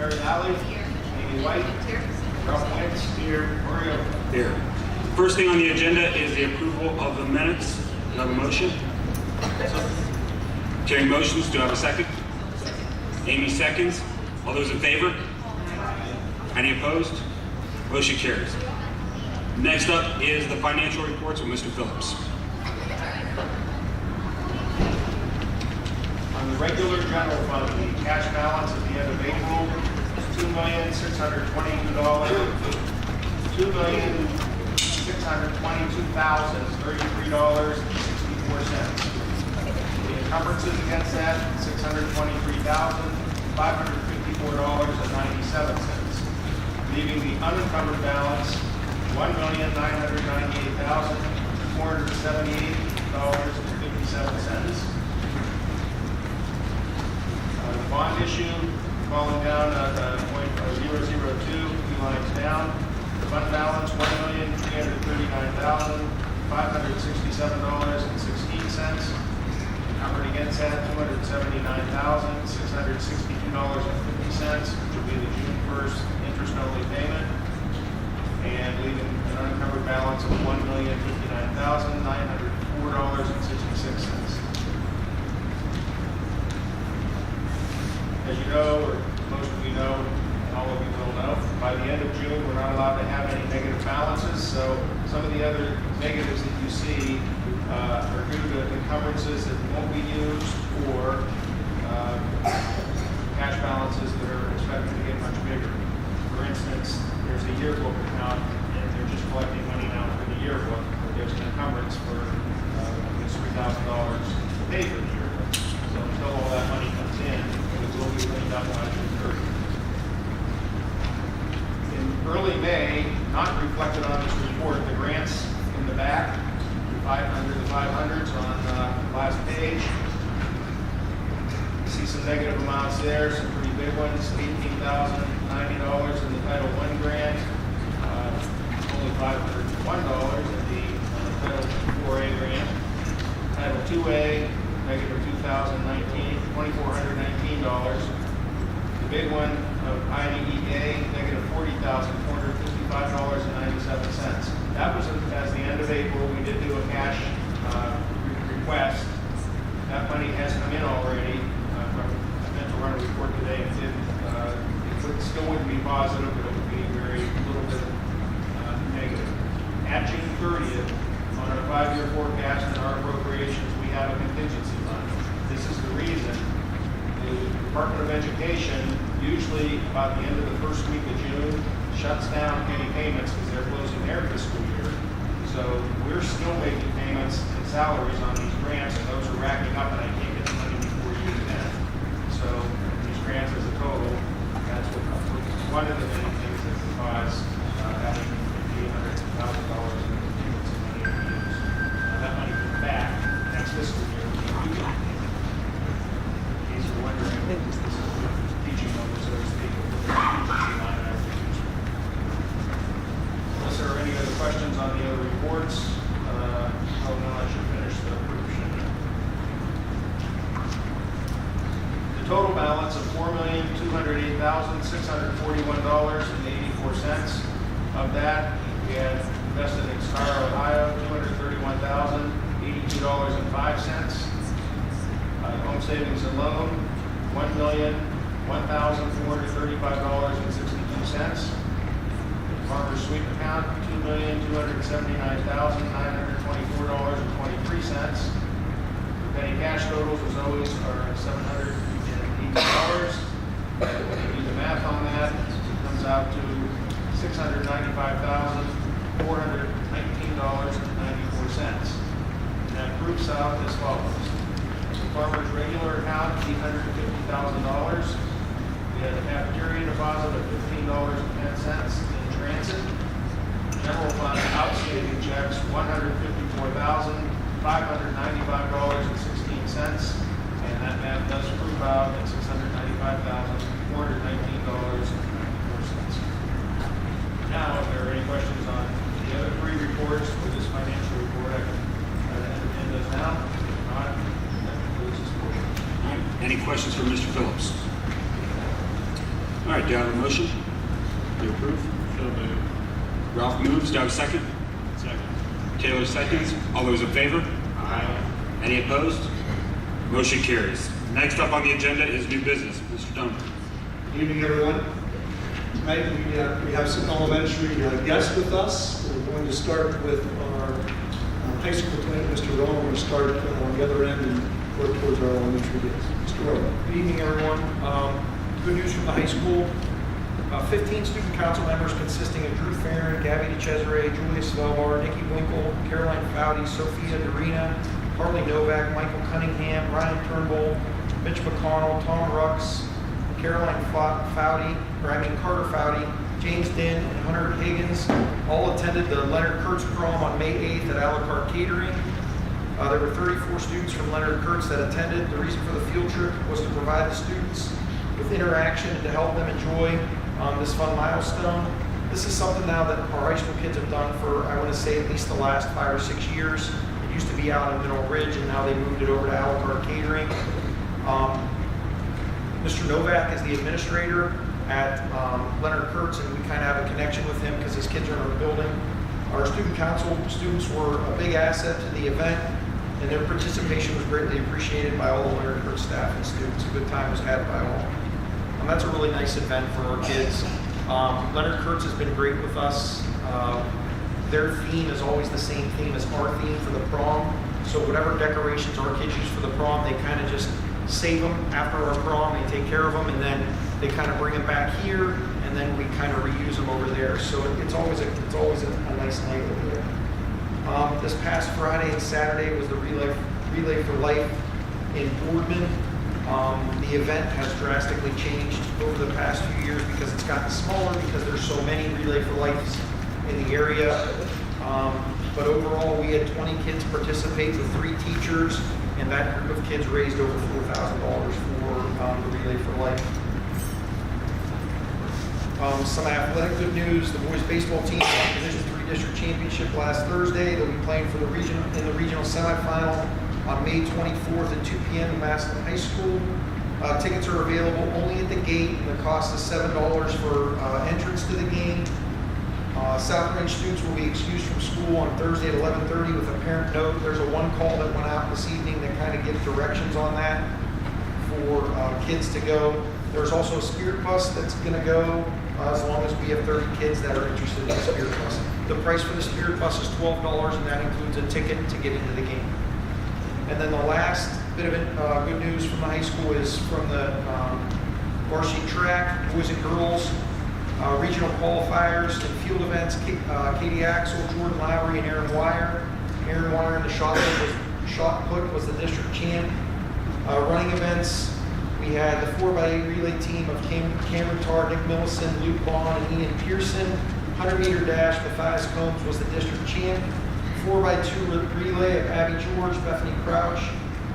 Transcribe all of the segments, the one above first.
Mary Alley. Amy White. Ralph Wentz. Here. Mario. Here. First thing on the agenda is the approval of the minutes. Do you have a motion? Carrying motions. Do I have a second? Amy seconds. All those in favor? Any opposed? Motion carries. Next up is the financial reports with Mr. Phillips. On the regular general fund, the cash balance at the end of April is $2,622,000. $2,622,033.64. The encumbrances against that, $623,554.97, leaving the unencumbered balance $1,998,478.57. The bond issue falling down at .002, 2 lines down. The fund balance $1,339,567.16. Covered against that $279,662.50, which will be the June 1st interest-only payment, and leaving an unencumbered balance of $1,059,904.66. As you know, or most of you know, and all of you will know, by the end of June, we're not allowed to have any negative balances. So some of the other negatives that you see are due to encumbrances that won't be used, or cash balances that are expected to get much bigger. For instance, there's a yearbook account, and they're just collecting money now for the yearbook. There's an encumbrance for it's $3,000 to pay for the yearbook. So until all that money comes in, will be cleaned up by June 30th. In early May, not reflected on this report, the grants in the back, the 500s on the last page. You see some negative amounts there, some pretty big ones, $18,090 in the Title I grant, only $501 in the Title IIA grant. Title IIA, negative $2,419. The big one of IDEA, negative $40,455.97. That was as the end of April. We did do a cash request. That money has come in already. I meant to run a report today and didn't. It still wouldn't be positive, but it would be very little bit negative. At June 30th, on our 5-year forecast and our appropriations, we have a contingency fund. This is the reason the Department of Education, usually about the end of the first week of June, shuts down any payments because they're closing their fiscal year. So we're still making payments and salaries on these grants, and those are racking up, and I can't get the money before year's end. So these grants as a total, that's one of the many things that provides having $800,000 in contingency money to use. That money comes back next fiscal year. Wondering, this is teaching over, so to speak, unless there are any other questions on the other reports, oh no, I should finish the proof, shouldn't I? The total balance of $4,208,641.84. Of that, we had invested in Star, Ohio, $231,082.05. Home savings and loan, $1,001,435.62. Farmer's sweep account, $2,279,924.23. The petty cash totals, as always, are $780. When you do the math on that, it comes out to $695,419.94. And that proves out as follows. Farmer's regular account, $850,000. We had a cafeteria deposit of $15.10 in transit. General fund outstanding checks, $154,595.16. And that math does prove out at $695,419.94. Now, if there are any questions on the other three reports or this financial report, I can entertain those now. If not, Any questions for Mr. Phillips? All right, do I have a motion? Do you approve? So moved. Ralph moves. Do I have a second? Second. Taylor seconds. All those in favor? Aye. Any opposed? Motion carries. Next up on the agenda is new business. Mr. Dunn. Good evening, everyone. Tonight we have some elementary guests with us. We're going to start with our high school tonight, Mr. Rowan. We're going to start on the other end and work towards our elementary guests. Mr. Rowan. Good evening, everyone. Good news from the high school. 15 student council members consisting of Drew Farron, Gabby DeCesare, Julia Svelbar, Nikki Winkle, Caroline Foudy, Sophia Dorina, Harley Novak, Michael Cunningham, Ryan Turnbull, Mitch McConnell, Tom Rux, Caroline Carter Foudy, James Dinn, and Hunter Higgins all attended the Leonard Kurtz prom on May 8th at a la carte catering. There were 34 students from Leonard Kurtz that attended. The reason for the field trip was to provide the students with interaction and to help them enjoy this fun milestone. This is something now that our high school kids have done for, I want to say, at least the last 5 or 6 years. It used to be out in Mineral Ridge, and now they moved it over to a la carte catering. Mr. Novak is the administrator at Leonard Kurtz, and we kind of have a connection with him because his kids are in our building. Our student council students were a big asset to the event, and their participation was greatly appreciated by all the Leonard Kurtz staff and students. A good time was had by all. That's a really nice event for our kids. Leonard Kurtz has been great with us. Their theme is always the same theme as our theme for the prom. So whatever decorations our kids use for the prom, they kind of just save them after our prom. They take care of them, and then they kind of bring them back here, and then we kind of reuse them over there. So it's always a nice night over there. This past Friday and Saturday was the Relay for Life in Boardman. The event has drastically changed over the past few years because it's gotten smaller because there's so many Relay for Lives in the area. But overall, we had 20 kids participate with 3 teachers, and that group of kids raised over $4,000 for the Relay for Life. Some athletic good news: the boys baseball team won the Division III district championship last Thursday. They'll be playing for the regional semifinal on May 24th at 2 p.m. in Massillon High School. Tickets are available only at the gate, and the cost is $7 for entrance to the game. South Range students will be excused from school on Thursday at 11:30 with a parent note. There's a one call that went out this evening that kind of gives directions on that for kids to go. There's also a spirit bus that's going to go as long as we have 30 kids that are interested in the spirit bus. The price for the spirit bus is $12, and that includes a ticket to get into the game. And then the last bit of good news from the high school is from the varsity track, boys and girls, regional qualifiers and field events. Katie Axel, Jordan Lowry, and Aaron Wire. Aaron Wire in the shot put was the district champ. Running events, we had the 4x8 relay team of Cameron Tarr, Nick Millicent, Luke Bond, and Ian Pearson. 100-meter dash, Matthias Combs was the district champ. 4x2 relay of Abby George, Bethany Crouch,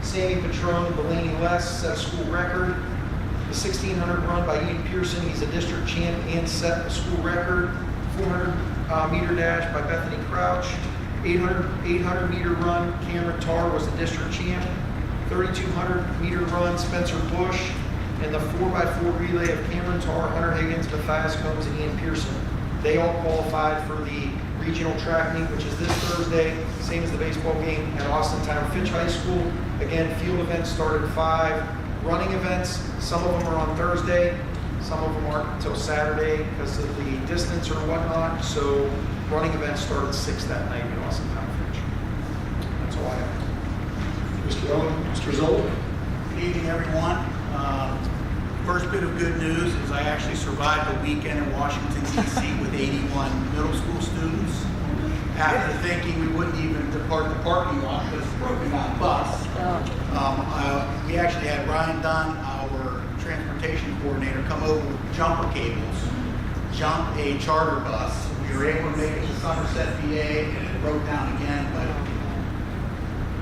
Sammy Patron, and Delaney West set a school record. The 1600 run by Ian Pearson, he's a district champ and set a school record. 400-meter dash by Bethany Crouch. 800-meter run, Cameron Tarr was the district champ. 3200-meter run, Spencer Bush. And the 4x4 relay of Cameron Tarr, Hunter Higgins, Matthias Combs, and Ian Pearson. They all qualified for the regional track meet, which is this Thursday, same as the baseball game at Austintown Fitch High School. Again, field events start at 5. Running events, some of them are on Thursday, some of them aren't until Saturday because of the distance or whatnot. So running events start at 6 that night in Austintown Fitch. That's all I have. Mr. Owen. Mr. Zoll. Good evening, everyone. First bit of good news is I actually survived a weekend in Washington, D.C. with 81 middle school students. After thinking we wouldn't even depart the parking lot because it's broken down bus. We actually had Ryan Dunn, our transportation coordinator, come over with jumper cables, jump a charter bus. We were able to make it to Somerset, PA, and it broke down again, but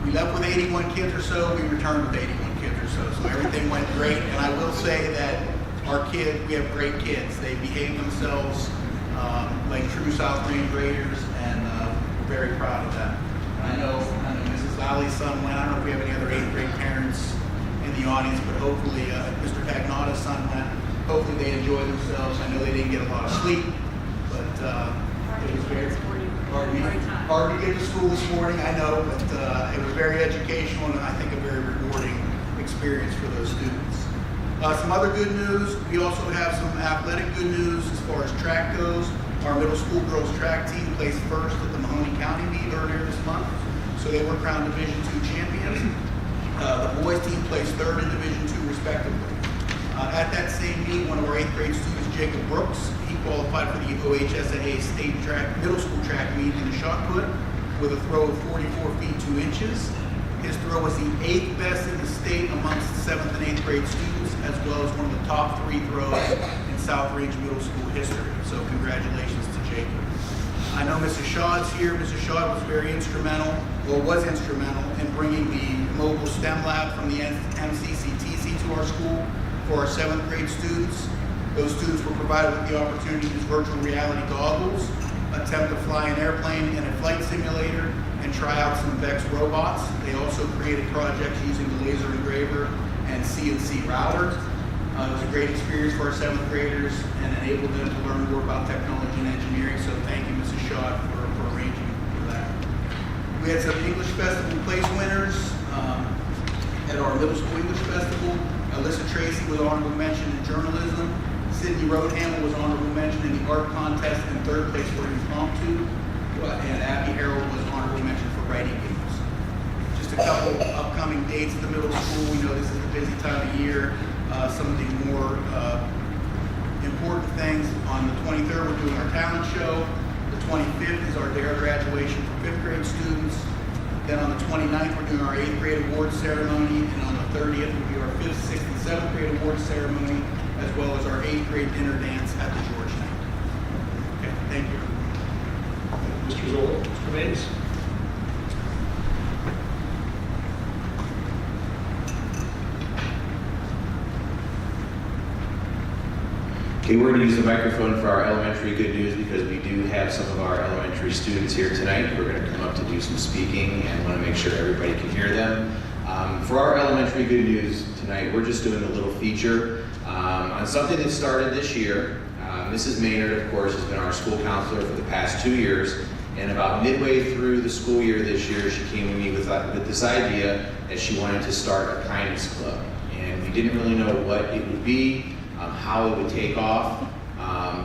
we left with 81 kids or so, we returned with 81 kids or so everything went great. And I will say that our kids, we have great kids. They behave themselves like true South Range Raiders, and we're very proud of that. And I know Mrs. Lally son went. I don't know if we have any other 8th grade parents in the audience, but hopefully Mr. Pagnotta's son went. hopefully they enjoy themselves. I know they didn't get a lot of sleep, but it was very hard to get to school this morning, I know, but it was very educational and I think a very rewarding experience for those students. Some other good news, we also have some athletic good news as far as track goes. Our middle school girls track team placed first at the Mahoney County meet earlier this month, so they were crowned Division II champions. The boys team placed third in Division II respectively. At that same meet, one of our 8th grade students, Jacob Brooks, he qualified for the OHSAA state middle school track meet in the shot put with a throw of 44 feet 2 inches. His throw was the 8th best in the state amongst 7th and 8th grade students, as well as one of the top 3 throws in South Range Middle School history. So congratulations to Jacob. I know Mrs. Shaw's here. Mrs. Shaw was was instrumental in bringing the mobile STEM lab from the MCCTC to our school for our 7th grade students. Those students were provided with the opportunity to use virtual reality goggles, attempt to fly an airplane in a flight simulator, and try out some VEX robots. They also created projects using the laser engraver and CNC router. It was a great experience for our 7th graders and enabled them to learn more about technology and engineering, so thank you, Mrs. Shaw, for arranging for that. We had some English Festival place winners at our middle school English Festival. Alyssa Tracy was honorable mention in journalism. Sydney Roadhammer was honorable mention in the art contest and 3rd place for impromptu. And Abby Harold was honorable mention for writing games. Just a couple upcoming dates at the middle school. We know this is a busy time of year. Some of the more important things, on the 23rd we're doing our talent show. The 25th is our DARE graduation for 5th grade students. Then on the 29th we're doing our 8th grade awards ceremony, and on the 30th will be our 5th, 6th, and 7th grade awards ceremony, as well as our 8th grade dinner dance at the Georgetown. Okay, thank you. Mr. Zoll, Mr. Mays. Okay, we're going to use the microphone for our elementary good news because we do have some of our elementary students here tonight who are going to come up to do some speaking and want to make sure everybody can hear them. For our elementary good news tonight, we're just doing a little feature on something that started this year. Mrs. Maynard, of course, has been our school counselor for the past 2 years, and about midway through the school year this year, she came to me with this idea that she wanted to start a kindness club. And we didn't really know what it would be, how it would take off,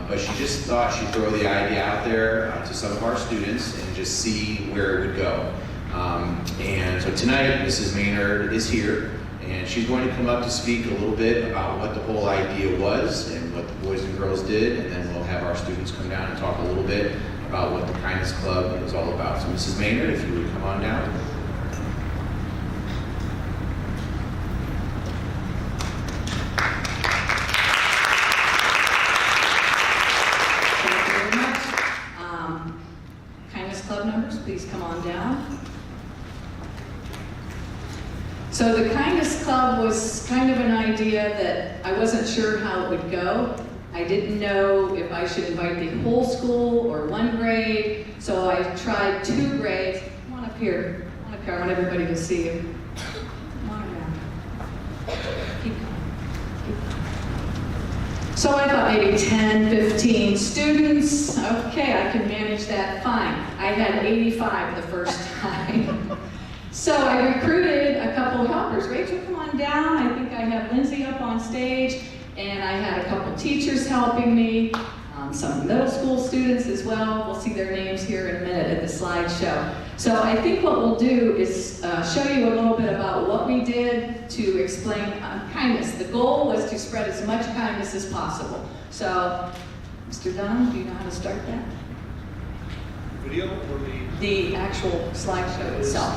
but she just thought she'd throw the idea out there to some of our students and just see where it would go. And so tonight, Mrs. Maynard is here, and she's going to come up to speak a little bit about what the whole idea was and what the boys and girls did, and then we'll have our students come down and talk a little bit about what the Kindness Club is all about. So Mrs. Maynard, if you would come on down. Club members, please come on down. So the Kindness Club was kind of an idea that I wasn't sure how it would go. I didn't know if I should invite the whole school or one grade, so I tried 2 grades. Come on up here. Come on up here. I want everybody to see you. Come on around. Keep going. So I thought maybe 10, 15 students. Okay, I can manage that fine. I had 85 the first time. So I recruited a couple of helpers. Rachel, come on down. I think I have Lindsay up on stage. And I had a couple teachers helping me, some middle school students as well. We'll see their names here in a minute at the slideshow. So I think what we'll do is show you a little bit about what we did to explain kindness. The goal was to spread as much kindness as possible. So, Mr. Dunn, do you know how to start that? Video or The actual slideshow itself.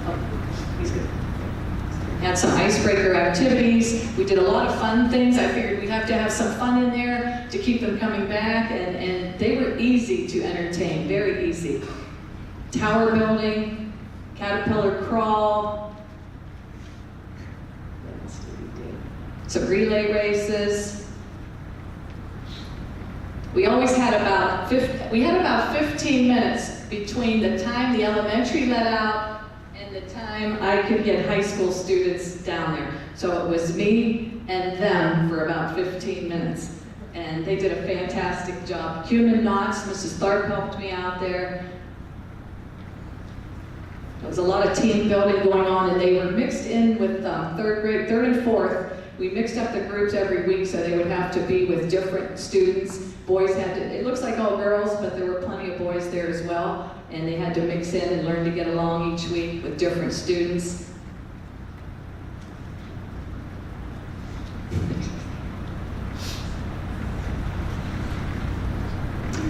Oh, he's good. Had some icebreaker activities. We did a lot of fun things. I figured we'd have to have some fun in there to keep them coming back, and they were easy to entertain, very easy. Tower building, caterpillar crawl. What else did we do? Some relay races. We always had about 15 minutes between the time the elementary let out and and the time I could get high school students down there. So it was me and them for about 15 minutes. And they did a fantastic job. Human Knots, Mrs. Tharp helped me out there. There was a lot of team building going on, and they were mixed in with third grade, third and fourth. We mixed up the groups every week so they would have to be with different students. Boys had to, it looks like all girls, but there were plenty of boys there as well. And they had to mix in and learn to get along each week with different students.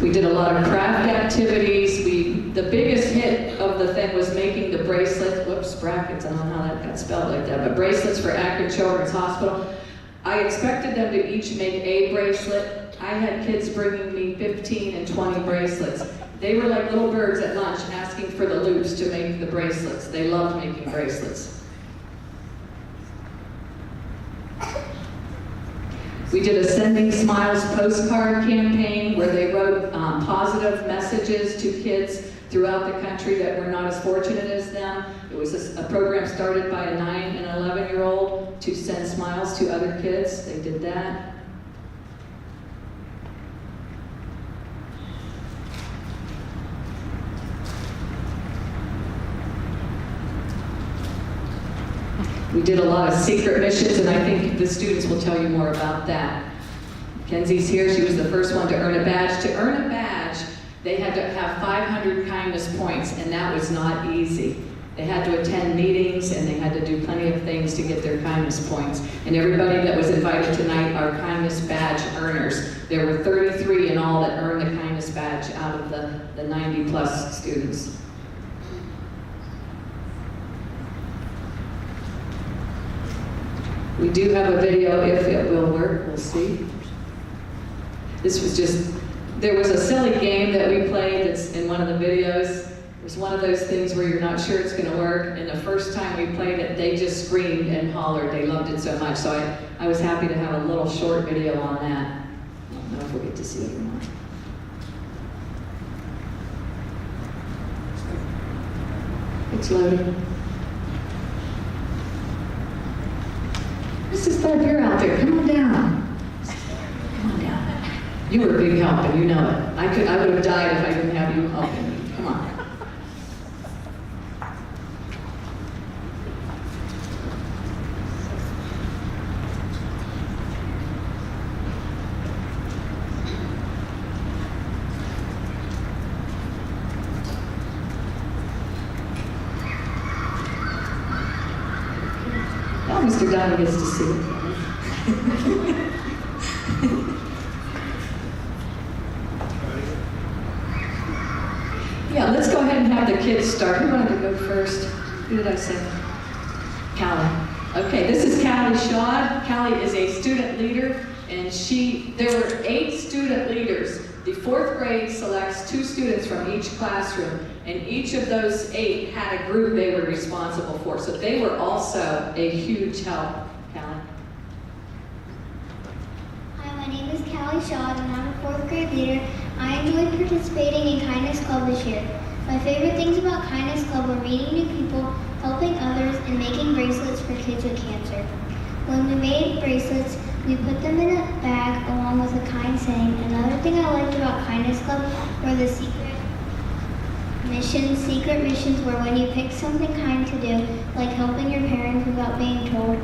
We did a lot of craft activities. The biggest hit of the thing was making the bracelets, whoops, brackets, I don't know how that got spelled like that, but bracelets for Akron Children's Hospital. I expected them to each make a bracelet. I had kids bringing me 15 and 20 bracelets. They were like little birds at lunch asking for the loops to make the bracelets. They loved making bracelets. We did a Sending Smiles postcard campaign where they wrote positive messages to kids throughout the country that were not as fortunate as them. It was a program started by a 9 and 11-year-old to send smiles to other kids. They did that. We did a lot of secret missions, and I think the students will tell you more about that. Kenzie's here. She was the first one to earn a badge. To earn a badge, they had to have 500 kindness points, and that was not easy. They had to attend meetings, and they had to do plenty of things to get their kindness points. And everybody that was invited tonight are kindness badge earners. There were 33 in all that earned the kindness badge out of the 90-plus students. We do have a video, if it will work, we'll see. This was just, there was a silly game that we played that's in one of the videos. It was one of those things where you're not sure it's going to work, and the first time we played it, they just screamed and hollered. They loved it so much, so I was happy to have a little short video on that. I don't know if we'll get to see it or not. It's loading. Mrs. Thorpe, you're out there. Come on down. Come on down. You were a big help, and you know it. I would have died if I didn't have you helping me. Come on. Now Mr. Donnie gets to see it. Yeah, let's go ahead and have the kids start. Who wanted to go first? Who did I say? Callie. Okay, this is Callie Shaw. Callie is a student leader, and there were 8 student leaders. The 4th grade selects 2 students from each classroom, and each of those 8 had a group they were responsible for. So they were also a huge help. Callie. Hi, my name is Callie Shaw, and I'm a 4th grade leader. I enjoyed participating in Kindness Club this year. My favorite things about Kindness Club were meeting new people, helping others, and making bracelets for kids with cancer. When we made bracelets, we put them in a bag along with a kind saying. Another thing I liked about Kindness Club were the secret missions. Secret missions were when you pick something kind to do, like helping your parents without being told,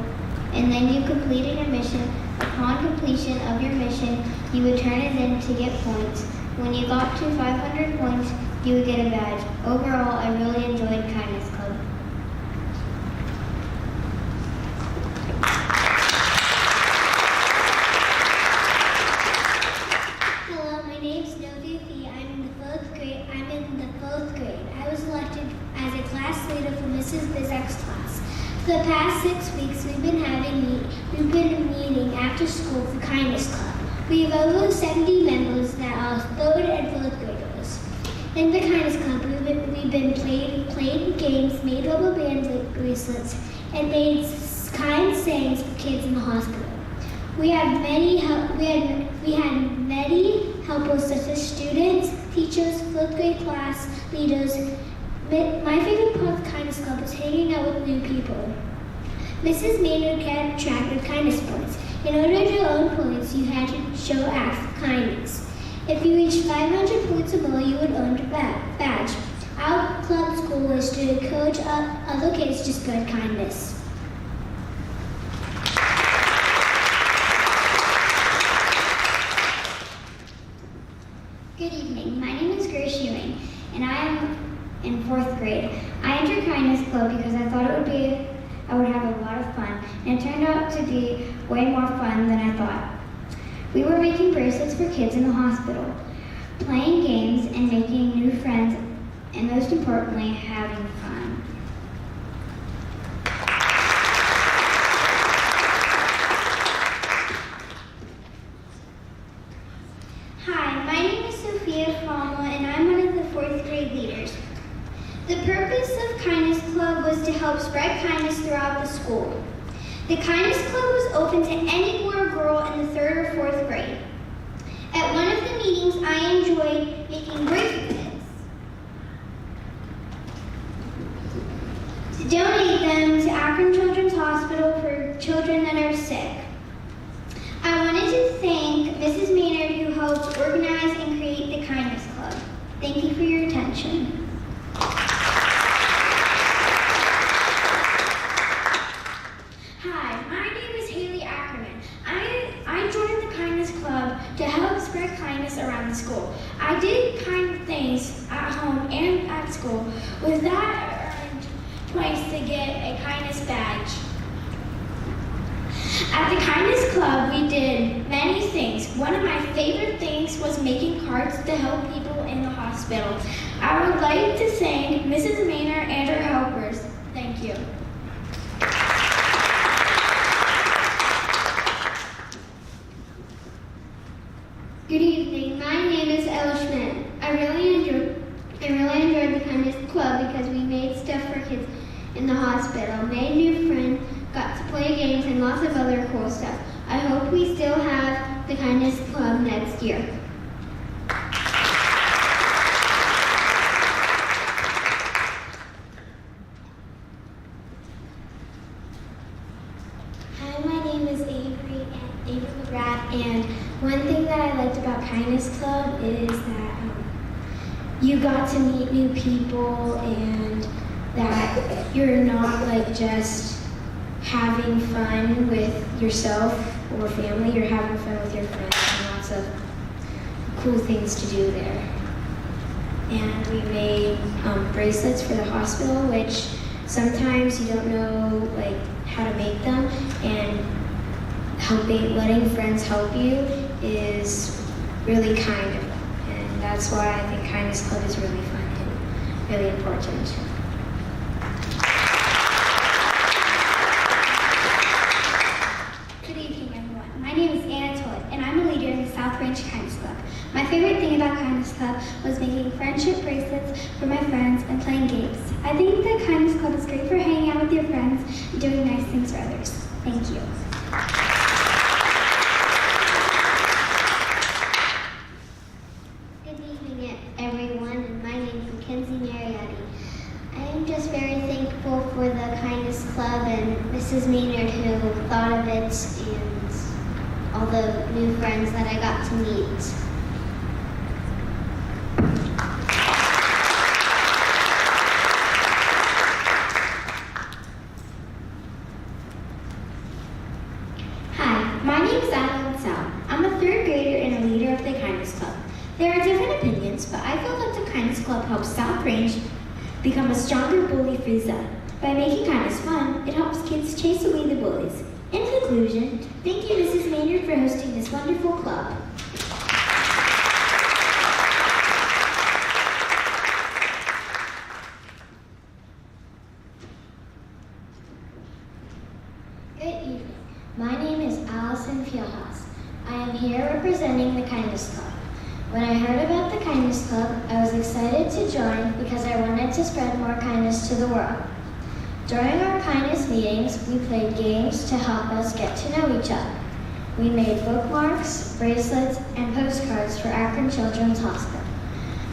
and then you completed your mission. Upon completion of your mission, you would turn it in to get points. When you got to 500 points, you would get a badge. Overall, I really enjoyed Kindness Club. Hello, my name's Novia Fee. I'm in the 4th grade. I was elected as a class leader for Mrs. Bizek's class. For the past 6 weeks, we've been meeting after school for Kindness Club. We have over 70 members that are 3rd and 4th graders. In the Kindness Club, we've been played games, made rubber band bracelets, and made kind sayings for kids in the hospital. We had many helpers such as students, teachers, 4th grade class leaders, My favorite part of the Kindness Club is hanging out with new people. Mrs. Maynard kept track of kindness points. In order to earn points, you had to show acts of kindness. If you reached 500 points or more, you would earn a badge. Our club's goal is to encourage other kids to spread kindness. Good evening. My name is Grace Ewing, and I am in 4th grade. I entered Kindness Club because I thought I would have a lot of fun, and it turned out to be way more fun than I thought. We were making bracelets for kids in the hospital, playing games and making new friends, and most importantly, having fun. Hi, my name is Sophia Frommel, and I'm one of the 4th grade leaders. The purpose of Kindness Club was to help spread kindness throughout the school. The Kindness Club was open to any boy or girl in the 3rd or 4th grade. At one of the meetings, I enjoyed making bracelets to donate them to Akron Children's Hospital for children that are sick. I wanted to thank Mrs. Maynard, who helped organize and create the Kindness Club. Thank you for your attention. Hi, my name is Haley Ackerman. I joined the Kindness Club to help spread kindness around the school. I did kind things at home and at school. With that, I earned points to get a kindness badge. At the Kindness Club, we did many things. One of my favorite things was making cards to help people in the hospital. I would like to thank Mrs. Maynard and her helpers. Thank you. Good evening. My name is Ella Schmidt. I really enjoyed the Kindness Club because we made stuff for kids in the hospital, made new friends, got to play games, and lots of other cool stuff. I hope we still have the Kindness Club next year. Hi, my name is Avery McGrath, and one thing that I liked about Kindness Club is that you got to meet new people, and that you're not like just having fun with yourself or family, you're having fun with your friends, and lots of cool things to do there. And we made bracelets for the hospital, which sometimes you don't know like how to make them, and letting friends help you is really kind of them. And that's why I think Kindness Club is really fun and really important. Good evening, everyone. My name is Anna Todd, and I'm a leader in the South Ranch Kindness Club. My favorite thing about Kindness Club was making friendship bracelets for my friends and playing games. I think that Kindness Club is great for hanging out with your friends and doing nice things for others. Thank you. Good evening, everyone, and my name is Mackenzie Mariotti. I am just very thankful for the Kindness Club and Mrs. Maynard who thought of it, and all the new friends that I got to meet. Hi, my name is Adeline Sal. I'm a 3rd grader and a leader of the Kindness Club. There are different opinions, but I feel that the Kindness Club helps South Range become a stronger bully free zone. By making kindness fun, it helps kids chase away the bullies. In conclusion, thank you, Mrs. Maynard, for hosting this wonderful club. Good evening. My name is Allison Fieldhouse. I am here representing the Kindness Club. When I heard about the Kindness Club, I was excited to join because I wanted to spread more kindness to the world. During our kindness meetings, we played games to help us get to know each other. We made bookmarks, bracelets, and postcards for Akron Children's Hospital.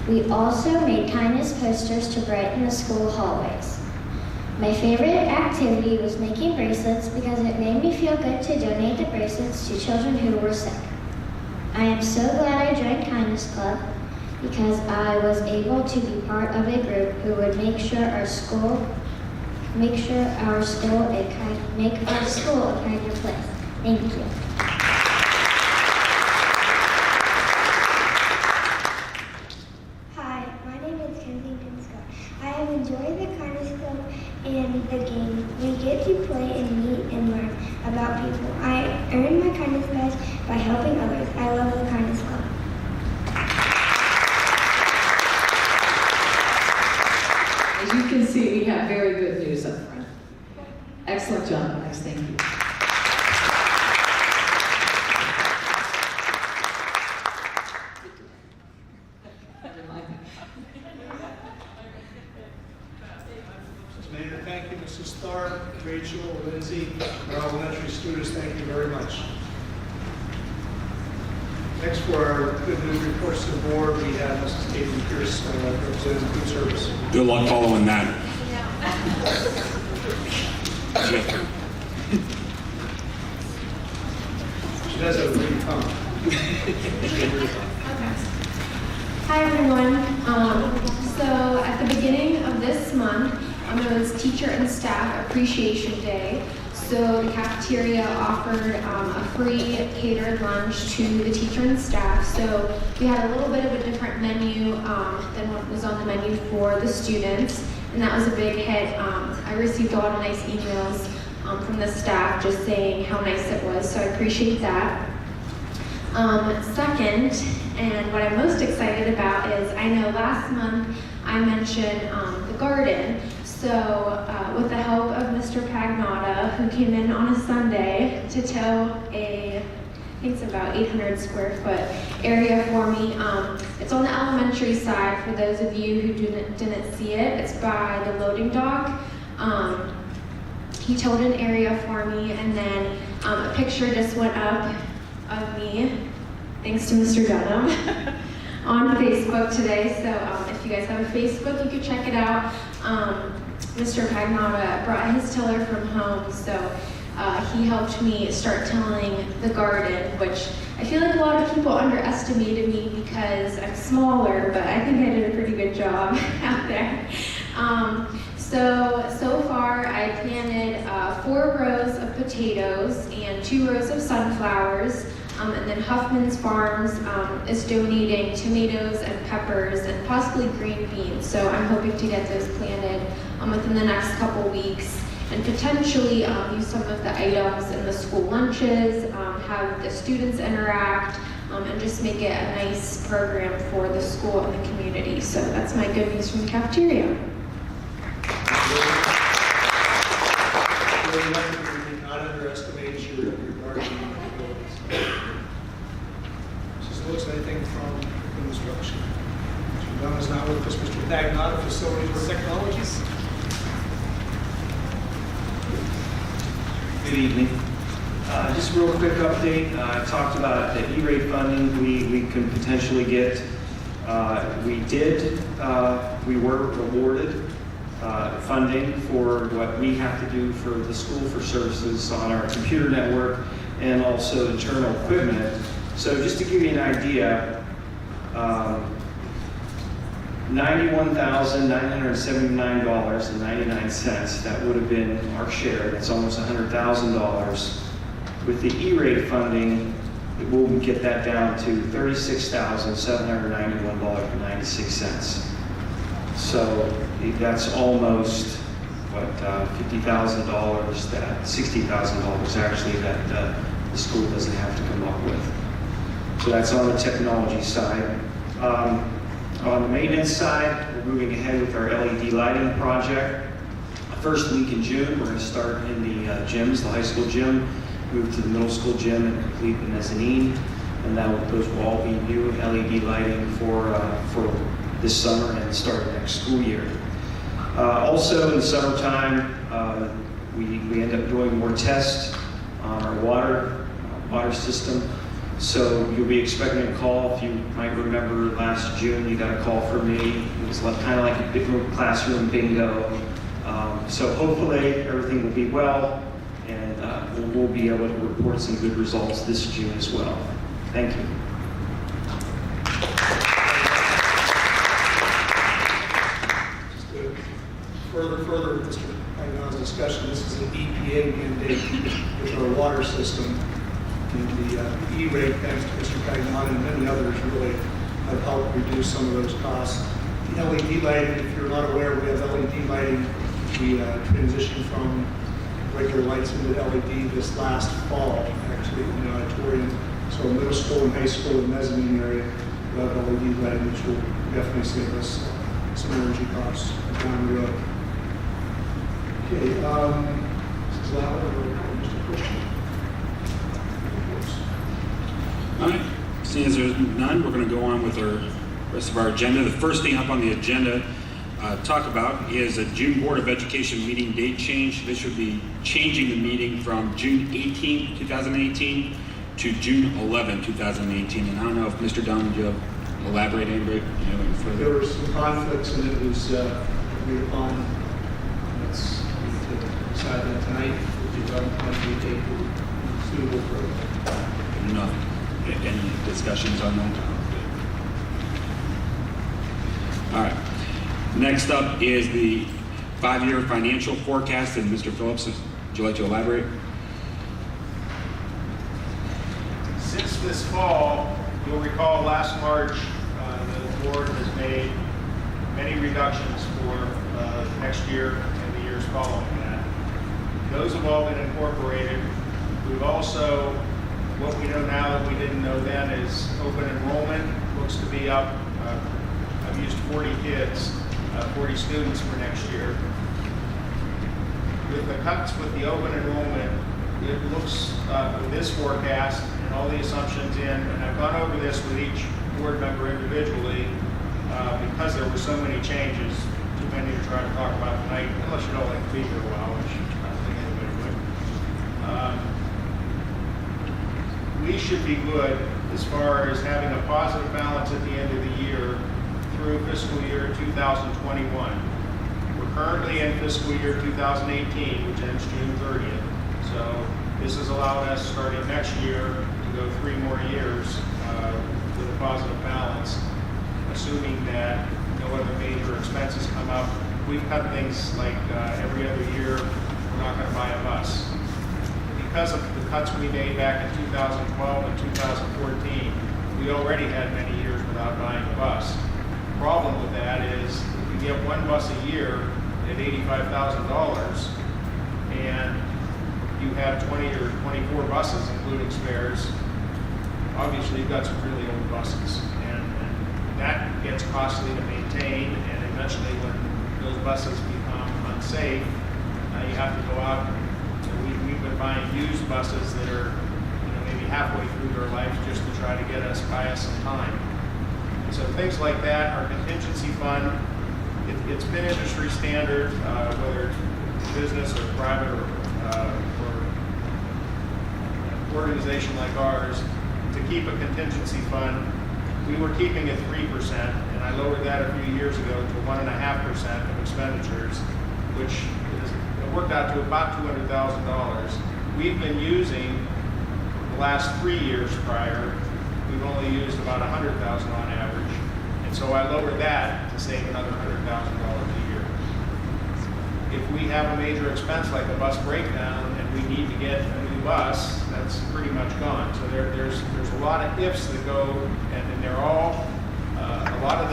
We also made kindness posters to brighten the school hallways. My favorite activity was making bracelets because it made me feel good to donate the bracelets to children who were sick. I am so glad I joined Kindness Club because I was able to be part of a group who would make our school a kinder place. Thank you. Hi, my name is Kensington Scott. I have enjoyed the Kindness Club and the game. We get to play and meet and learn about people. I earn my kindness badge by helping others. I love the Kindness Club. As you can see, we have very good news up front. Excellent job, guys. Thank you. Mrs. Mayor, thank you. Mrs. Starr, Rachel, Lindsay, our elementary students, thank you very much. Next, for our good news reports to the board, we have Mrs. Caitlin Pierce, representing food service. Good luck following that. She does have a great tongue. Hi everyone. So at the beginning of this month, it was Teacher and Staff Appreciation Day. So the cafeteria offered a free catered lunch to the teacher and staff. So we had a little bit of a different menu than what was on the menu for the students, and that was a big hit. I received a lot of nice emails from the staff just saying how nice it was, so I appreciate that. Second, and what I'm most excited about is, I know last month I mentioned the garden. So with the help of Mr. Pagnotta, who came in on a Sunday to tow I think it's about 800 square foot area for me. It's on the elementary side for those of you who didn't see it. It's by the loading dock. He towed an area for me, and then a picture just went up of me, thanks to Mr. Dunham, on Facebook today. So if you guys have a Facebook, you can check it out. Mr. Pagnotta brought his tiller from home, so he helped me start tilling the garden, which I feel like a lot of people underestimated me because I'm smaller, but I think I did a pretty good job out there. So far I planted 4 rows of potatoes and 2 rows of sunflowers. And then Huffman's Farms is donating tomatoes and peppers and possibly green beans. So I'm hoping to get those planted within the next couple weeks, and potentially use some of the items in the school lunches, have the students interact, and just make it a nice program for the school and the community. So that's my good news from the cafeteria. We did not underestimate your gardening abilities. Mrs. Lewis, anything from instruction? Mr. Dunn is not with us. Mr. Pagnotta, Facilities or Technologies? Good evening. Just a real quick update. I talked about the E-rate funding we can potentially get. We were awarded funding for what we have to do for the school for services on our computer network and also internal equipment. So just to give you an idea, $91,979.99, that would have been our share. That's almost $100,000. With the E-rate funding, we'll get that down to $36,791.96. So that's almost, what, $50,000, that $60,000 actually that the school doesn't have to come up with. So that's on the technology side. On the maintenance side, we're moving ahead with our LED lighting project. First week in June, we're going to start in the gyms, the high school gym, move to the middle school gym and complete the mezzanine. And those will all be new LED lighting for this summer and start next school year. Also in the summertime, we end up doing more tests on our water system. So you'll be expecting a call. If you might remember last June, you got a call from me. It was kind of like a big classroom bingo. So hopefully everything will be well, and we'll be able to report some good results this June as well. Thank you. Just to further Mr. Pagnot's discussion, this is an EPA mandate with our water system. And the E-rate, thanks to Mr. Pagnot and many others, really have helped reduce some of those costs. The LED lighting, if you're not aware, we have LED lighting. We transitioned from regular lights into LED this last fall, actually, in the auditorium. So middle school and high school and mezzanine area, we have LED lighting, which will definitely save us some energy costs down the road. Okay, Mrs. Lauer or Mr. Christian? All right, seeing as there's none, we're going to go on with our rest of our agenda. The first thing up on the agenda talk about is a June Board of Education meeting date change. This should be changing the meeting from June 18, 2018 to June 11, 2018. And I don't know if Mr. Dunn, do you elaborate anybody? There were some conflicts and it was agreed upon. Let's decide that tonight. We'll be suitable for No. Any discussions on that? All right. Next up is the 5-year financial forecast, and Mr. Phillips, would you like to elaborate? Since this fall, you'll recall last March, the board has made many reductions for next year and the years following that. Those have all been incorporated. We've also, what we know now that we didn't know then is open enrollment looks to be up. I've used 40 kids, 40 students for next year. With the cuts with the open enrollment, it looks, with this forecast and all the assumptions in, and I've gone over this with each board member individually, because there were so many changes, too many to try to talk about tonight, unless you don't like to be here a while, which I don't think anybody would. We should be good as far as having a positive balance at the end of the year through fiscal year 2021. We're currently in fiscal year 2018, which ends June 30th. So this has allowed us, starting next year, to go 3 more years with a positive balance, assuming that no other major expenses come up. We've cut things like every other year, we're not going to buy a bus. Because of the cuts we made back in 2012 and 2014, we already had many years without buying a bus. The problem with that is if you get 1 bus a year at $85,000 and you have 20 or 24 buses, including spares, obviously you've got some really old buses. And that gets costly to maintain, and eventually when those buses become unsafe, you have to go out. We've been buying used buses that are maybe halfway through their life just to try to buy us some time. And so things like that, our contingency fund, it's been industry standard, whether it's business or private or an organization like ours, to keep a contingency fund. We were keeping it 3%, and I lowered that a few years ago to 1.5% of expenditures, which worked out to about $200,000. We've been using the last 3 years prior, we've only used about $100,000 on average. And so I lowered that to save another $100,000 a year. If we have a major expense like a bus breakdown and we need to get a new bus, that's pretty much gone. So there's a lot of ifs that go, and they're all, a lot of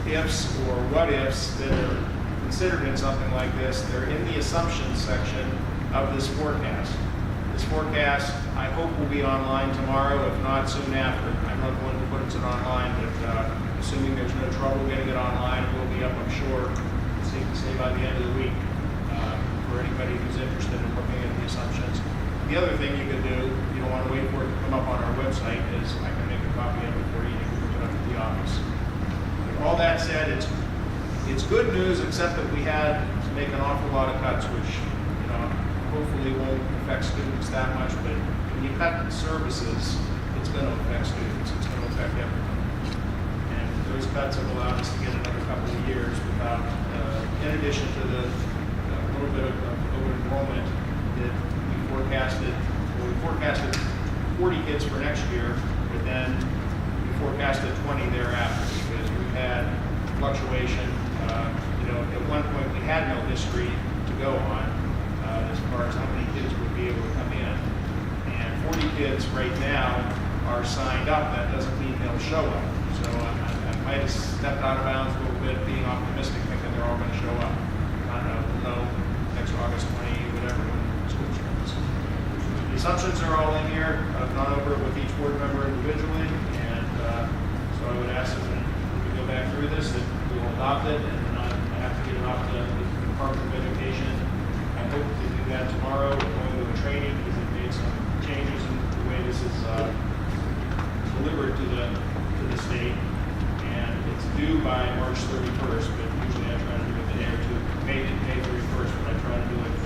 the ifs or what ifs that are considered in something like this, they're in the assumptions section of this forecast. This forecast, I hope, will be online tomorrow, if not soon after. I'm not going to put it online, but assuming there's no trouble getting it online, it will be up, I'm sure, safe to say by the end of the week, for anybody who's interested in looking at the assumptions. The other thing you can do, if you don't want to wait for it to come up on our website, is I can make a copy of it for you and you can put it up at the office. But all that said, it's good news, except that we had to make an awful lot of cuts, which hopefully won't affect students that much. But when you cut services, it it's going to affect students, it's going to affect everyone. And those cuts have allowed us to get another couple of years without, in addition to the little bit of over-enrollment that we forecasted 40 kids for next year, but then we forecasted 20 thereafter because we've had fluctuation. At one point we had no history to go on as far as how many kids would be able to come in. And 40 kids right now are signed up. That doesn't mean they'll show up. So I might have stepped out of bounds a little bit, being optimistic, thinking they're all going to show up. I don't know. We'll know next August 20, whatever, when school starts. The assumptions are all in here. I've gone over it with each board member individually, and so I would ask that when we go back through this, that we will adopt it, and then I have to get it off to the Department of Education. I hope to do that tomorrow. We're going to a training because it made some changes in the way this is delivered to the state, and it's due by March 31st, but usually I try to do it the day or two. May 31st, but I try to do it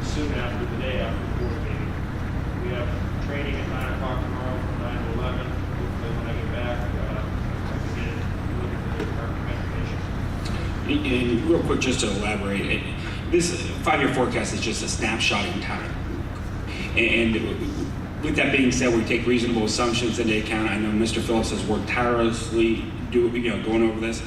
soon after the day after the board meeting. We have training at 9 o'clock tomorrow from 9 to 11. Hopefully when I get back, I can get it, look at the Department of Education. And real quick, just to elaborate, this 5-year forecast is just a snapshot in time. And with that being said, we take reasonable assumptions into account. I know Mr. Phillips has worked tirelessly going over this.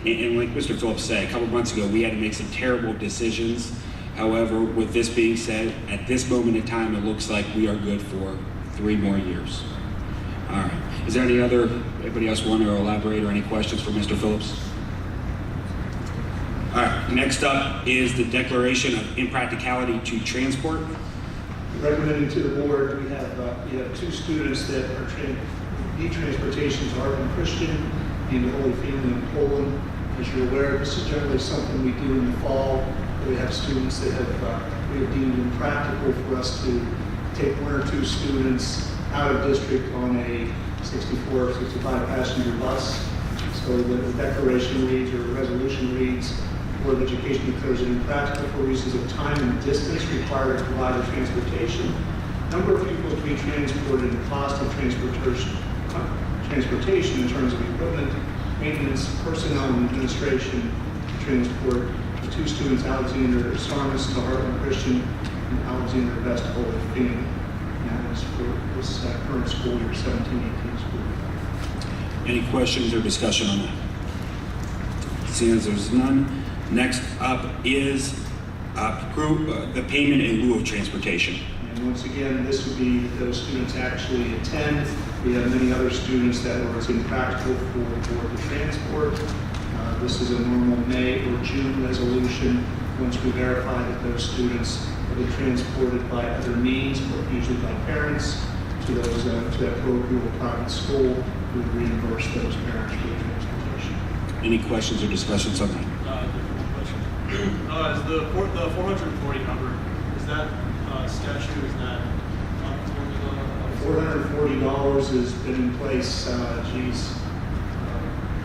And like Mr. Phillips said, a couple months ago, we had to make some terrible decisions. However, with this being said, at this moment in time, it looks like we are good for 3 more years. All right. Is there anybody else want to elaborate or any questions for Mr. Phillips? All right. Next up is the declaration of impracticality to transport. Recommending to the board, we have 2 students that are need transportation to Heartland Christian and the Holy Family in Poland. As you're aware, this is generally something we do in the fall. We have students that we have deemed impractical for us to take 1 or 2 students out of district on a 64 or 65 passenger bus. So the declaration reads, or the resolution reads, the Board of Education declares it impractical for reasons of time and distance required to provide the transportation, number of people to be transported, and cost of transportation in terms of equipment, maintenance, personnel, and administration to transport the 2 students, Alexander Sarmas to Heartland Christian and Alexander Best to Holy Family. And that is for this current school year, 17-18 school year. Any questions or discussion on that? Seeing as there's none, next up is the payment in lieu of transportation. And once again, this would be that those students actually attend. We have many other students that were impractical for the board to transport. This is a normal May or June resolution. Once we verify that those students have been transported by other means, or usually by parents, to that parochial private school, we would reimburse those parents for the transportation. Any questions or discussions on that? Is the 440 number, is that statute, is that $440 has been in place,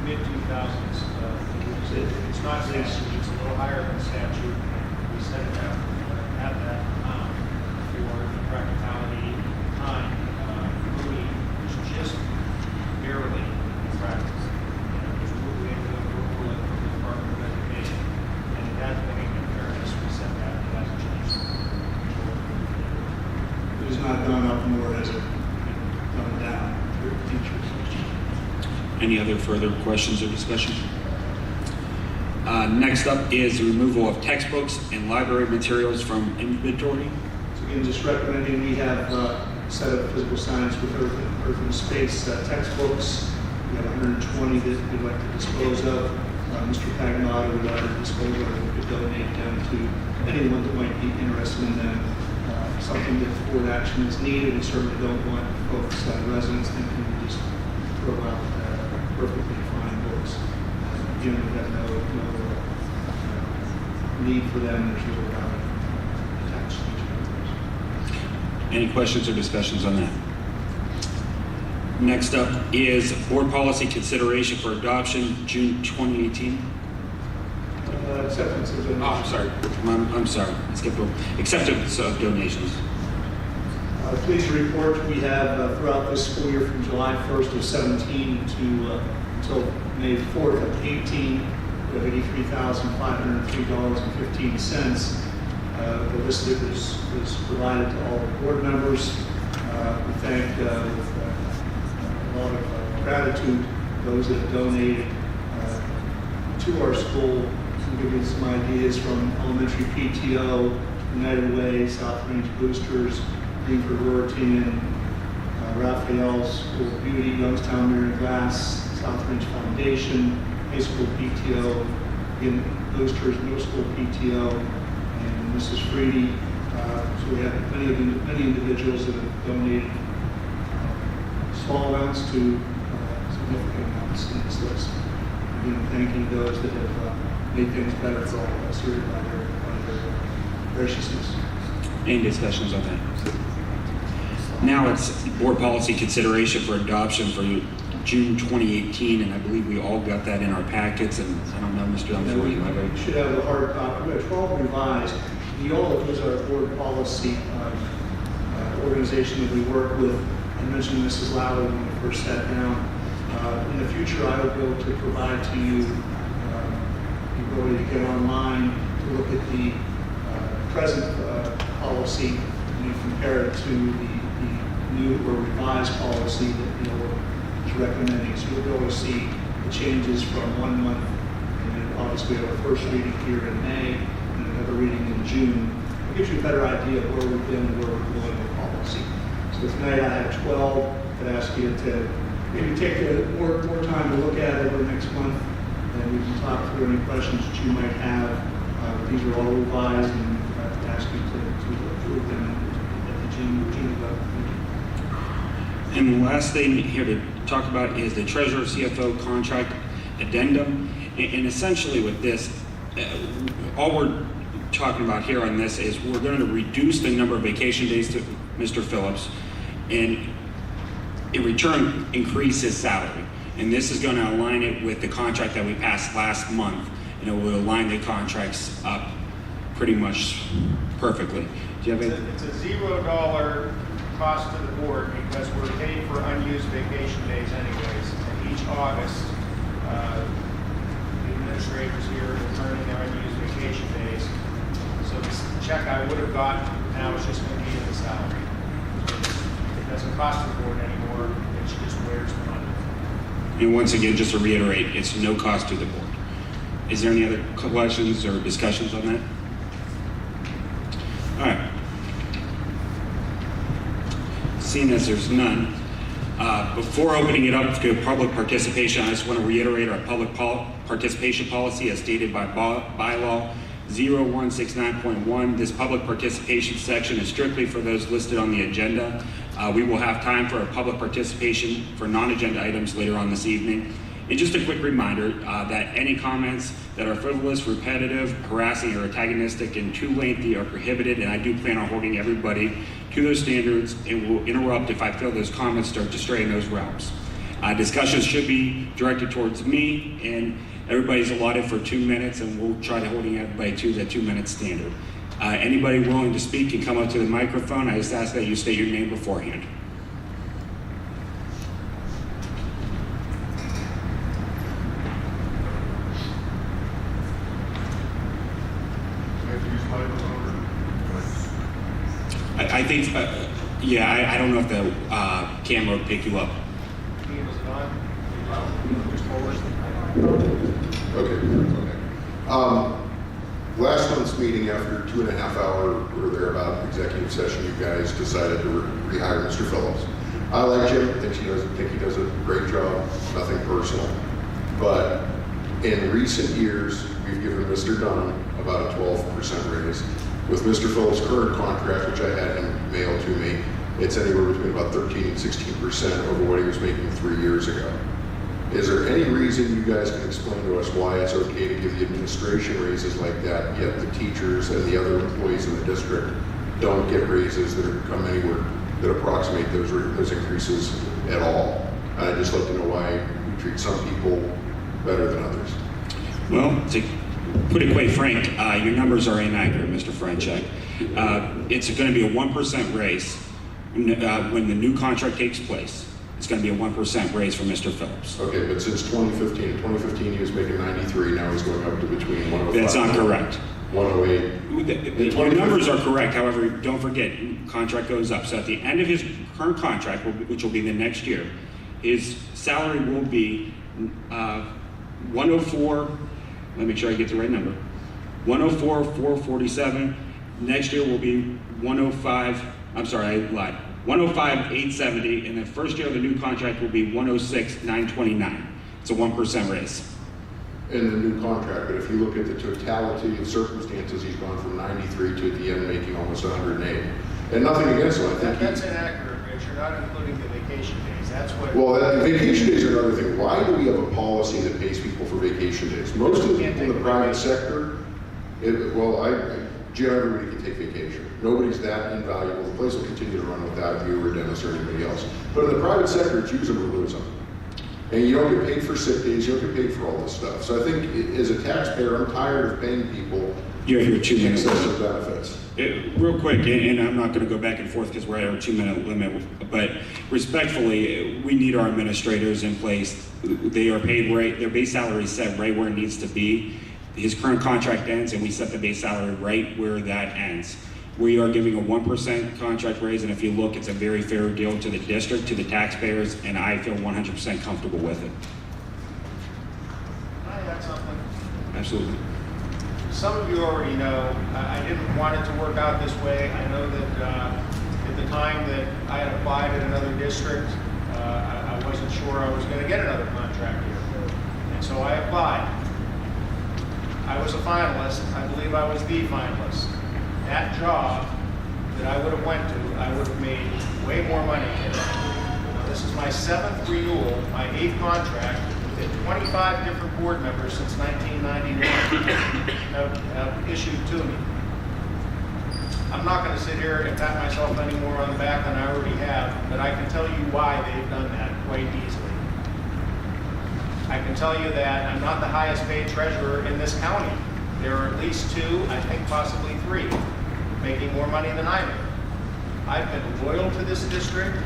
Mid-2000s. It's not statute, it's a little higher than statute. We set it out at that amount for practicality time. Really, it's just barely in practice. It's moving into the curriculum from the Department of Education. And at that point, in fairness, we set that, it hasn't changed. it has not gone up nor has it gone down for teachers. Any other further questions or discussion? Next up is the removal of textbooks and library materials from inventory. So again, just recommending we have a set of physical science with Earth and Space textbooks. We have 120 that we'd like to dispose of. Mr. Pagnotta would like to dispose of, and we could donate them to anyone that might be interested in them. Something that board action is needed. We certainly don't want folks, residents thinking we just throw out perfectly fine books. Again, we have no need for them. There's no value attached to each of those. Any questions or discussions on that? Next up is board policy consideration for adoption, June 2018. Acceptance of donations. Oh, I'm sorry. I'm sorry. I skipped over. Acceptance of donations. Pleased to report we have throughout this school year from July 1st of 17 to until May 4th of 18, we have $83,503.15. The list was provided to all the board members. We thank with a lot of gratitude those that have donated to our school. To give you some ideas from elementary PTO, United Way, South Range Boosters, Greenford Roritan, Raphael's School of Beauty, Youngstown Marion Glass, South Range Foundation, High School PTO, again, Boosters, Middle School PTO, and Mrs. Freedy. So we have many individuals that have donated small amounts to significant amounts in this list. Again, thanking those that have made things better for all of us here by their graciousness. Any discussions on that? Now it's board policy consideration for adoption for June 2018, and I believe we all got that in our packets, and I don't know, Mr. Dunford, you might We should have a hard copy. We have 12 revised. Neola is our board policy organization that we work with. I mentioned Mrs. Lowry when we first sat down. In the future, I will be able to provide to you the ability to get online to look at the present policy and compare it to the new or revised policy that Neola is recommending. So you'll be able to see the changes from 1 month, and then obviously we have our first reading here in May and another reading in June. It gives you a better idea of where we've been and where we're going with policy. So tonight I have 12. I'd ask you to maybe take more time to look at it over the next month, and we can talk through any questions that you might have. These are all revised, and I'd ask you to approve them at the June meeting. And the last thing here to talk about is the treasurer CFO contract addendum. And essentially with this, all we're talking about here on this is we're going to reduce the number of vacation days to Mr. Phillips, and in return increase his salary. And this is going to align it with the contract that we passed last month, and it will align the contracts up pretty much perfectly. Do you have any? It's a $0 cost to the board because we're paid for unused vacation days anyways. And each August, the administrators here are earning their unused vacation days. So this check I would have gotten now is just going to be in the salary. It doesn't cost the board anymore. It just wears the money. And once again, just to reiterate, it's no cost to the board. Is there any other questions or discussions on that? All right. Seeing as there's none, before opening it up to public participation, I just want to reiterate our public participation policy as stated by bylaw 0169.1. This public participation section is strictly for those listed on the agenda. We will have time for a public participation for non-agenda items later on this evening. And just a quick reminder that any comments that are frivolous, repetitive, harassing, or antagonistic and too lengthy are prohibited, and I do plan on holding everybody to those standards and will interrupt if I feel those comments start to stray in those realms. Discussions should be directed towards me, and everybody's allotted for 2 minutes, and we'll try to holding everybody to the 2-minute standard. Anybody willing to speak can come up to the microphone. I just ask that you state your name beforehand. I think, yeah, I don't know if the camera will pick you up. Okay. Last month's meeting, after 2.5 hour or thereabout executive session, you guys decided to rehire Mr. Phillips. I like Jim. Think he does a great job. Nothing personal, but in recent years, we've given Mr. Dunham about a 12% raise. With Mr. Phillips' current contract, which I had him mail to me, it's anywhere between about 13 and 16% over what he was making 3 years ago. Is there any reason you guys can explain to us why it's okay to give the administration raises like that, yet the teachers and the other employees in the district don't get raises that come anywhere that approximate those increases at all? I'd just like to know why we treat some people better than others. Well, to put it quite frank, your numbers are inaccurate, Mr. Franchek. It's going to be a 1% raise when the new contract takes place, it's going to be a 1% raise for Mr. Phillips. Okay, but since 2015, in 2015 he was making 93, now he's going up to between 105. That's not correct. 108. The numbers are correct, however, don't forget, contract goes up. So at the end of his current contract, which will be the next year, his salary will be 104, let me make sure I get the right number, 104,447. Next year will be 105, I'm sorry, I lied, 105,870, and the first year of the new contract will be 106,929. It's a 1% raise. In the new contract, but if you look at the totality of circumstances, he's gone from 93 to at the end making almost 108. And nothing against him, I think. That's inaccurate, Rich. You're not including the vacation days. That's what. Well, vacation days are another thing. Why do we have a policy that pays people for vacation days? Most of the people in the private sector, Jim, everybody can take vacation. Nobody's that invaluable. The place will continue to run without you or Dennis or anybody else. But in the private sector, it's use them or lose them. And you don't get paid for sick days, you don't get paid for all this stuff. So I think as a taxpayer, I'm tired of paying people You're 2 minutes. excessive benefits. Real quick, and I'm not going to go back and forth because we're at our 2-minute limit, but respectfully, we need our administrators in place. They are paid right, their base salary is set right where it needs to be. His current contract ends and we set the base salary right where that ends. We are giving a 1% contract raise, and if you look, it's a very fair deal to the district, to the taxpayers, and I feel 100% comfortable with it. Can I add something? Absolutely. Some of you already know, I didn't want it to work out this way. I know that at the time that I had applied at another district, I wasn't sure I was going to get another contract here. And so I applied. I was a finalist. I believe I was the finalist. That job that I would have went to, I would have made way more money in. Now, this is my 7th renewal, my 8th contract, that 25 different board members since 1991 have issued to me. I'm not going to sit here and pat myself any more on the back than I already have, but I can tell you why they've done that quite easily. I can tell you that I'm not the highest paid treasurer in this county. There are at least 2, I think possibly 3, making more money than I make. I've been loyal to this district.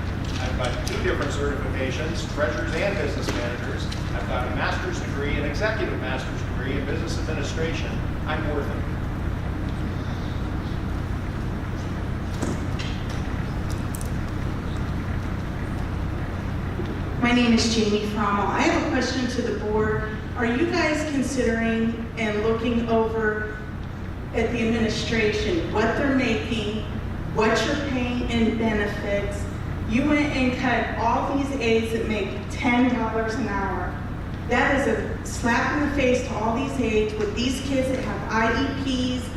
I've got 2 different certifications, treasurers and business managers. I've got a master's degree, an executive master's degree in business administration. I'm worth it. My name is Jamie Frommel. I have a question to the board. Are you guys considering and looking over at the administration what they're making, what you're paying in benefits? You went and cut all these aides that make $10 an hour. That is a slap in the face to all these aides with these kids that have IEPs,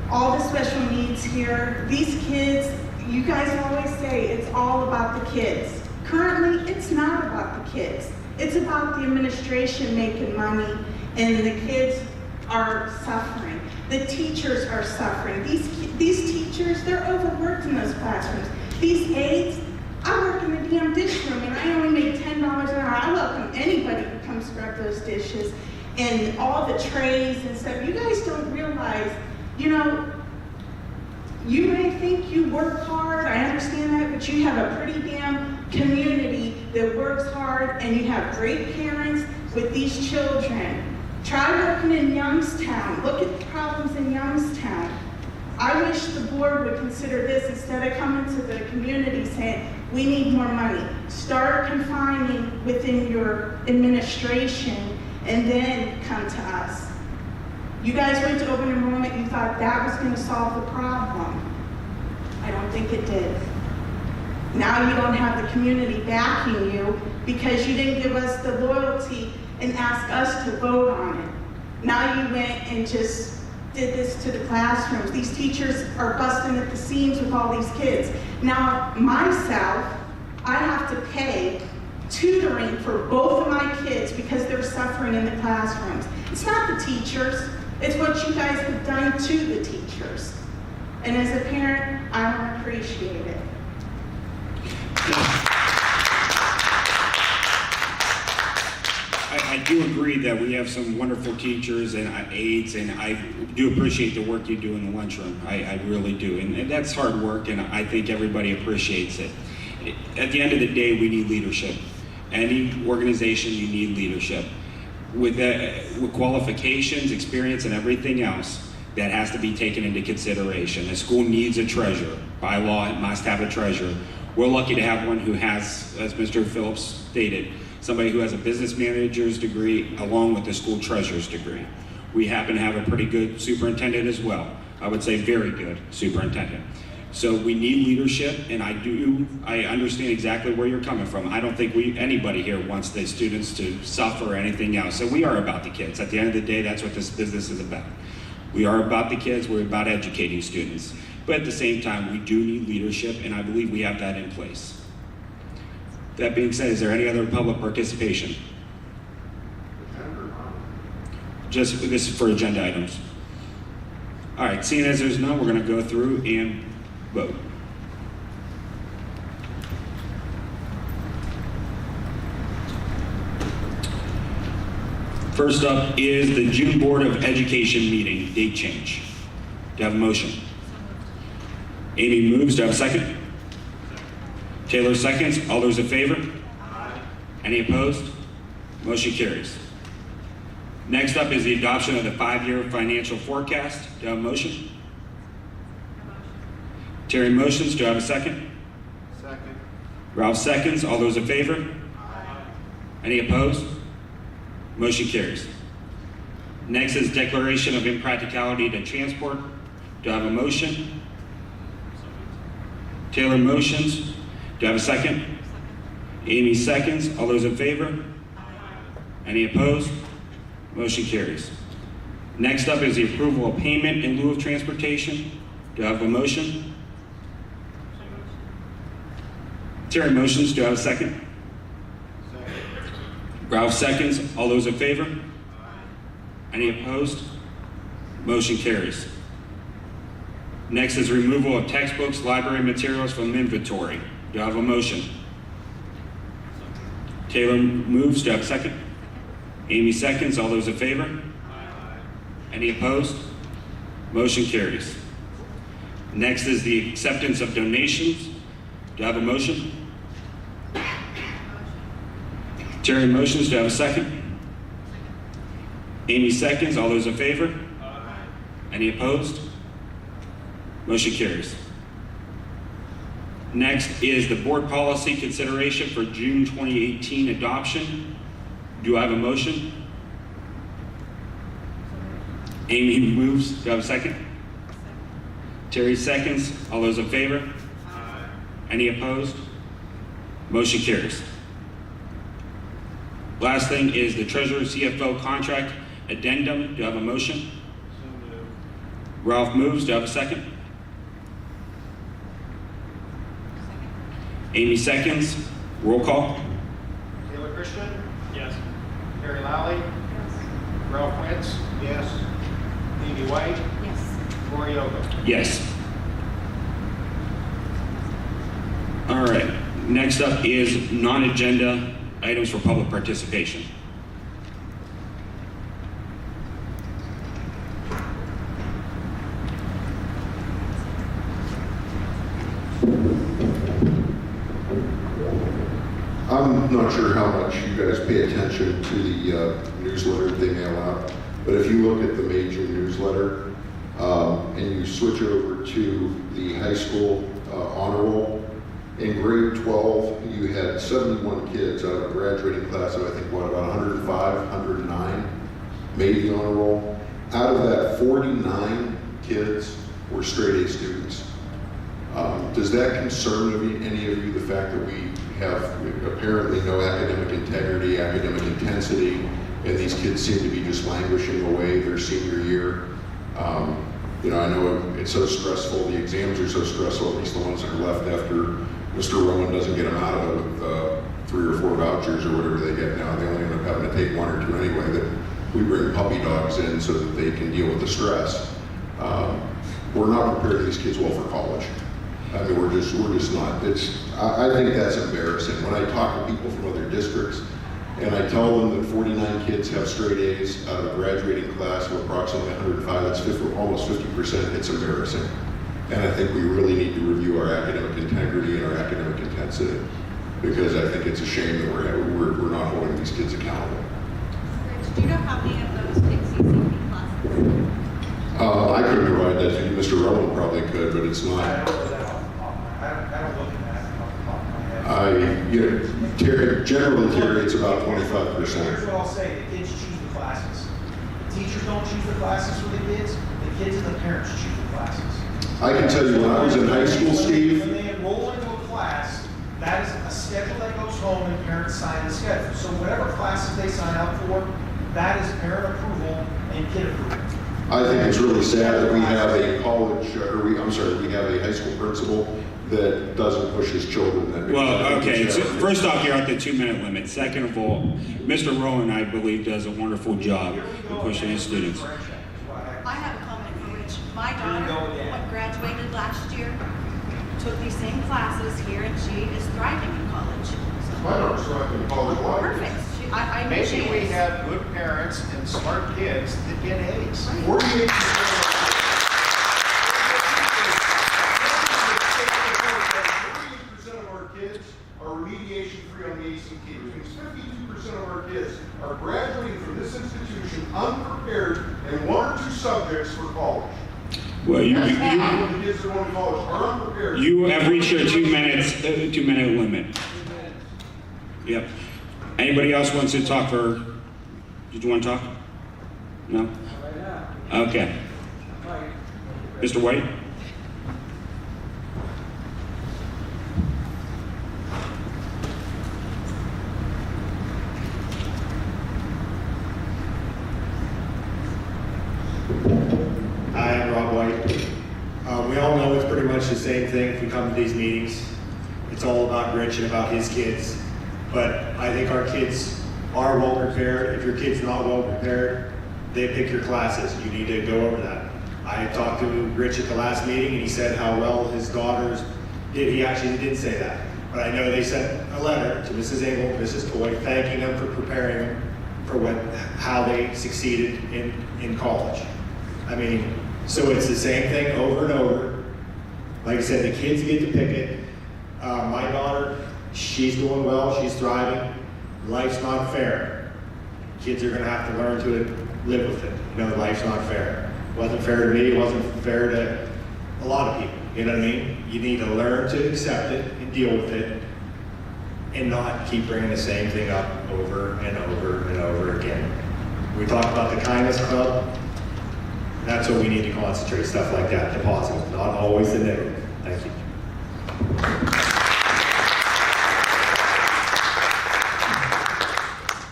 all the special needs here. These kids, you guys always say it's all about the kids. Currently, it's not about the kids. It's about the administration making money, and the kids are suffering. The teachers are suffering. These teachers, they're overworked in those classrooms. These aides, I work in the damn dish room, and I only make $10 an hour. I welcome anybody who comes scrub those dishes and all the trays and stuff. You guys don't realize, you know, you may think you work hard, I understand that, but you have a pretty damn community that works hard, and you have great parents with these children. Try working in Youngstown. Look at the problems in Youngstown. I wish the board would consider this instead of coming to the community saying, we need more money. Start confining within your administration and then come to us. You guys went to open enrollment, you thought that was going to solve the problem. I don't think it did. Now you don't have the community backing you because you didn't give us the loyalty and ask us to vote on it. Now you went and just did this to the classrooms. These teachers are busting at the seams with all these kids. Now, myself, I have to pay tutoring for both of my kids because they're suffering in the classrooms. It's not the teachers, it's what you guys have done to the teachers. And as a parent, I don't appreciate it. I do agree that we have some wonderful teachers and aides, and do appreciate the work you do in the lunchroom. I really do, and that's hard work, and I think everybody appreciates it. At the end of the day, we need leadership. Any organization, you need leadership. With qualifications, experience, and everything else, that has to be taken into consideration. The school needs a treasurer. By law, it must have a treasurer. We're lucky to have one who has, as Mr. Phillips stated, somebody who has a business manager's degree along with the school treasurer's degree. We happen to have a pretty good superintendent as well. I would say very good superintendent. So we need leadership, and I understand exactly where you're coming from. I don't think anybody here wants the students to suffer or anything else. So we are about the kids. At the end of the day, that's what this business is about. We are about the kids, we're about educating students. But at the same time, we do need leadership, and I believe we have that in place. That being said, is there any other public participation? Just, this is for agenda items. All right, seeing as there's none, we're gonna go through and vote. First up is the June Board of Education meeting, date change. Do you have a motion? Amy moves, do I have a second? Taylor seconds, all those in favor? Aye. Any opposed? Motion carries. Next up is the adoption of the 5-year financial forecast. Do I have a motion? Terry motions, do I have a second? Second. Ralph seconds, all those in favor? Aye. Any opposed? Motion carries. Next is declaration of impracticality to transport. Do I have a motion? Taylor motions, do I have a second? Amy seconds, all those in favor? Any opposed? Motion carries. Next up is the approval of payment in lieu of transportation. Do I have a motion? Terry motions, do I have a second? Ralph seconds, all those in favor? Any opposed? Motion carries. Next is removal of textbooks, library materials from inventory. Do I have a motion? Taylor moves, do I have a second? Amy seconds, all those in favor? Any opposed? Motion carries. Next is the acceptance of donations. Do I have a motion? Terry motions, do I have a second? Amy seconds, all those in favor? Any opposed? Motion carries. Next is the board policy consideration for June 2018 adoption. Do I have a motion? Amy moves, do I have a second? Terry seconds, all those in favor? Any opposed? Motion carries. Last thing is the treasurer CFO contract addendum. Do I have a motion? So moved. Ralph moves, do I have a second? Amy seconds, roll call. Taylor Christian, Yes. Terry Lally, Ralph Quintz, yes. Amy White, Yes. Lori Ogle. Yes. All right, next up is non-agenda items for public participation. I'm not sure how much you guys pay attention to the newsletter they mail out, but if you look at the major newsletter and you switch over to the high school honor roll, in grade 12, you had 71 kids out of a graduating class of, I think, what, about 105, 109 made the honor roll. Out of that, 49 kids were straight A students. Does that concern any of you, the fact that we have apparently no academic integrity, academic intensity, and these kids seem to be just languishing away their senior year? You know, I know it's so stressful, the exams are so stressful, at least the ones that are left after Mr. Rowan doesn't get them out of it with 3 or 4 vouchers or whatever they get now. They only end up having to take 1 or 2 anyway. That we bring puppy dogs in so that they can deal with the stress. We're not preparing these kids well for college. I mean, we're just not. I think that's embarrassing. When I talk to people from other districts, and I tell them that 49 kids have straight A's out of a graduating class of approximately 105, that's almost 50%, it's embarrassing. And I think we really need to review our academic integrity and our academic intensity, because I think it's a shame that we're not holding these kids accountable. Rich, do you know how many of those take CCP classes? I could provide that to you, Mr. Rowan probably could, but it's not. I don't look at that off the top of my head. Generally, Terry, it's about 25%. Here's what I'll say, the kids choose the classes. The teachers don't choose the classes for the kids and the parents choose the classes. I can tell you when I was in high school, Steve. When they enroll into a class, that is a schedule that goes home and parents sign the schedule. So whatever classes they sign up for, that is parent approval and kid approval. I think it's really sad that we have a we have a high school principal that doesn't push his children. Well, okay, so first off, you're at the 2-minute limit. Second of all, Mr. Rowan, I believe, does a wonderful job of pushing his students. I have a comment for Rich. My daughter graduated last year, took these same classes here, and she is thriving in college. My daughter's thriving in college. Why? Perfect. I know she Maybe we is. have good parents and smart kids that get A's. 48% of our kids are remediation free on the ACT, which means 52% of our kids are graduating from this institution unprepared in 1 or 2 subjects for college. Well, you That's half of the kids that go to college are unprepared. You have reached your 2-minute limit. Yep. Anybody else wants to talk for? Did you want to talk? No? Okay. Mr. White? Hi, I'm Rob White. We all know it's pretty much the same thing if we come to these meetings. It's all about Rich and about his kids. But I think our kids are well prepared. If your kid's not well prepared, they pick your classes. You need to go over that. I talked to Rich at the last meeting and he said how well his daughters did. He actually did say that. But I know they sent a letter to Mrs. Engel, Mrs. Toy, thanking them for preparing them for how they succeeded in college. I mean, so it's the same thing over and over. Like I said, the kids get to pick it. My daughter, she's doing well, she's thriving. Life's not fair. Kids are gonna have to learn to live with it. You know, life's not fair. It wasn't fair to me, it wasn't fair to a lot of people. You know what I mean? You need to learn to accept it and deal with it and not keep bringing the same thing up over and over and over again. We talked about the Kindness Club. That's what we need to concentrate, stuff like that, the positive, not always the negative. Thank you.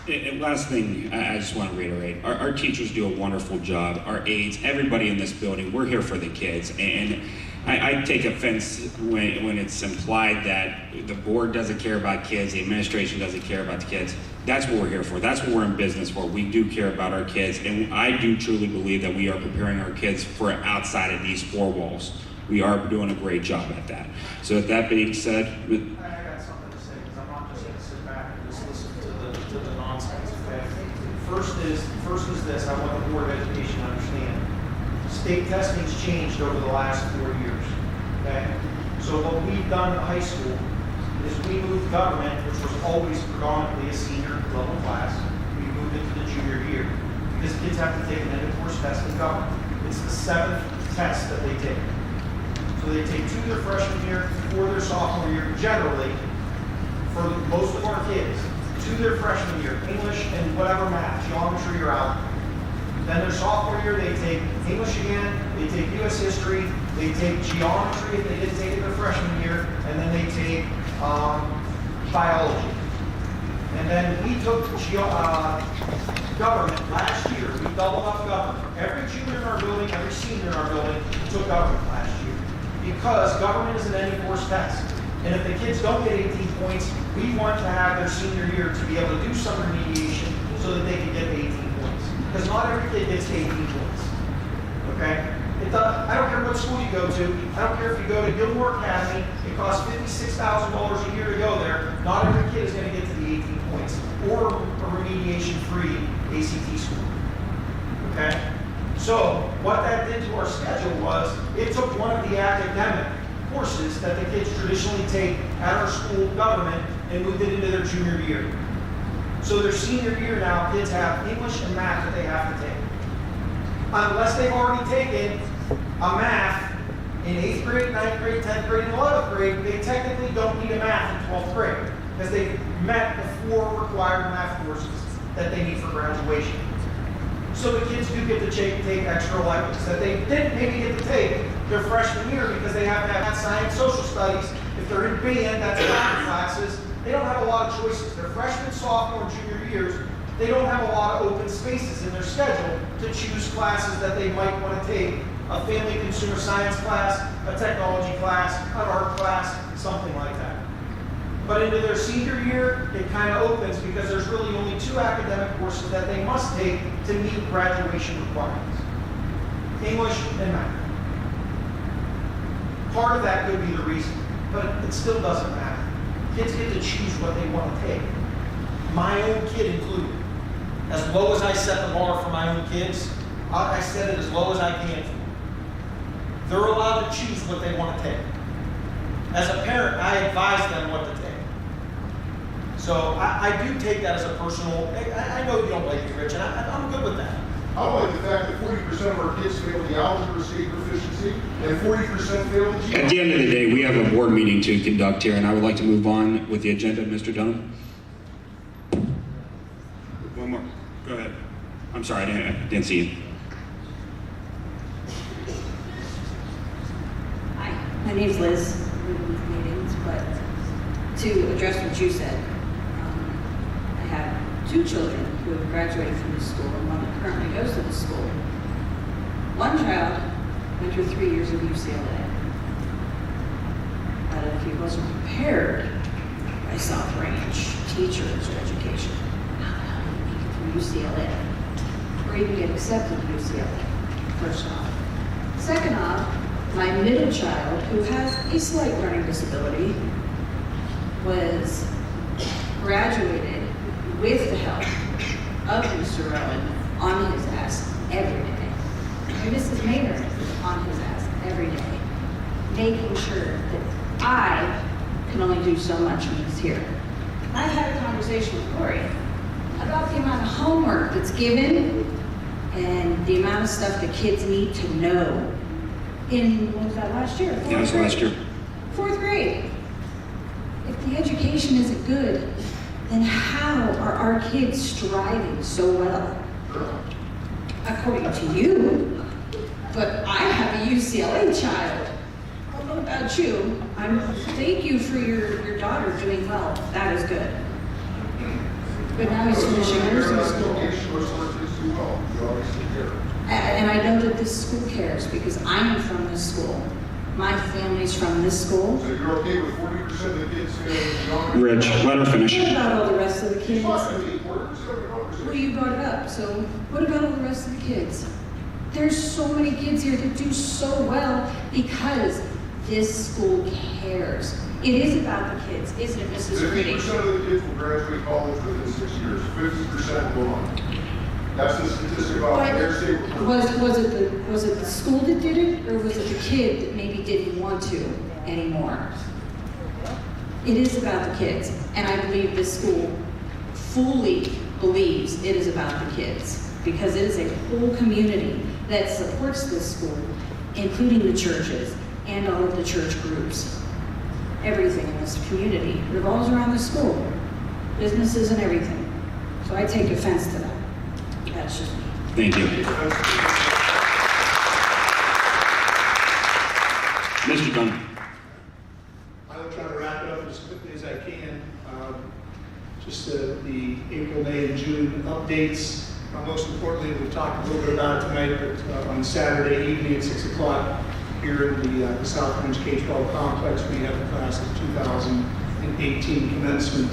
And last thing, I just want to reiterate, our teachers do a wonderful job, our aides, everybody in this building, we're here for the kids. And I take offense when it's implied that the board doesn't care about kids, the administration doesn't care about the kids. That's what we're here for. That's what we're in business for. We do care about our kids. And I do truly believe that we are preparing our kids for outside of these 4 walls. We are doing a great job at that. So with that being said, I got something to say, because I'm not just gonna sit back and just listen to the nonsense, okay? First is this, I want the Board of Education to understand. State testing's changed over the last 4 years, okay? So what we've done in high school is we moved government, which was always predominantly a senior level class, we moved it to the junior year. Because kids have to take an end-of-course test in government. It's the 7th test that they take. So they take 2 their freshman year, 4 their sophomore year, generally, for most of our kids, 2 their freshman year, English and whatever math, geometry or algebra. Then their sophomore year, they take English again, they take US history, they take geometry if they didn't take it their freshman year, and then they take biology. And then we took government last year. We doubled up government. Every junior in our building, every senior in our building took government last year. Because government is an end-of-course test. And if the kids don't get 18 points, we want to have their senior year to be able to do some remediation so that they can get 18 points. Because not every kid gets 18 points. Okay? I don't care what school you go to. I don't care if you go to Gilmore Academy. It costs $56,000 a year to go there. Not every kid is going to get to the 18 points or a remediation-free ACT school. Okay? So what that did to our schedule was it took one of the academic courses that the kids traditionally take at our school government and moved it into their junior year. So their senior year now, kids have English and math that they have to take. Unless they've already taken a math in 8th grade, 9th grade, 10th grade, and 11th grade, they technically don't need a math in 12th grade because they've met the 4 required math courses that they need for graduation. So the kids do get to take extra electives that they didn't maybe get to take their freshman year because they have to have science, social studies. If they're in band, that's Latin classes. They don't have a lot of choices. Their freshman, sophomore, and junior years, they don't have a lot of open spaces in their schedule to choose classes that they might want to take. A family consumer science class, a technology class, an art class, something like that. But into their senior year, it kind of opens because there's really only 2 academic courses that they must take to meet graduation requirements. English and math. Part of that could be the reason, but it still doesn't matter. Kids get to choose what they want to take. My own kid included. As low as I set the bar for my own kids, I set it as low as I can for them. They're allowed to choose what they want to take. As a parent, I advise them what to take. So I do take that as a personal, I know you don't like me, Rich, and I'm good with that. I like the fact that 40% of our kids fail the algebra state proficiency and 40% fail the GPA. At the end of the day, we have a board meeting to conduct here, and I would like to move on with the agenda. Mr. Dunham? One more. Go ahead. I'm sorry, I didn't see you. Hi, my name's Liz. I've been with meetings, but to address what you said, I have 2 children who have graduated from this school and one that currently goes to this school. One child went through 3 years of UCLA. But if he wasn't prepared by South Range teachers or education, how the hell do you make it through UCLA? Or even get accepted to UCLA, first off. Second off, my middle child, who has a slight learning disability, was graduated with the help of Mr. Rowan on his ass every day. And Mrs. Maynard is on his ass every day, making sure that I can only do so much when he's here. I had a conversation with Corey about the amount of homework that's given and the amount of stuff the kids need to know in, what was that, last year? Yeah, it was last year. 4th grade. If the education isn't good, then how are our kids striving so well? According to you, but I have a UCLA child. I don't know about you. Thank you for your daughter doing well. That is good. But now he's finishing nursing school. And I know that this school cares because I'm from this school. My family's from this school. So you're okay with 40% of the kids failing? Rich, let her finish. What about all the rest of the kids? Well, you brought it up, so what about all the rest of the kids? There's so many kids here that do so well because this school cares. It is about the kids, isn't it, Mrs. Reedy? 50% of the kids will graduate college within 6 years. 50% will not. That's the statistic about their state. Was it the school that did it, or was it the kid that maybe didn't want to anymore? It is about the kids, and I believe this school fully believes it is about the kids because it is a whole community that supports this school, including the churches and all of the church groups. Everything in this community revolves around the school, businesses and everything. So I take offense to that. That's just me. Thank you. Mr. Dunham. I'll try to wrap it up as quickly as I can. Just the April, May, and June updates. Most importantly, we've talked a little bit about it tonight, but on Saturday evening at 6 o'clock here in the South Range K-12 complex, we have a class of 2018 commencement.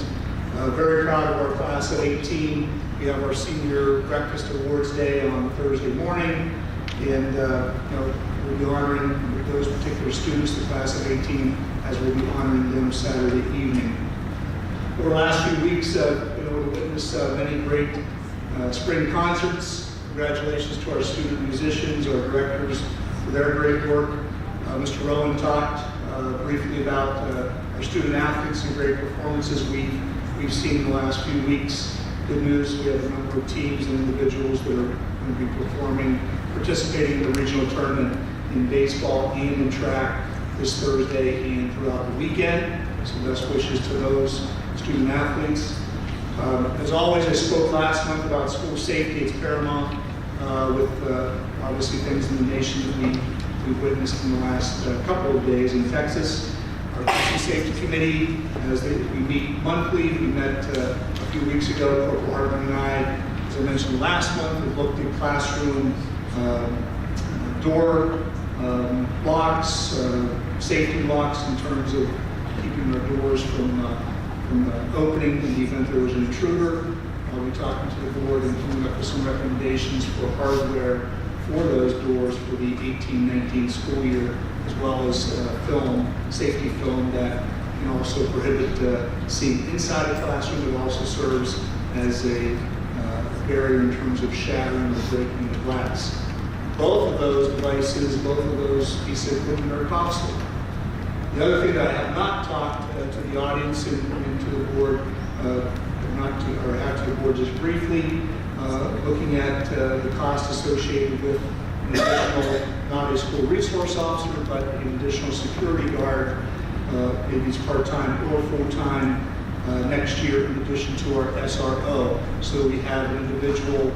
Very proud of our class of 18. We have our senior breakfast awards day on Thursday morning. And we'll be honoring those particular students, the class of 18, as we'll be honoring them Saturday evening. Over the last few weeks, we've witnessed many great spring concerts. Congratulations to our student musicians, our directors, for their great work. Mr. Rowan talked briefly about our student athletes and great performances we've seen in the last few weeks. Good news, we have a number of teams and individuals that are going to be performing, participating in the regional tournament in baseball and in track this Thursday and throughout the weekend. So best wishes to those student athletes. As always, I spoke last month about school safety. It's paramount with obviously things in the nation that we've witnessed in the last couple of days in Texas. Our Teaching Safety Committee, we meet monthly. We met a few weeks ago. Corporal Hartman and I, as I mentioned last month, we looked at classroom door locks, safety locks in terms of keeping our doors from opening in the event there was an intruder. I'll be talking to the board and coming up with some recommendations for hardware for those doors for the 18-19 school year, as well as safety film that can also prohibit seeing inside the classroom. It also serves as a barrier in terms of shattering or breaking the glass. Both of those devices, both of those pieces of equipment are costly. The other thing that I have not talked to the audience and to the board, to the board just briefly, looking at the cost associated with an additional, not a school resource officer, but an additional security guard, maybe it's part-time or full-time next year in addition to our SRO. So we have an individual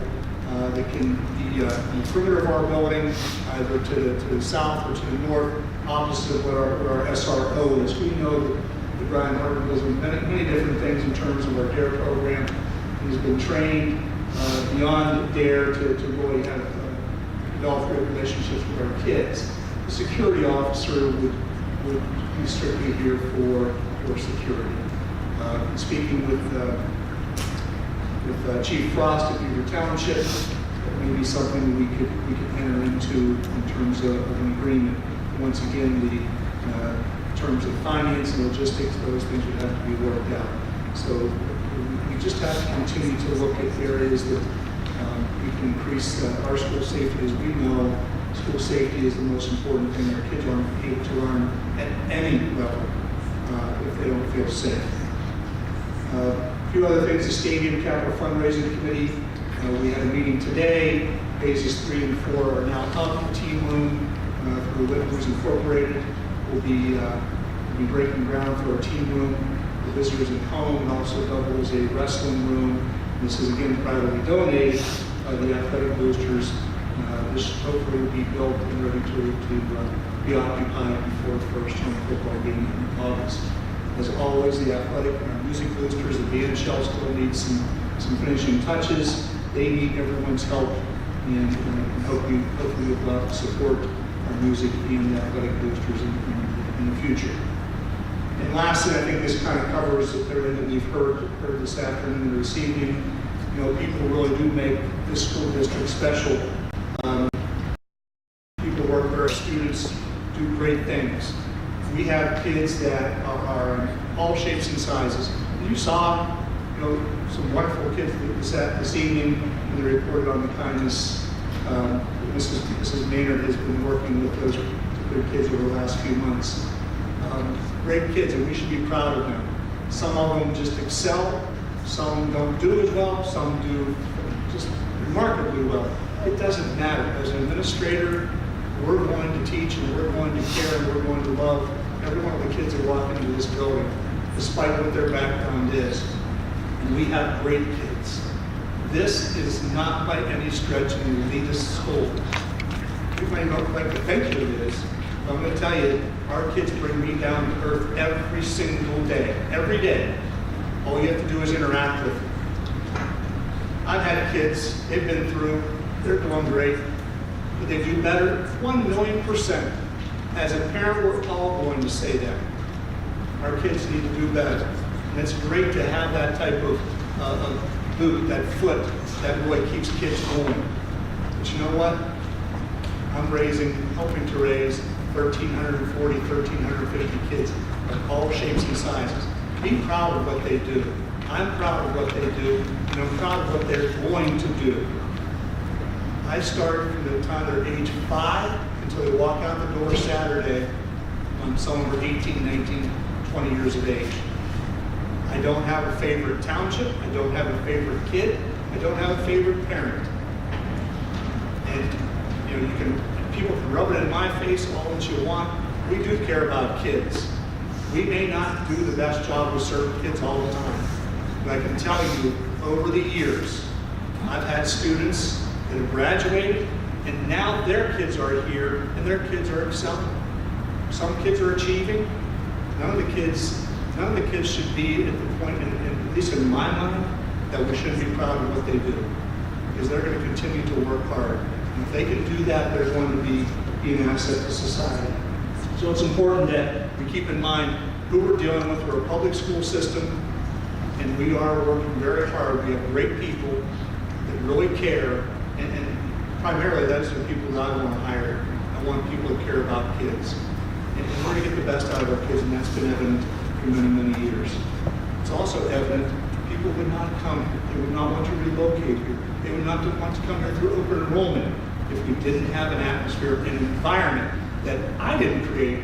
that can be in the perimeter of our building, either to the south or to the north, opposite of what our SRO is. We know that Brian Hartman does many different things in terms of our DARE program. He's been trained beyond DARE to really have develop great relationships with our kids. The security officer would be strictly here for security. Speaking with Chief Frost at Beaver Township, that may be something we could enter into in terms of an agreement. Once again, the terms of finance and logistics, those things would have to be worked out. So we just have to continue to look at areas that we can increase our school safety. As we know, school safety is the most important thing. Our kids aren't able to learn at any level if they don't feel safe. A few other things, the Stadium Capital Fundraising Committee. We had a meeting today. Phases 3 and 4 are now up. The team room for Whitmers Incorporated will be breaking ground for our team room for visitors at home, and also double as a wrestling room. This is again privately donated by the Athletic Boosters. This hopefully will be built and ready to be occupied before the first home football game in August. As always, the athletic and our music boosters, the band shell still needs some finishing touches. They need everyone's help, and hopefully we'll support our music and the athletic boosters in the future. And lastly, I think this kind of covers everything that we've heard this afternoon or this evening. You know, people really do make this school district special. People work for our students, do great things. We have kids that are in all shapes and sizes. You saw, some wonderful kids this evening when they reported on the kindness. Mrs. Maynard has been working with those particular kids over the last few months. Great kids, and we should be proud of them. Some of them just excel. Some don't do as well. Some do just remarkably well. It doesn't matter. As an administrator, we're going to teach, and we're going to care, and we're going to love every one of the kids that walk into this building, despite what their background is. And we have great kids. This is not by any stretch an elitist school. You might not like to think it is, but I'm going to tell you, our kids bring me down to earth every single day. Every day. All you have to do is interact with them. I've had kids, they've been through, they're doing great. But they do better? 1,000,000%. As a parent, we're all going to say that. Our kids need to do better. And it's great to have that type of boot, that foot, that really keeps kids going. But you know what? I'm helping to raise 1,340, 1,350 kids of all shapes and sizes. Be proud of what they do. I'm proud of what they do, and I'm proud of what they're going to do. I start from the time they're age 5 until they walk out the door Saturday when some of them are 18, 19, 20 years of age. I don't have a favorite township. I don't have a favorite kid. I don't have a favorite parent. And people can rub it in my face all that you want. We do care about kids. We may not do the best job with certain kids all the time. But I can tell you, over the years, I've had students that have graduated, and now their kids are here, and their kids are excelling. Some kids are achieving. None of the kids should be at the point, at least in my mind, that we shouldn't be proud of what they do. Because they're going to continue to work hard. And if they can do that, they're going to be an asset to society. So it's important that we keep in mind who we're dealing with. We're a public school system, and we are working very hard. We have great people that really care, and primarily those are the people that I want to hire. I want people that care about kids. And we're going to get the best out of our kids, and that's been evident for many, many years. It's also evident people would not come here. They would not want to relocate here. They would not want to come here through open enrollment if we didn't have an atmosphere and an environment that I didn't create.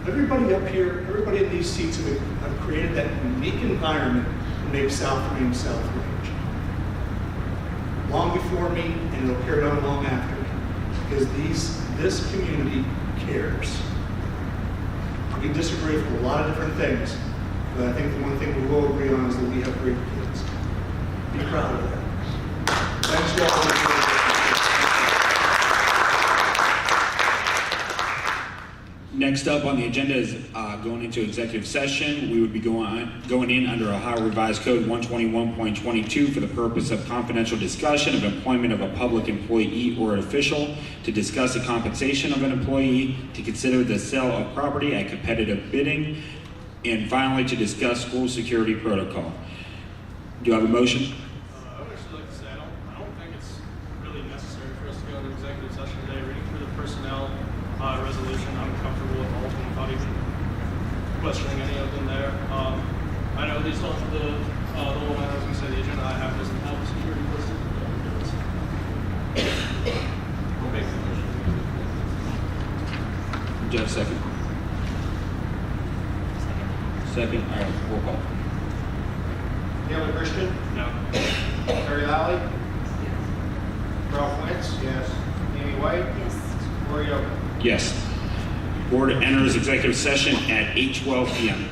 Everybody up here, everybody in these seats have created that unique environment that makes South Range South Range. Long before me, and it'll carry on long after me, because this community cares. We disagree with a lot of different things, but I think the one thing we will agree on is that we have great kids. Be proud of that. Thanks to all of you. Next up on the agenda is going into executive session. We would be going in under Ohio Revised Code 121.22 for the purpose of confidential discussion of employment of a public employee or an official, to discuss the compensation of an employee, to consider the sale of property at competitive bidding, and finally to discuss school security protocol. Do you have a motion? I would actually like to say I don't think it's really necessary for us to go into executive session today. Reading through the personnel resolution, I'm comfortable with all of them without even questioning any of them there. I know these don't, the one I was going to say, the agenda I have doesn't have security listed. We'll make the motion. Do you have a second? Second. All right, roll call. Taylor Christian? No. Terry Lally? Ralph Wentz? Yes. Amy White? Yes. Lori Oak? Yes. Board enters executive session at 8:12 p.m.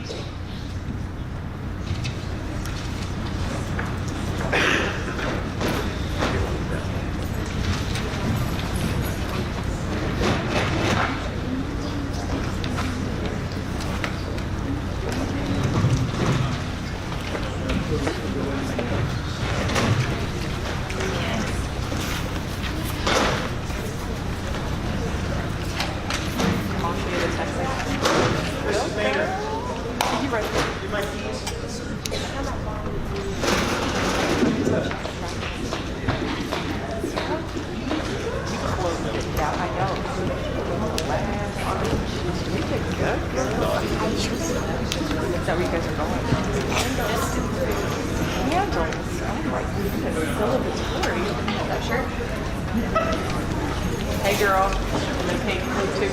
Hey girl, I'm gonna take blue tutu.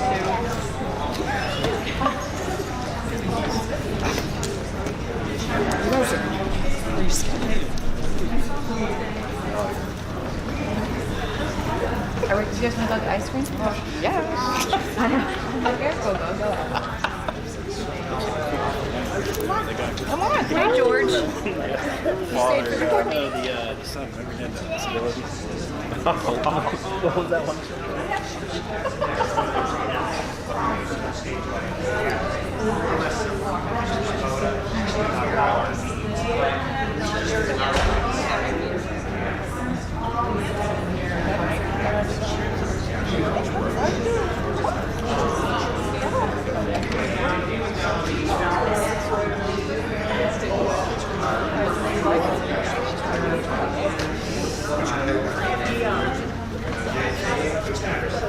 Are you guys want to go get ice cream? Yeah. I know. Okay, go ahead. Come on. Hey, George. You stayed for the board meeting? The son, remember he had that disability? What was that one?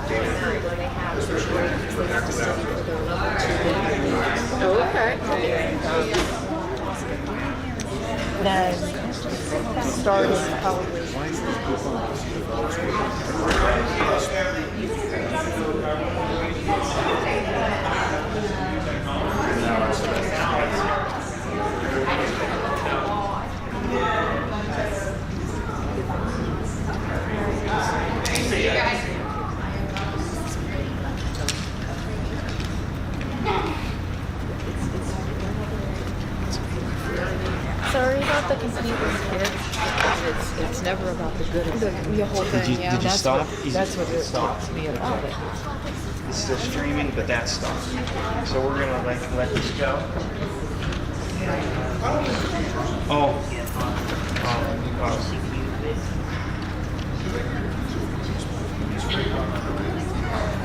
Yeah. started probably. Sorry about the confusion here. It's never about the good of the whole thing. Did you that's stop? What, Easy. that's what it Stop. to me about it. It's still streaming, but that's stopped. So we're gonna let this go. Oh.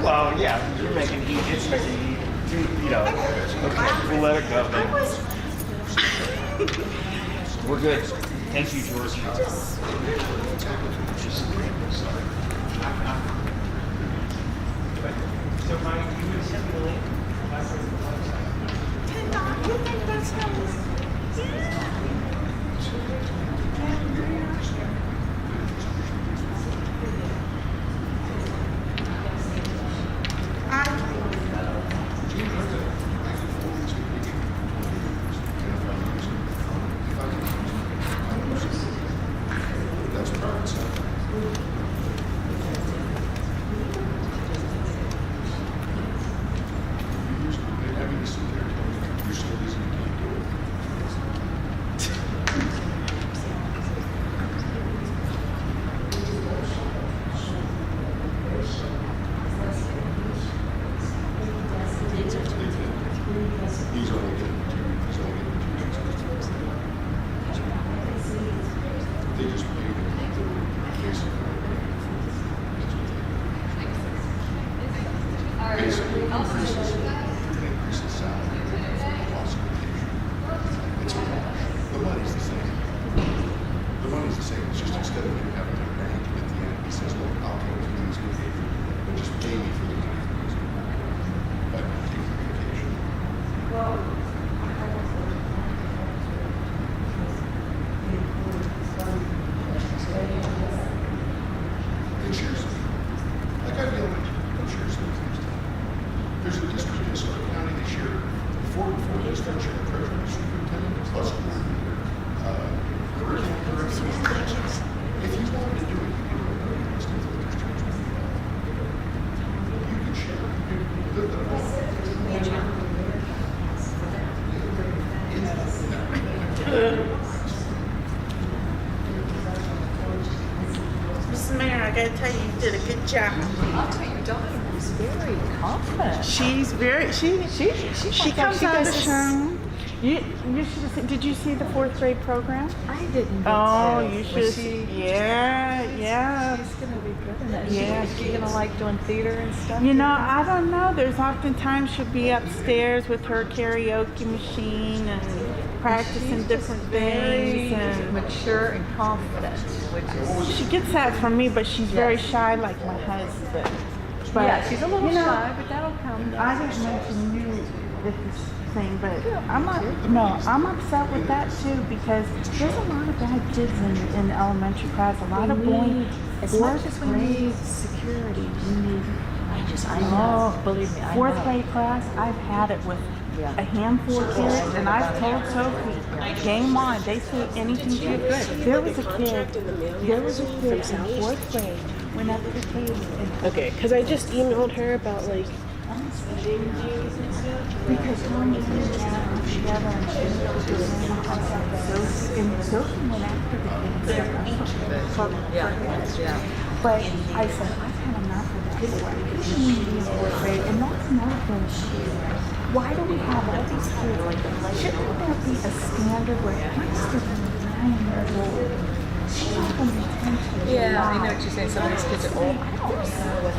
Well, yeah, you're making heat. It's making heat. You know. Okay, we'll let it go then. We're good. Thank you, George. So, Mike, you would send me the link. You think that's how That's private stuff. They just paid the basically increases salary plus vacation. It's a wash. The money's the same. The money's the same. It's just instead of you having to bank at the end, he says, look, I'll pay for these vacation, but just pay me for the money. But take the vacation. They share something. Like I feel like they share something. There's a district in Stark County, they share, before they start sharing treasurer, superintendent, plus curriculum director. If you wanted to do it, you could do it. You could share. You could live Mrs. Mayor, I gotta tell you, you did a good job. Your daughter is very confident. She's very, she comes out of Sherman. You should have seen, did you see the 4th grade program? I didn't. Oh, you Was should. Yeah. She's gonna be good in it. Yeah. Is she gonna like doing theater and stuff? You know, I don't know. There's oftentimes she'll be upstairs with her karaoke machine and practicing different things. And mature and confident, which is. she gets that from me, but she's very shy like my husband. But, Yeah, she's a little you know, shy, but that'll come. I didn't mention you with this thing, but I'm upset with that too because there's a lot of bad kids in elementary class. A lot of bullying. As much as we need security, we need. I know. Believe me, I know. 4th grade class, I've had it with a handful of kids, and I've told Sophie, game on, they say anything to you good. There was a kid in 4th grade, went up to the table and Okay, because I just emailed her about like. because Tom and his dad were together and she was and Sophie went after the kids. But I said, I've had enough of that. This shouldn't be in 4th grade, and that's another thing. Why do we have all these kids? Shouldn't there be a standard where Kristen is 9 years old? She's not going to be 10 to Yeah, I know what you're saying. Some of these kids are old.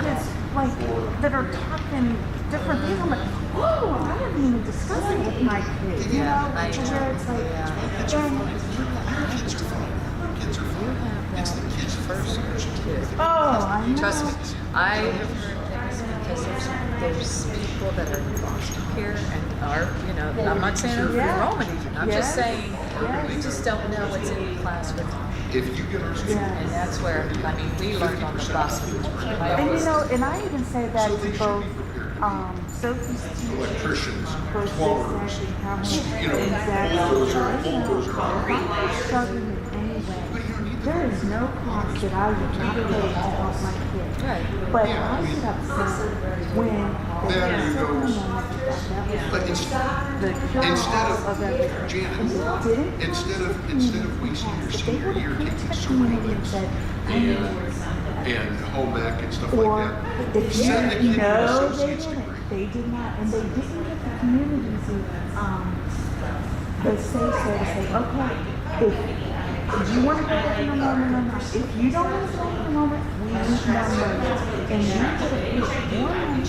kids like that are talking different things. I'm like, whoa, I didn't even discuss it with my kids. You know, I to know. where it's like, Kids are fun. Kids are fun. It's the kids first. oh, I know. Trust me, I have heard things because there's people that are in foster care and are, you know, I'm not saying over enrollment even. I'm just saying we just don't know what's in the class with If you get our students. And that's where, I mean, we learned on the bus. And you know, and I even say that to both, Sophie's teacher, Electricians, both plumbers, Zach and Cameron, you know, and Zach. bulldozers, I'm struggling in any way. There is no cost that I would not pay to help my kid. Right. But I get upset when they There have you so go. many moments that But was instead of everything. Janet, instead of wasting your senior year taking social links and home ec and stuff like that, If you, send the kid to an no, they associate's didn't. degree. They did not, and they didn't get the communities the say so to say, okay, if you want to go with an enrollment or not, if you don't want to go with an enrollment, we need more money. And you have to put more money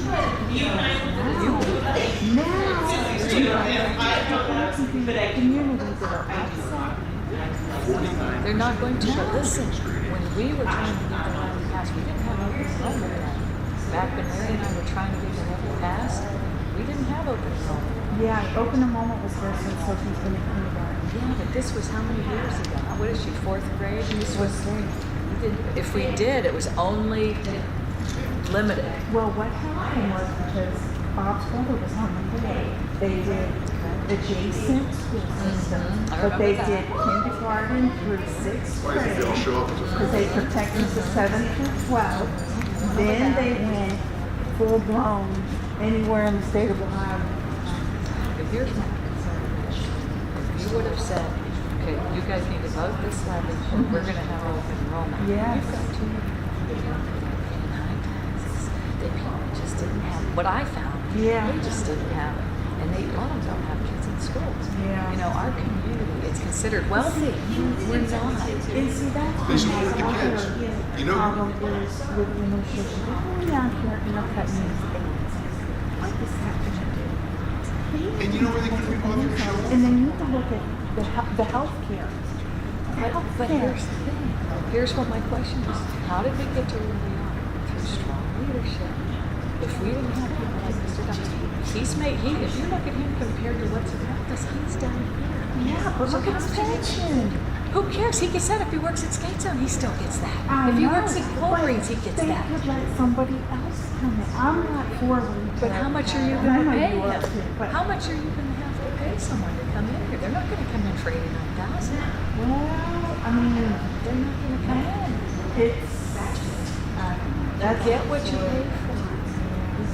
now communities that are outside. They're not going to, but listen, when we were trying to get the levy passed, we didn't have open enrollment then. Back when Mary and I were trying to get the levy passed, we didn't have open enrollment. Yeah, open enrollment was first when Sophie's been in kindergarten. Yeah, but this was how many years ago? What is she, 4th grade? This was, we didn't, if we did, it was only limited. Well, what happened was because Bob's brother was on the board, they did adjacent school system, but they did kindergarten through 6th Why do you think they all show up as a because they protected the 7th through 12th. Then they went full blown anywhere in the state of Ohio. But here's my concern. If you would have said, okay, you guys need to vote this levy, or we're going to have open enrollment. Yes. You've got too many people paying high taxes that people just didn't have. What I found, Yeah. they just didn't have it. And a lot of them don't have kids in schools. Yeah. You know, our community, it's considered wealthy. We're not. And see, that's They support the kids. You know, problem is with the nutrition. They're going out here and they're cutting these things. What is happening? and you know where they could be going through show? And then you have to look at the health care. But here's the thing. Here's what my question is. How did we get to where we are? Through strong leadership. If we didn't have people like Mr. Dumpster, if you look at him compared to what's around us, he's down here. Yeah, but look at his pension. Who cares? He gets that. If he works at Skate Zone, he still gets that. I If he know, works at Wolverines, he gets they that. could let somebody else come in. I'm not for it. But how much are you And going I to know pay you are him? too, but- How much are you going to have to pay someone to come in here? They're not going to come in for $89,000. Well, I mean, They're not going to come in. it's, You get what you pay for. You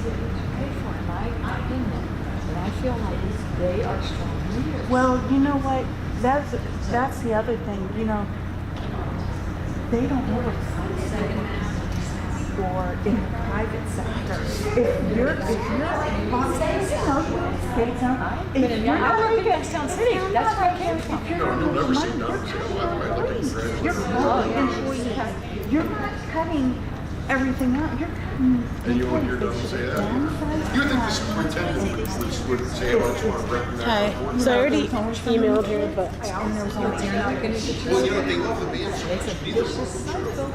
get what you pay for, in my opinion. And I feel like they are strong leaders. well, you know what? That's the other thing, you know, they don't know what it's like or in the private sector. If you're on Skate Zone, if you're I not work in making, Youngstown City. That's where I came from. if you're No, not you'll never making see money, Don say, oh, by the way, I'd like to graduate. you're cutting employee tax. You're not cutting everything out, you're cutting. And you won't hear Don say that either. You would think the superintendent would say, oh, I just want to recognize. Hi. So I already emailed her, but Well, you know, they love the band so much, neither one of them showed up.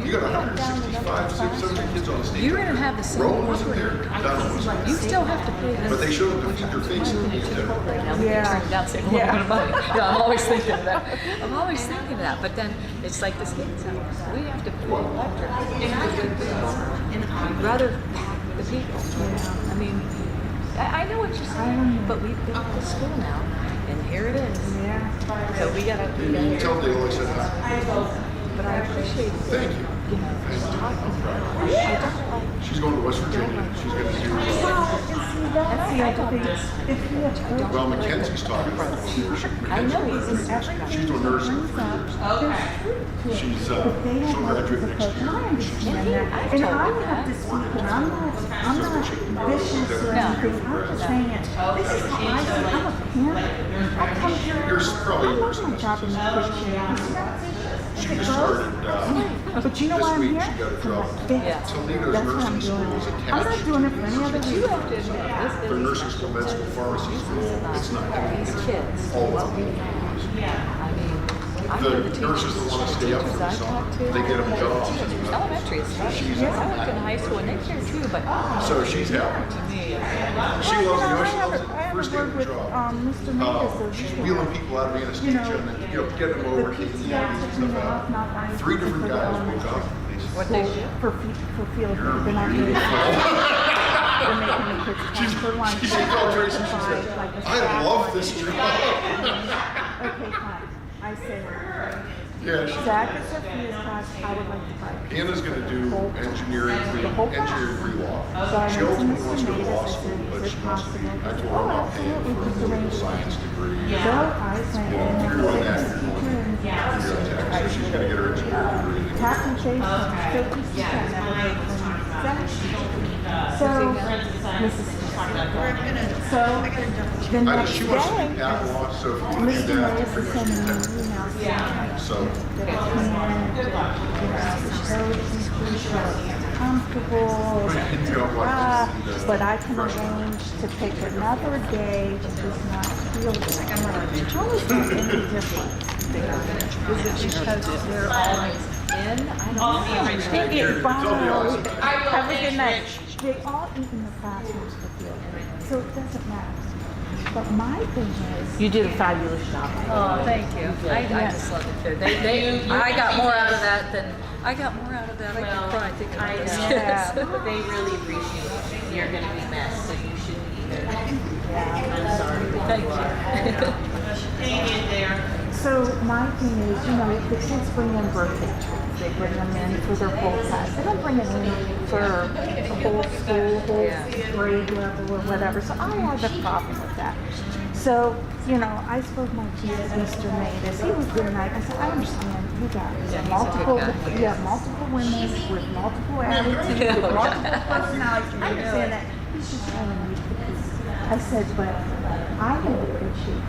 You got 165, 600 kids on the stage. You're going to have the same. Rowan wasn't there, Donald wasn't there. You still have to pay them. But they showed up to feed their faces at the end. Now we can turn it down, say, well, I'm gonna buy it. Yeah, I'm always thinking of that. I'm always thinking of that. But then it's like the Skate Zone. We have to pay electric. We'd rather pack the people. I mean, I know what you're saying, but we've built the school now, and here it is. Yeah. So we gotta. Tell them they always said hi. But I appreciate. Thank you. Talking about it. I don't like. She's going to West Virginia. She's going to do, That's the other thing. If you have well, Mackenzie's talking about leadership. I know he's in every. She's doing nursing for 3 years. She's, she'll graduate next year. And I would have to speak, and I'm not vicious or anything, I'm just saying, this is how I see, I'm a parent. I come here, Yours probably I worse love than my this. job in the She just started, but you know this why I'm week here? she got a job. Yeah. Toledo's That's what I'm nursing school doing. is I'm not attached doing it for any other You reason. have to admit, for nursing school, med school, pharmacy school. It's not, I mean, these it's kids, all what of we them. have. I mean, the nurses that want to stay up for the summer, they get them jobs. Elementary is fun. She's Yes, I worked in high school and they care too, but. So she's happy. To me. She loves, you know, she loves it. First day of the job. Mr. Magus, She's wheeling people out of anesthesia and then, you know, getting them over, taking the EVs and stuff out. 3 different guys woke up. What they do? For field trip, they're not really. They're making the kids come for lunch. She called Tracy, she said, I love this job. Okay, fine. I say, Yeah, she, Zach is Sophia's class, I would like to buy. Hannah's going to do engineering pre-law. So She ultimately wants to go to law school, but she wants to be, I told her I'm not paying for a political science degree. So I went You know, if you're doing that, you're going to tech. So she's going to get her engineering degree. Captain Chase, 50%, never made So, Mrs. So, the next She wants to be day, at law, so if you want to Mr. do that, Magus is sending me emails saying so. that I can't, comfortable, but I can arrange to take another day to just not feel good. How is that any different? Is it because they're always in? I don't know. They get bombed. Have a good night. They all eat in the classrooms for field trip, so it doesn't matter. But my thing is, You did a fabulous job. Oh, thank you. I just love it too. I got more out of that than I got more out of that. I could cry thinking about this. Yeah. They really appreciate it. You're gonna be missed, so you shouldn't either. I'm sorry. Thank you. Hang in there. so my thing is, you know, the kids bring in birthday treats. They bring them in for their whole class. They don't bring it in for the whole school, whole grade level or whatever. So I have a problem with that. So, you know, I spoke my piece to Mr. Mavis. He was good night. I said, I understand you got multiple, you have multiple women with multiple attitudes, with multiple personalities. I understand that. He's just trying to meet the piece. I said, but I would appreciate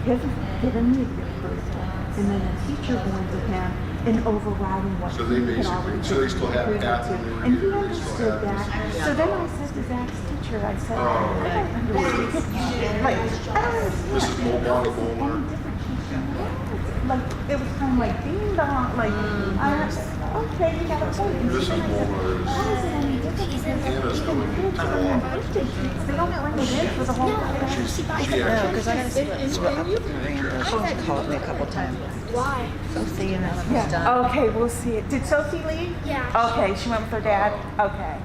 giving me the approval and then a teacher going to him and overriding what So they he had basically, already so they still have agreed half to. of their And he year, they still understood have that. this. So then I said to Zach's teacher, I said, I don't understand. Like, I don't understand. This is Bonnie Bowler. Like, it was kind of like ding dong, like, I said, okay, you got a point. This is And I said, Bowler. how is it any different? Because Hannah's going to kids are on birthday treats. They don't bring it in for the whole class. She No, actually. because I gotta see what Sophie called me a couple times. Why? So see you now. Yeah, okay, we'll see it. Did Sophie leave? Yeah. Okay, she went with her dad? Okay.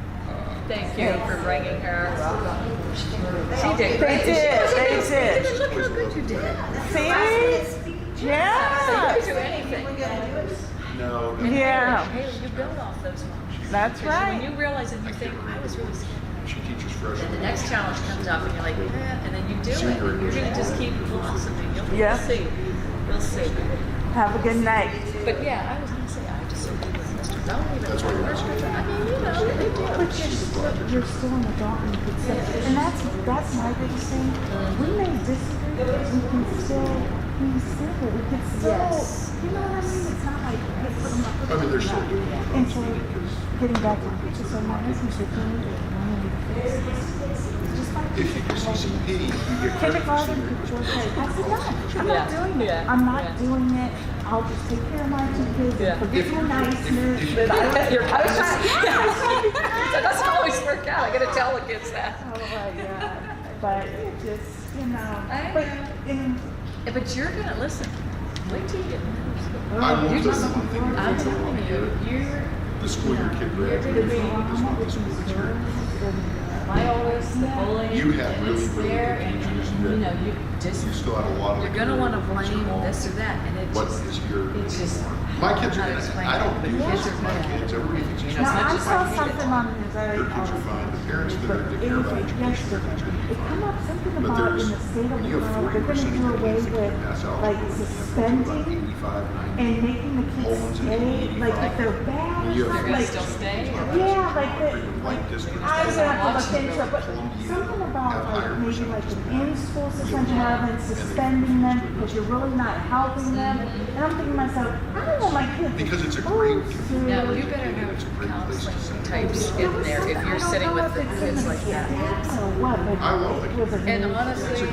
Thank you for bringing her. She did. They did, they did. Look how good you did. See? Yeah. So you can do anything. No. Yeah. Hey, you build off those ones. That's right. When you realize and you think, I was really scared. She teaches freshman. And the next challenge comes up and you're like, and then you do it. And you're gonna just keep blossoming. You'll Yeah. see. You'll see. Have a good night. But yeah, I was gonna say, I just agree with Mr. Bellamy. That's what you're asking. I mean, you know, they do. But you're still an adult and you can still, and that's my biggest thing. We may disagree, we can still be civil. We can still, you know what I mean? It's not like, hey, put them up. I mean, they're still doing it. And so, getting back to the picture, so my husband said, can you fix this? Just like If you see some pity, you get credit for kindergarten, seeing picture, it. I said, no, I'm Yeah. not doing it. Yeah. I'm not Yeah. doing it. I'll just take care of my 2 kids Yeah. and forget your niceness. if- But I You're was trying, I was trying to be That doesn't always work out. I gotta tell the kids that. Oh my God. But it just, you know. I But know. in, But you're gonna listen. Wait till you get in middle school. I will You're tell just, you one thing. I'm telling you, you're The school your kid graduated from is not the school that's here. my oldest, the bullying. You have really, it's really there, good and teachers you know, that you just, you still have a lot of. you're gonna wanna blame this or that, and it What just, is your? it's just. My kids are I'm gonna, not explaining I don't it, do but this kids with are my gonna- kids. Everybody thinks it's You know, now, as I much as saw I hate it. something on his Your kids are fine. The parents that but are that it care was about like education, they're yesterday. It come up something But about in there's- the state of when you have Ohio, they're 40% gonna do of away kids that with can pass out, like about suspending 85, 90. and making the kids Homes and stay, like if they're bad or You have- something, They're like. gonna still stay? Yeah, like the, White districts. I was gonna have to look into it, but something about like maybe like an in-school suspension rather than suspending them because you're really not helping them. And I'm thinking to myself, I don't want my kids. Because it's a great No, you better have counseling types in there if you're sitting with the kids like that. I love it. And honestly, It's a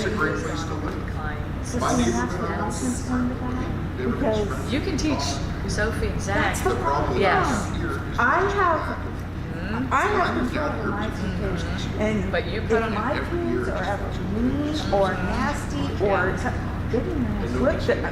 great place to live. clients. My That's neighborhood. what I'm concerned about. Because You can teach Sophie and Zach. that's the problem. Yes. I have control over my two kids, and But you if put on my kids are ever mean or nasty or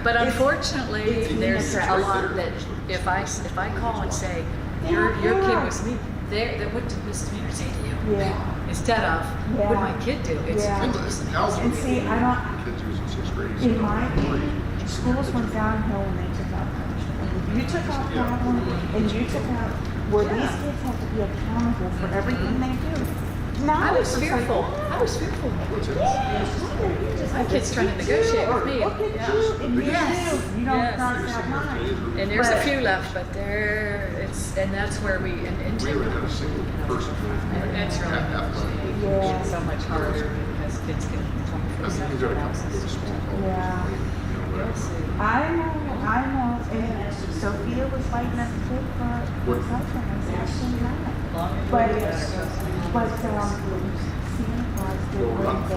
But unfortunately, there's a lot that if I call and say your kid was me, what did Mrs. Meaner say to you? Yeah. Instead of what did my kid do? It's Yeah. And see, I don't. Kids who was in sixth grade. In my opinion, schools went downhill when they took out punishment. When you took out problem and you took out where these kids have to be accountable for everything they do. Now I was it's just fearful. Like, I was fearful. yeah, My kid's trying to negotiate with me. Look at you and you do. You don't cross that line. And there's a But- few left, but and that's where we We haven't had a single person. It's really Yeah. so much harder because kids get 24/7 houses. Yeah. I know, and Sophia was fighting at the kid for something, I actually not. But Santa Claus did bring the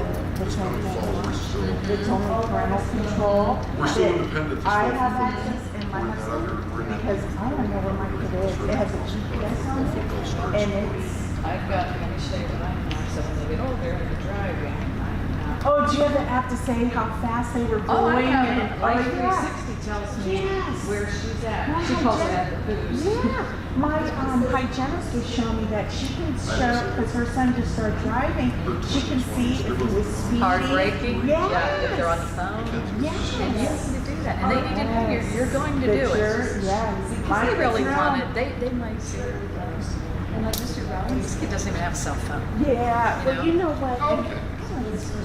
campaign, it's only parental control. We're still independent. I have access in my husband, because I don't know where my kid is, it has a GPS on it, and it's. I've got, let me show you what I have, so when they get older and they drive, Oh, do you have the app to say how fast they were going? Oh, I have and, it. Life yeah. 360 tells me where she's at. My She calls it hygienist- at the booze. Yeah, my hygienist was showing me that she can show, because her son just started driving, she can see if he was speeding. Hard braking, Yes. yeah, if they're on the phone. Yes. And you need to do that, and they need to know you're going to That do you're- it. Yes. Because they really want it, they might see it. And like Mr. Rollins, this kid doesn't even have a cell phone. Yeah, well, you know what?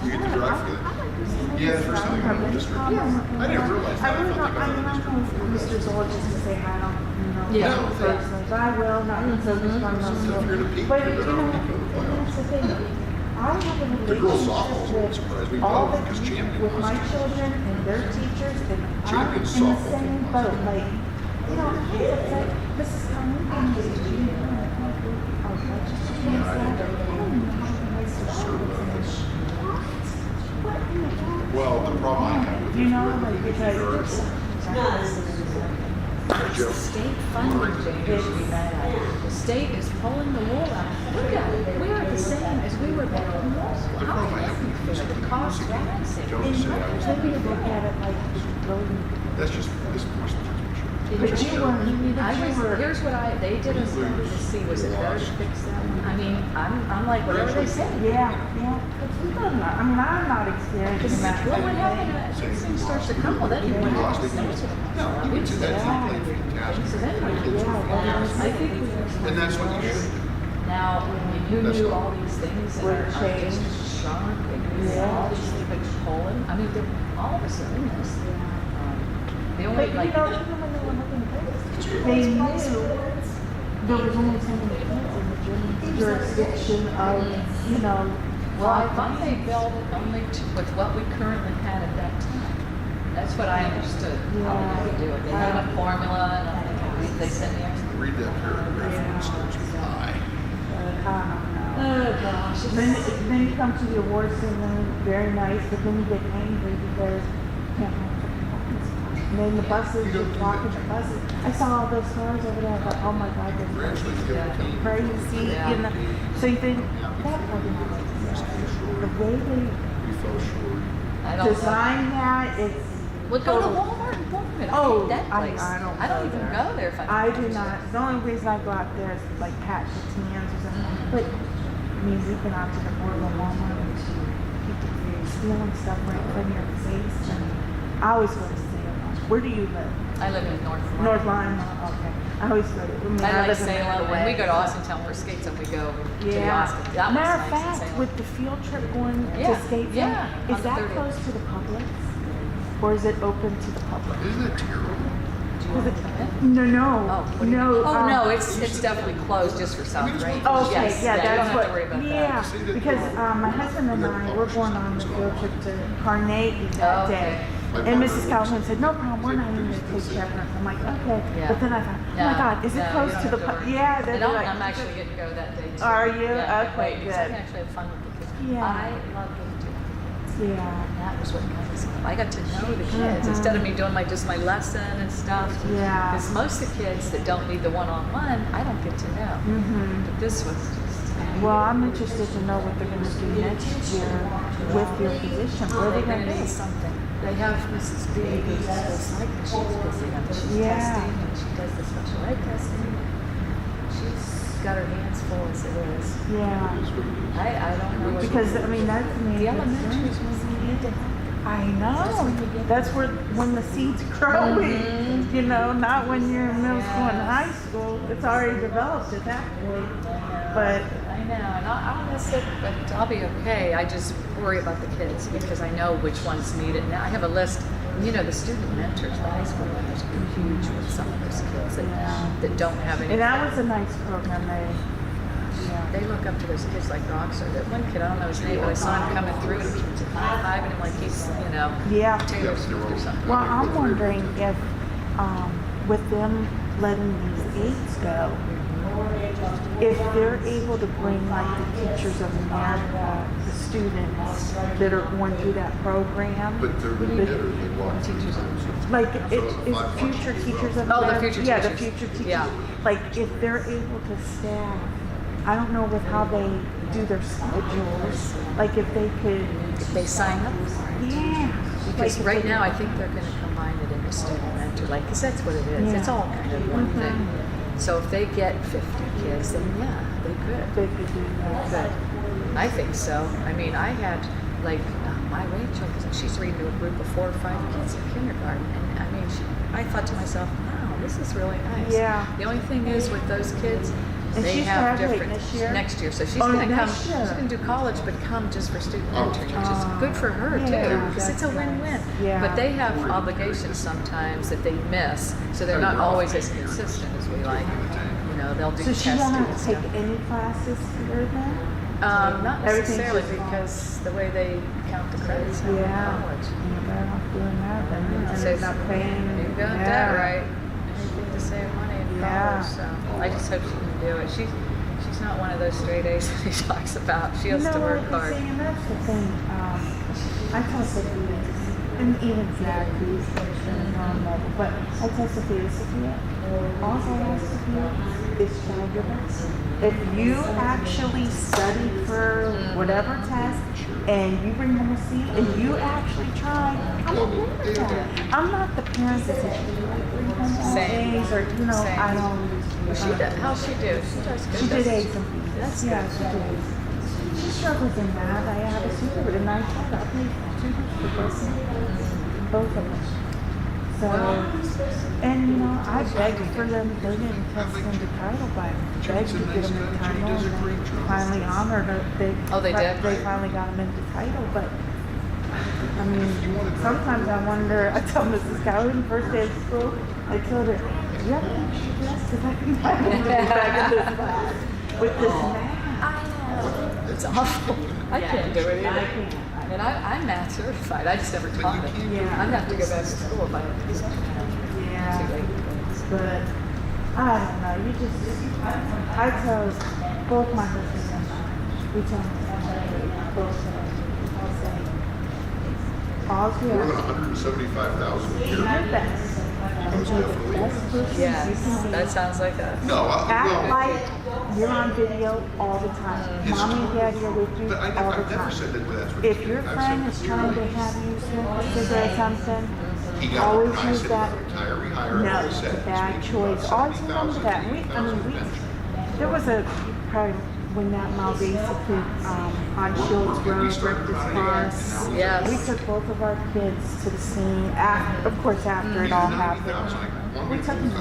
You get to drive for that. Yeah, the first time I got in the district. I didn't realize that. I really thought don't, they got I mean, in the I district. know Mr. Zoll just to say hi, I don't, Yeah. know, personally, but I will, not because it's from So if you're in a peak, But, you're you better know, off to go to the that's the thing, I have a The girls' softball relationship surprised me with all well the, because champion with was my children and their teachers, and I'm Champion in the softball same team boat, like, you know, it's like, Mrs. Conley, did you know, oh, I just changed that, I don't know how to make the service. What in the world? Well, the problem I have with You it, know, like, because The state funding changes should be mad at. The state is pulling the wool out. Look at it, we are the same as we were back in law school. How can that be fair? The cost rising. Don't say I was. Maybe you look at it like really. That's just this person. But you were, Here's what they did a study to see, was it better to fix that one? I mean, I'm like, whatever they say. yeah, but we don't know, I mean, I'm not experiencing that. Well, what happened, these things starts to crumble, then you went off. No, you would do that. You played fantastic. So then My kids were I think we And that's what you should do. Now, who That's knew the- all these things and Would our change. kids shrunk and all these things like Poland? I mean, all of us are in this. The But only you like. know, even when they were looking at this, they knew there was only so many kids in the jurisdiction of, you know. Well, I thought they built it only with what we currently had at that time. That's what I understood. How they do it. They had a formula and they sent the extra. Read that paragraph and it starts with I. Oh gosh. Then you come to the awards ceremony, very nice, but then you get angry because you can't have freaking buses. And then the buses, you're blocking the buses. I saw all those cars over there, I thought, oh my God, they're crazy, you know. So you think, that probably not make sense. The way I they don't design that, it's. Well, go to Walmart and Walmart. Oh, that place. I don't even go there if I do not. The only reason I go out there is like patch the tans or something. But I mean, we've been out to the border of Walmart and people stealing stuff right in front of your face. And I always go to Salem. Where do you live? I live in North Lima. North Lima. Okay. I always go to. I like live in Salem, and we go to Austintown for skates, and we go to the Austin. That was Matter of nice in fact, Salem. with the field trip going Yeah, to skate, yeah, on is the that 30th. close to the public? Or is it open to the public? Isn't that terrible? No, Oh, no. no, it's definitely closed just for South Range. Okay, Yes, yeah, you don't that's have what. to worry about Yeah, that. because my husband and I we're going on the field trip to Carnegie that Oh, okay. day, and Mrs. Calhoun said, "No problem, we're not even going to take chaperones." I'm like, "Okay," Yeah. but then I thought, "Oh my No, God, is it no, close you to don't the?" have to worry. Yeah, And they're like, I'm actually getting to go that day too. Are you? Yeah, Okay, because I can good. actually have fun with the kids. Yeah. I love getting to Yeah. And that was what kind of, I got to know the kids instead of me doing just my lesson and stuff. Yeah. Because most of the kids that don't need the one-on-one, I don't get to know. But this was just. Well, I'm interested to know what they're going to do next year with your position. What are they going to do? Something. They have Mrs. B who's a psych, she's busy on testing and she does the special ed testing. She's got her hands full as it is. Yeah. I don't know. Because, I mean, that's the elementary is when we need to help. I know. That's when the seeds growing, you know, not when you're in middle school and high school. It's already developed at that point. But I know, and I'll miss it, but I'll be okay. I just worry about the kids because I know which ones need it. Now I have a list. You know, the student mentors, the high school mentors are huge with some of those kids that don't have any. And that was a nice program. They look up to those kids like rocks. Or that one kid, I don't know his name, but I saw him coming through and he was high-fiving him like he's, Taylor Swift or something. Well, I'm wondering if, with them letting these aides go, if they're able to bring like the Teachers of America, the students that are going through that program. But they're really better than what? Teachers of Like it's future Teachers of America. Oh, the future Yeah, teachers. the future teachers. Yeah. Like if they're able to staff, I don't know with how they do their schedules. Like if they could. If they sign up. Yeah. Because Like, right now I think they're going to combine it into student mentor, because that's what it is. Yeah. It's all kind of one thing. So if they get 50 kids, then yeah, they could. They could do that. Good. I think so. I mean, I had like my Rachel, she's reading to a group of 4 or 5 kids in kindergarten, and I mean, I thought to myself, wow, this is really nice. Yeah. The only thing is with those kids, And they she's have graduating different next year? So she's Oh, going to come. next year. She's going to do college, but come just for student mentoring, which is good for her Yeah, too, because it's a that's win-win. Yeah. But they have obligations sometimes that they miss, so they're not always as consistent as we like. You know, they'll do So she testing won't and have to take stuff. any classes here then? Not Everything's necessarily, just- because the way they count the credits now in Yeah. college. You're better off doing that than So they're not paying. You got that right. Anything to save money in Yeah. college, so I just hope she can do it. She's not one of those straight A's that he talks about. She has to work hard. See, and that's the thing. I tell Sophia, and even Zach, who's normal, but I tell Sophia, all I ask Sophia is try your best. If you actually study for whatever test and you bring home a C and you actually try, I'm okay with that. I'm not the parent that says you bring home all Same. A's or, you know, Same. I don't. Well, she did. How's she do? She does good. She did doesn't A's and B's. That's Yeah, good. she did. She struggles in math. I have a tutor, but I taught her. I paid tutors for both of them. So, and you know, I begged for them. They didn't test into title, but I begged to get them into title. And they finally honored it. They did? They finally got them into title, but. I mean, sometimes I wonder, I tell Mrs. Cowden, first day of school, I told her, you have to teach your best because I can find it back in this class with this math. I know. It's awful. I can't do it either. I can't. And I'm math certified. I just never taught it. Yeah. I'd have to go back to school if I had to. Yeah. Too late. But I don't know. You just I tell both my husband and I, we tell both of them, I'll say, all's More than good. 175,000 a Do year. your best. And be the best person you Yes, can be. that sounds like us. No, Act like you're on video all the time. Mommy and daddy are with you But all the I've never time. said that that's what If your friend is trying to have you smoke a cigarette or something, he got always I use said, that. retire, rehire, No, I it's said, a bad choice. Always remember that. There was a, probably when that Malvesa kid on Shields Road wrecked his bus. Yes. We took both of our kids to the scene, of course, after it all happened. We took them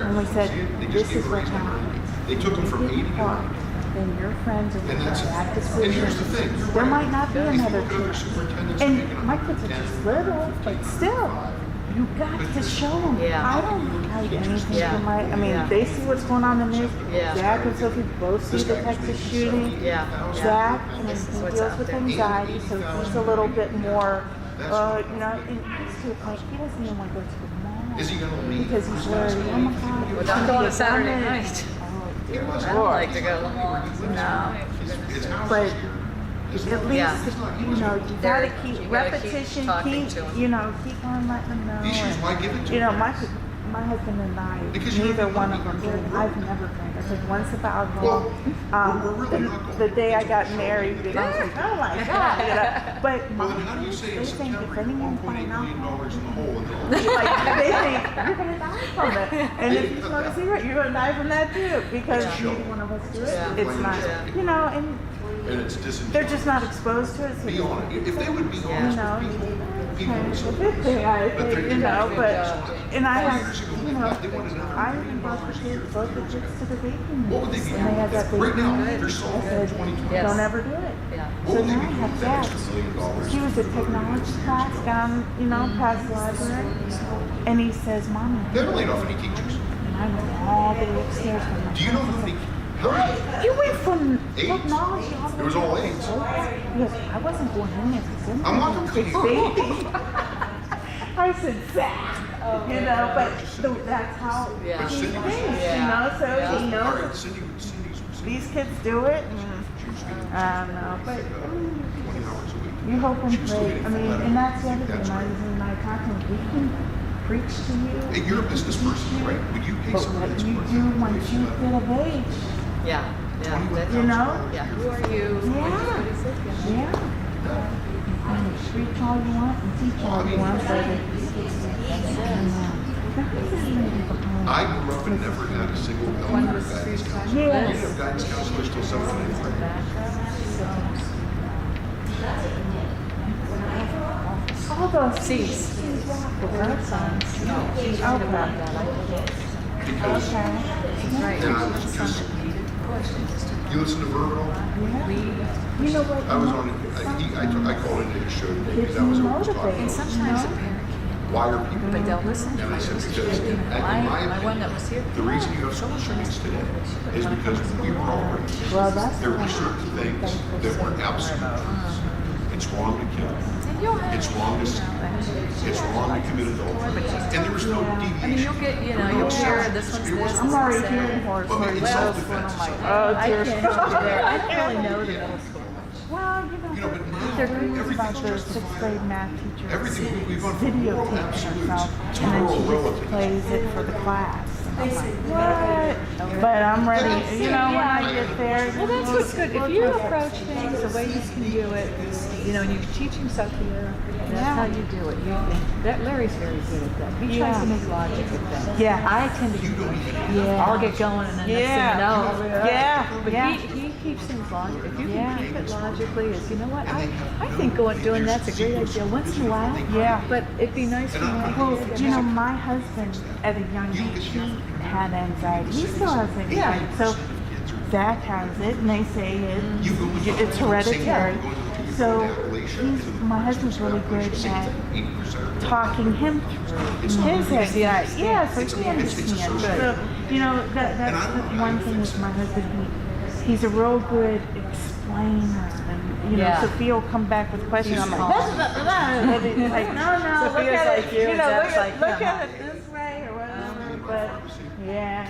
and we said, this is what happened. They took him from 80 to 90. Then your friends are And going to that's, have to and here's the thing. There might not be If you another look at other kid. superintendents And making my kids are just little, but still, you got to show them. Yeah. I don't hide anything Yeah. from my, I mean, Yeah. they see what's going on in the news. Yeah. Zach and Sophie both see the Texas shooting. Yeah. Zach, and This is he what's deals out with there. anxiety, so he's a little bit more, you know, and he's to the point, he doesn't even want to go to the mall. Is he going to leave? Because he's worried, oh my God. Well, don't go on a Saturday I'm in- night. Oh, I don't like to go to the mall. No. But at least, you know, you gotta keep repetition, talking keep, to 'em. you know, keep on letting them know. Issues, and, why give it to you know, them? my husband and I, Because you neither don't one know of them you're did. going I've never drank. I took one sip of alcohol. The day I got married, and I was like, oh my God, you know. But Well, then how do you say in they think September if you're anyone $1.8 find out, million in the hole and they're like, they think you're gonna die from it. And if you smoke a cigarette, you're gonna die from that too, because neither one of us do it. Yeah. It's not, you know, and and it's disingenuous. they're just not exposed to it. So Be honest. If they would be you honest know, with people would say, I But they're think, you know, doing but, it. and I 4 have, years ago, you know, they wanted another I $1 even million brought a year. both the kids to the vaping What would they meetings, be and they had that doing? Right now, vaping they're solving I in said, 2020. don't ever do it. What So would they now be I doing have with that that. extra $1 million? He was a technology class down, you know, past the library, and he says, Mommy. They haven't laid off any teachers. And I went all the way upstairs from my Do you know how many? How many? You went from Eight? technology all the way It was all to- eights. Yes, I wasn't going in there because I'm not complaining. baby. I said, Zach, you know, but that's how he But thinks, Cindy was- you know, so he All knows right, Cindy's these kids do it. I don't know, but 20 hours a week. you hope and She was still pray. getting I mean, full and that's the other benefits. thing. That's I was in my talking. We can preach to you. Hey, you're a business person, right? Would you pay But somebody what that's you worth do once you get of age, Yeah, yeah. you know? Yeah, who are you? Yeah. And preach all you want and teach all you want, but I grew up and never had a single elementary guidance counselor. We didn't have guidance counselors till 7th and 8th grade. all those C's with our sons. Because and I was just, you listen to Verbo? You know what? I was on, I called into his show today because that was what was talking about. Sometimes a parent Why are people? But they'll listen. And I said, because in my one that was here. opinion, the reason you have so much shootings today is because when we were all raised, Well, that's there were certain things that were absolute truths. It's wrong to kill. It's wrong to steal. It's wrong to commit adultery. And there was no deviation. I mean, you'll get, you know, you'll hear this one's this. I'm already hearing horror But stories. it's self-defense. Oh, I dear. can't help you there. I don't really know the middle school. Well, You know, but now they're good about everything's the justified. sixth grade math teacher Everything, we've gone from moral videotaping absolutes herself, to and then moral she just relatives. plays it for the class. And I'm like, what? But I'm ready, you know, when I get there. Well, that's what's good. If you approach things the way you can do it, you know, and you teach him Sophia, that's how you do it. That Larry's very good at that. He tries to make logic of that. Yeah. I tend to, I'll get going and then next thing you know, Yeah. But he keeps things logical. If you can keep it logically, is you know what? I think doing that's a great idea once in a while. Yeah. But it'd be nice to know. Well, you know, my husband at a young age, he had anxiety. He still has anxiety. So Zach has it, and they say it's hereditary. So my husband's really good at talking him through his anxiety. Yeah, so he understands. So, you know, that's the one thing with my husband. He's a real good explainer. And, you know, Sophia will come back with questions. I'm like, and he's like, no, look at it. You know, look at it this way or whatever. But yeah.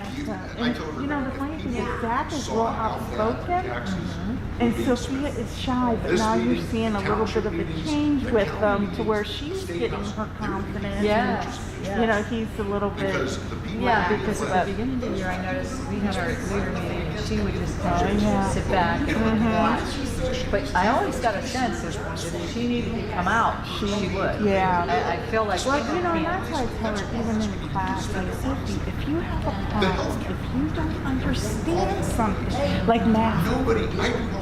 And, you know, the funny thing is Zach is real outspoken, and Sophia is shy. But now you're seeing a little bit of a change with them to where she's getting her confidence. Yes. And, you know, he's a little bit. Because at the beginning of the year, I noticed we had our leader meeting, and she would just sit back and watch. But I always got a sense that if she needed to come out, she would. Yeah. I feel like well, you know, and that's why I tell her, even in class, like, Sophie, if you have a problem, if you don't understand something, like math,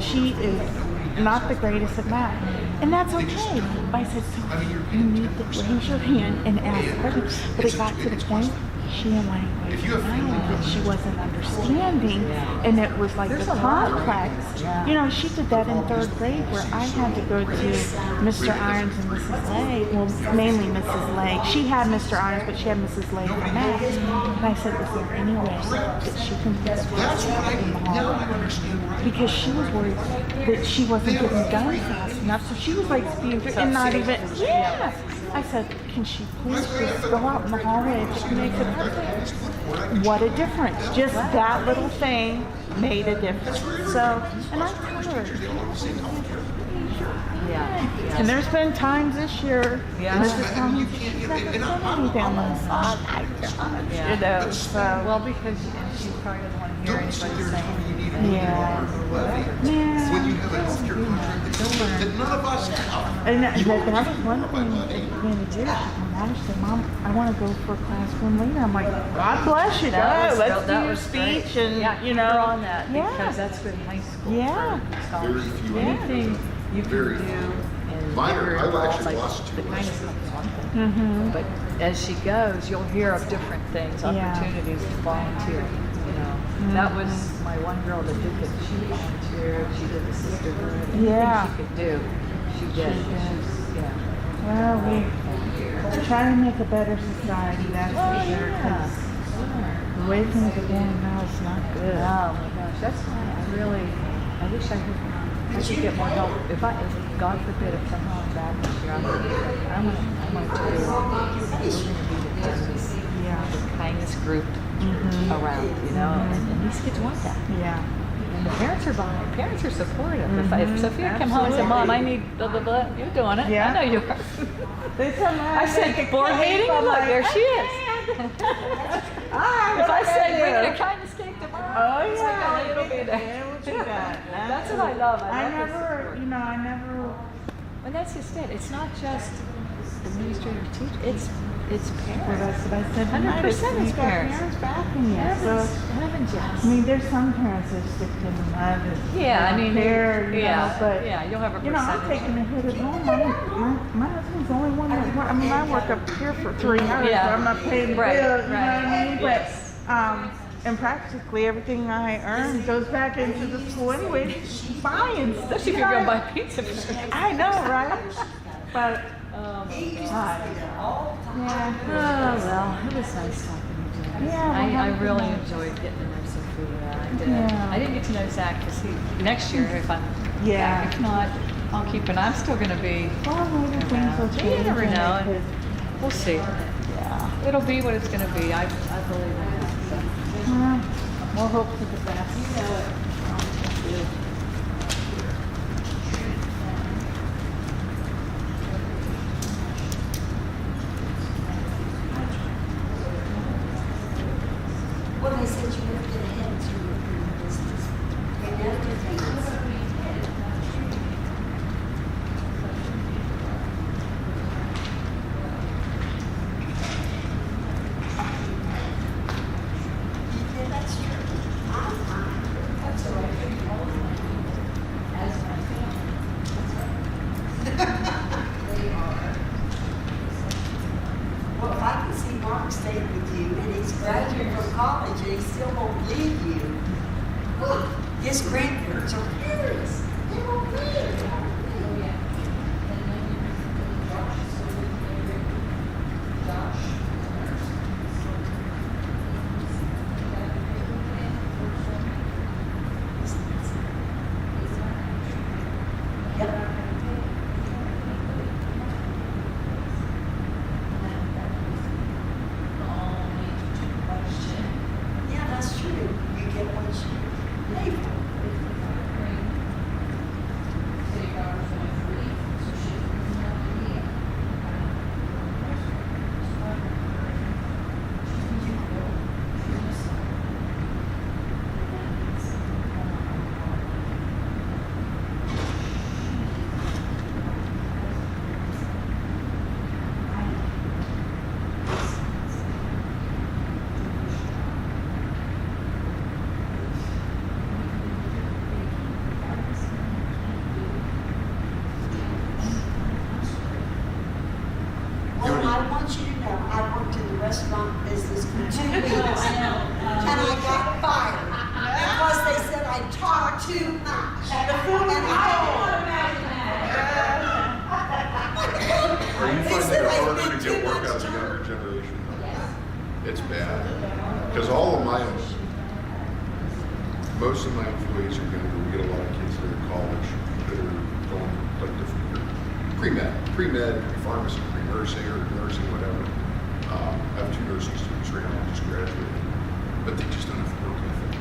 she is not the greatest at math. And that's okay. But I said, so you need to raise your hand and ask questions. But it got to the point she and like that she wasn't understanding, and it was like the complex. You know, she did that in 3rd grade where I had to go to Mr. Irons and Mrs. Lake. Well, mainly Mrs. Lake. She had Mr. Irons, but she had Mrs. Lake for math. And I said, is there any way that she can get in the hallway? Because she was worried that she wasn't getting done fast enough, so she was like speeding through and not even. Yeah. I said, can she please just go out in the hallway and just make it perfect? What a difference. Just that little thing made a difference. So, and I told her, yeah. And there's been times this year, Mrs. Thomas, she's never sent me down the side. Oh my God, you know, so. Well, because she probably doesn't want to hear anybody saying. Yeah. When you have a healthcare contract that none of us have. And that was one thing that began to do. She said, Mom, I want to go for a classroom leader. I'm like, God bless you, go. Let's do your speech and, you know. On that, because that's good in high school. Yeah. Very few. Anything you can Very do few. and Minor, get her I've actually involved, lost the two kindness lessons. club is one thing. Mm-hmm. But as she goes, you'll hear of different things, opportunities to volunteer. You know, that was my one girl that did it. She volunteered. She did the sisterhood. Anything she could do, she did. Yeah. Well, we try to make a better society, that's for sure. 'Cause the way things are going now is not good. Oh my gosh, that's why I wish I could get more help. If God forbid, if somehow I'm back this year, I'm gonna do the kindness group around, you know, and these kids want that. Yeah. And the parents are behind. Parents are supportive. If Sophia came home and said, "Mom, I need blah blah blah," you're doing it. Yeah. I know you are. I said, "Board meeting," and look, there she is. If I said, "Bring a kindness cake tomorrow," oh it's yeah, like, oh, it'll be there. It will be that. That's what I love. I never. And that's just it. It's not just administrative teacher. It's parents. Well, that's what I said. 100% it's parents. Parents backing you. So, Heavens, yes. I mean, there's some parents that stick in the mud. Yeah, I mean, there, you know, but you'll have a you know, I'm percentage. taking a hit at home. My husband's the only one that works. I mean, I work up here for 3 hours, Yeah. but I'm not paying the Right, bill. You know right. what I mean? Yes. But and practically everything I earn goes back into the school anyway. Buying stuff. Especially if you're going to buy pizza. I know, right? But Oh, my God. God. Yeah. Oh, well, it was nice talking to you. Yeah, I really enjoyed getting to know Sophia. I did. Yeah. I didn't get to know Zach because next year, if I'm Yeah. back, if not, I'll keep it. I'm still going to be Well, maybe things will around. change. You never know. because- We'll see. Yeah. It'll be what it's going to be. I believe in that. So. We'll hope for the best. You know it. Well, they said you have to get ahead to your business. And after things. Yeah, that's true. I'm fine. That's all right. Well, if I can see Mark staying with you and he's graduating from college and he still won't leave you, his grandparents are furious. They won't leave. Yeah, that's true. You get what you pay for. Well, I want you to know, I worked in the restaurant business for 2 weeks. And I got fired because they said I talked too much. The food and Are you They finding said it I harder spent to too get work much out of the time. younger generation? It's bad. Because most of my employees are younger. We get a lot of kids that are in college that are going like different pre-med, pharmacy, pre-nursing or nursing, whatever. I have 2 nursing students right now who just graduated, but they just don't have the work ethic.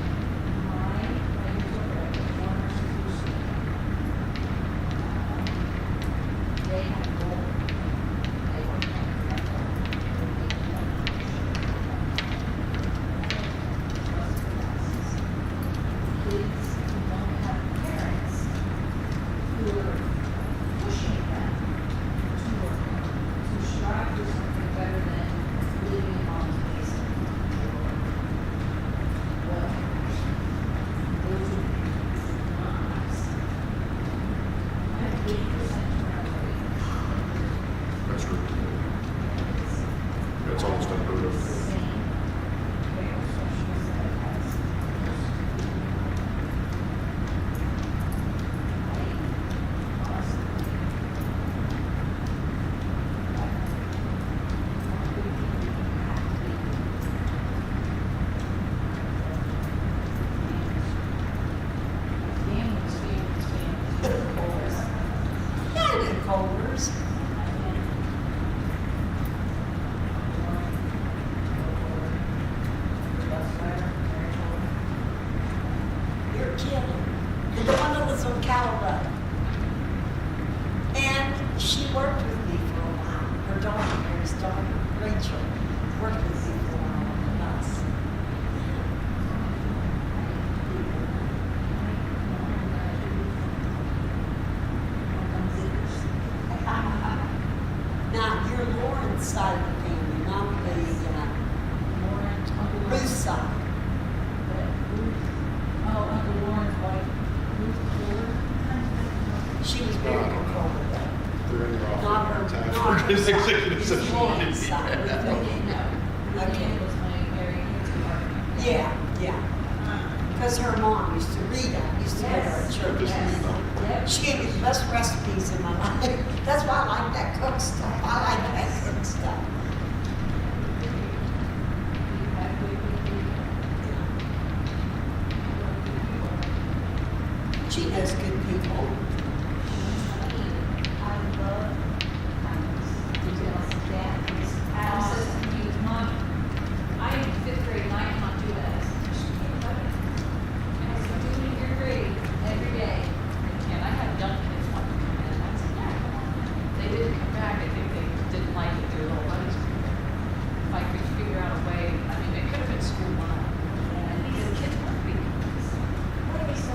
folders. You're kidding. And the one that was on Callaway. And she worked with me for a while. Her daughter, Mary's daughter, Rachel, worked with me for a while on the bus. Now, you're Lauren's side of the family, not the Ruth side. Oh, Uncle Lauren's wife, Ruth Fuller. She was very controlled. They're in there Not all her, the time not for her side. executive session. Lauren's side. No. Okay. was my Mary Department. Yeah, yeah. Because her mom used to read it, used to read her at church. Yep. She gave me the best recipes in my life. That's why I like that cook stuff. I like that cook stuff. She knows good people. Adam says to me, Mom, I am in fifth grade and I cannot do that. I said, do it in your grade every day. And I had young kids want to come in. I said, yeah, come on. They didn't come back. I think they didn't like it. Their little buddies were there. If I could figure out a way, I mean, it could have been school one. And these kids weren't being. What do we say?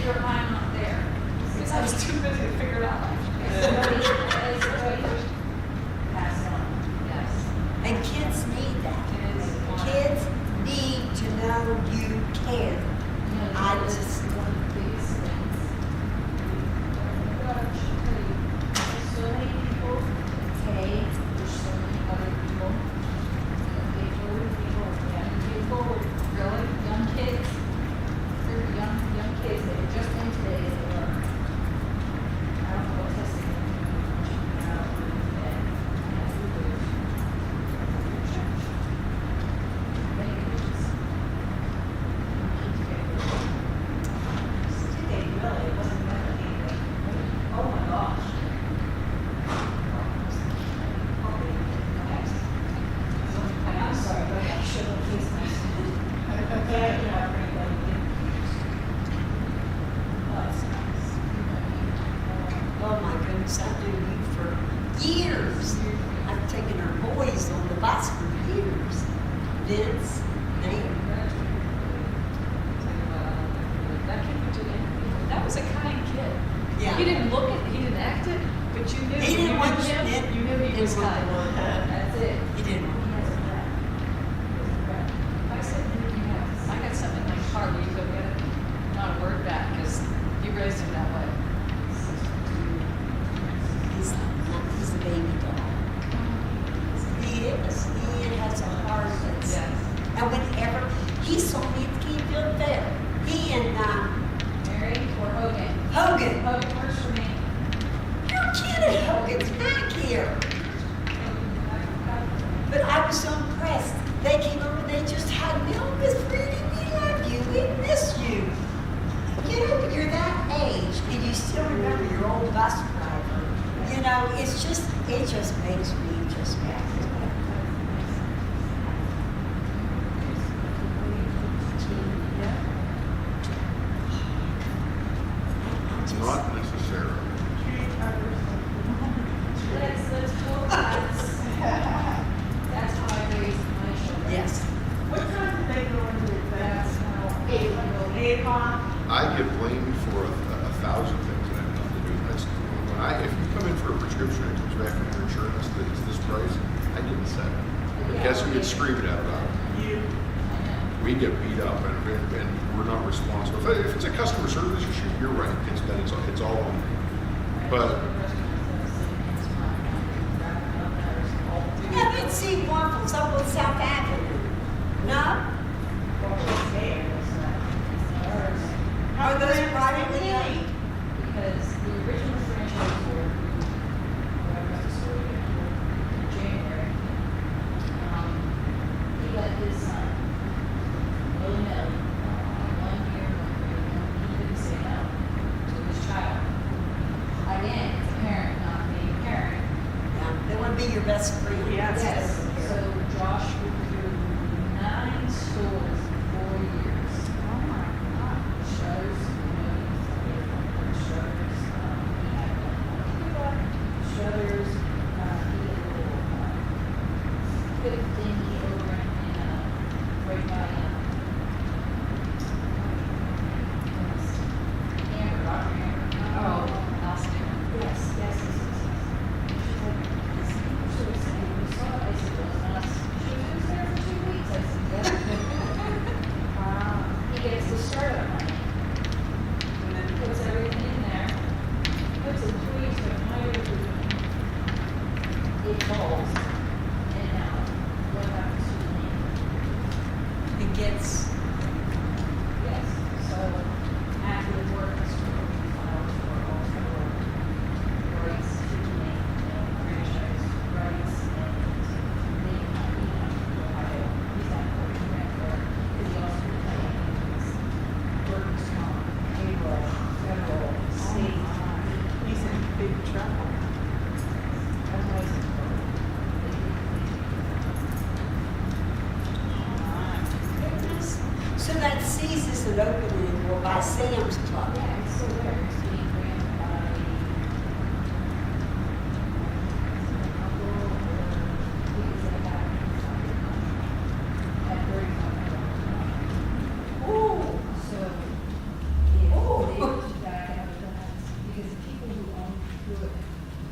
You're I'm not there. Because I was too busy to figure it out. Pass it on, yes. And kids need that. Kids need to know you care. I just, One of the biggest things. There's so many people, okay, there's so many other people. Pay forward people, pay forward, really, young kids. They're young kids that are just in today as they learn. I don't know what testing they're doing. I don't know today. Many years. Today, really, it wasn't meant to be. Oh my gosh. I'm sorry, but I should have kissed oh my goodness, I knew you for years. I've taken our boys on the bus for years. Vince, Nate. That kid would do anything. That was a kind kid. Yeah. He didn't look it, he didn't act it, but you knew. He didn't you want knew him, it. you knew he was He kind. didn't want it. That's it. He didn't. I said, I got something in my car, will you go get it? Not a word back, because you raised him that way. He's a baby doll. He is. He has a heart that's. Yes. And whenever he saw me at the Keyfield Fair, he and Mary or Hogan? Hogan. Hogan works for me. You're kidding, Hogan's back here. But I was so impressed. They came over and they just hugged me. Oh, Miss Reedy, we love you. We miss you. You know, you're that age and you still remember your old bus driver. You know, it just makes me just happy. Not necessarily. Let's go. That's how I raised my children. Yes. What time did they go into That's class? how. 8 o'clock? I get blamed for a thousand things that have nothing to do with high school. If you come in for a prescription and it comes back from your insurance that is this price, I didn't set it. But guess who gets screamed at about it? You. We get beat up and we're not responsible. If it's a customer service issue, you're right. It's all on me. But Haven't seen waffles up on South Avenue. No? Are those privately owned? Because the original franchise board, who I was the story in January, he let his son, willy-nilly, 1 year, he couldn't say no to his child. Again, it's a parent best friend. Yes. So Josh would do 9 schools in 4 years. Oh my God. Shows, Shutters, Shutters, good thingy over in, right by, Amber, Dr. Amber. Oh, Austin. Yes, yes, yes, yes, yes. She's like, this people should have seen, we saw it, I said, it was us. She was there for 2 weeks, I said, yeah. Wow. He gets the startup money. And then puts everything in there, puts employees to hire everything. It falls. And now, what happens to the name? It gets, Yes, so after the work, it's filed for all four rights to the name, franchise rights, and they have to Ohio. He's not working back there, because he also retired. Workers' comp, payroll, federal, state. He's in big trouble. That's why it's important. goodness. So that C's isn't open anymore by Sam's Club. Yeah, it's still there. It's being ran by at 35. Oh, So, if they back out of that, because the people who own Pruitt,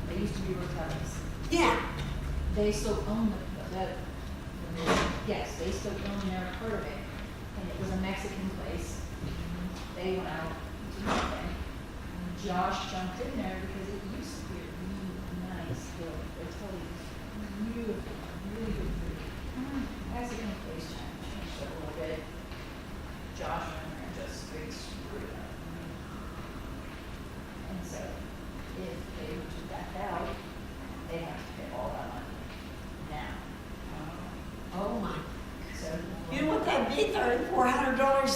they used to be Rotell's. yeah. They still own yes, they still own their part of it. And it was a Mexican place. They went out to nothing. And Josh jumped in there because it used to be a really nice building. It's totally beautiful, really good food. Mexican place changed it a little bit. Josh went in there and just straight screwed it up. And so, if they were to back out, they have to pay all that money now. Oh my. So. You know what that'd be? $300-400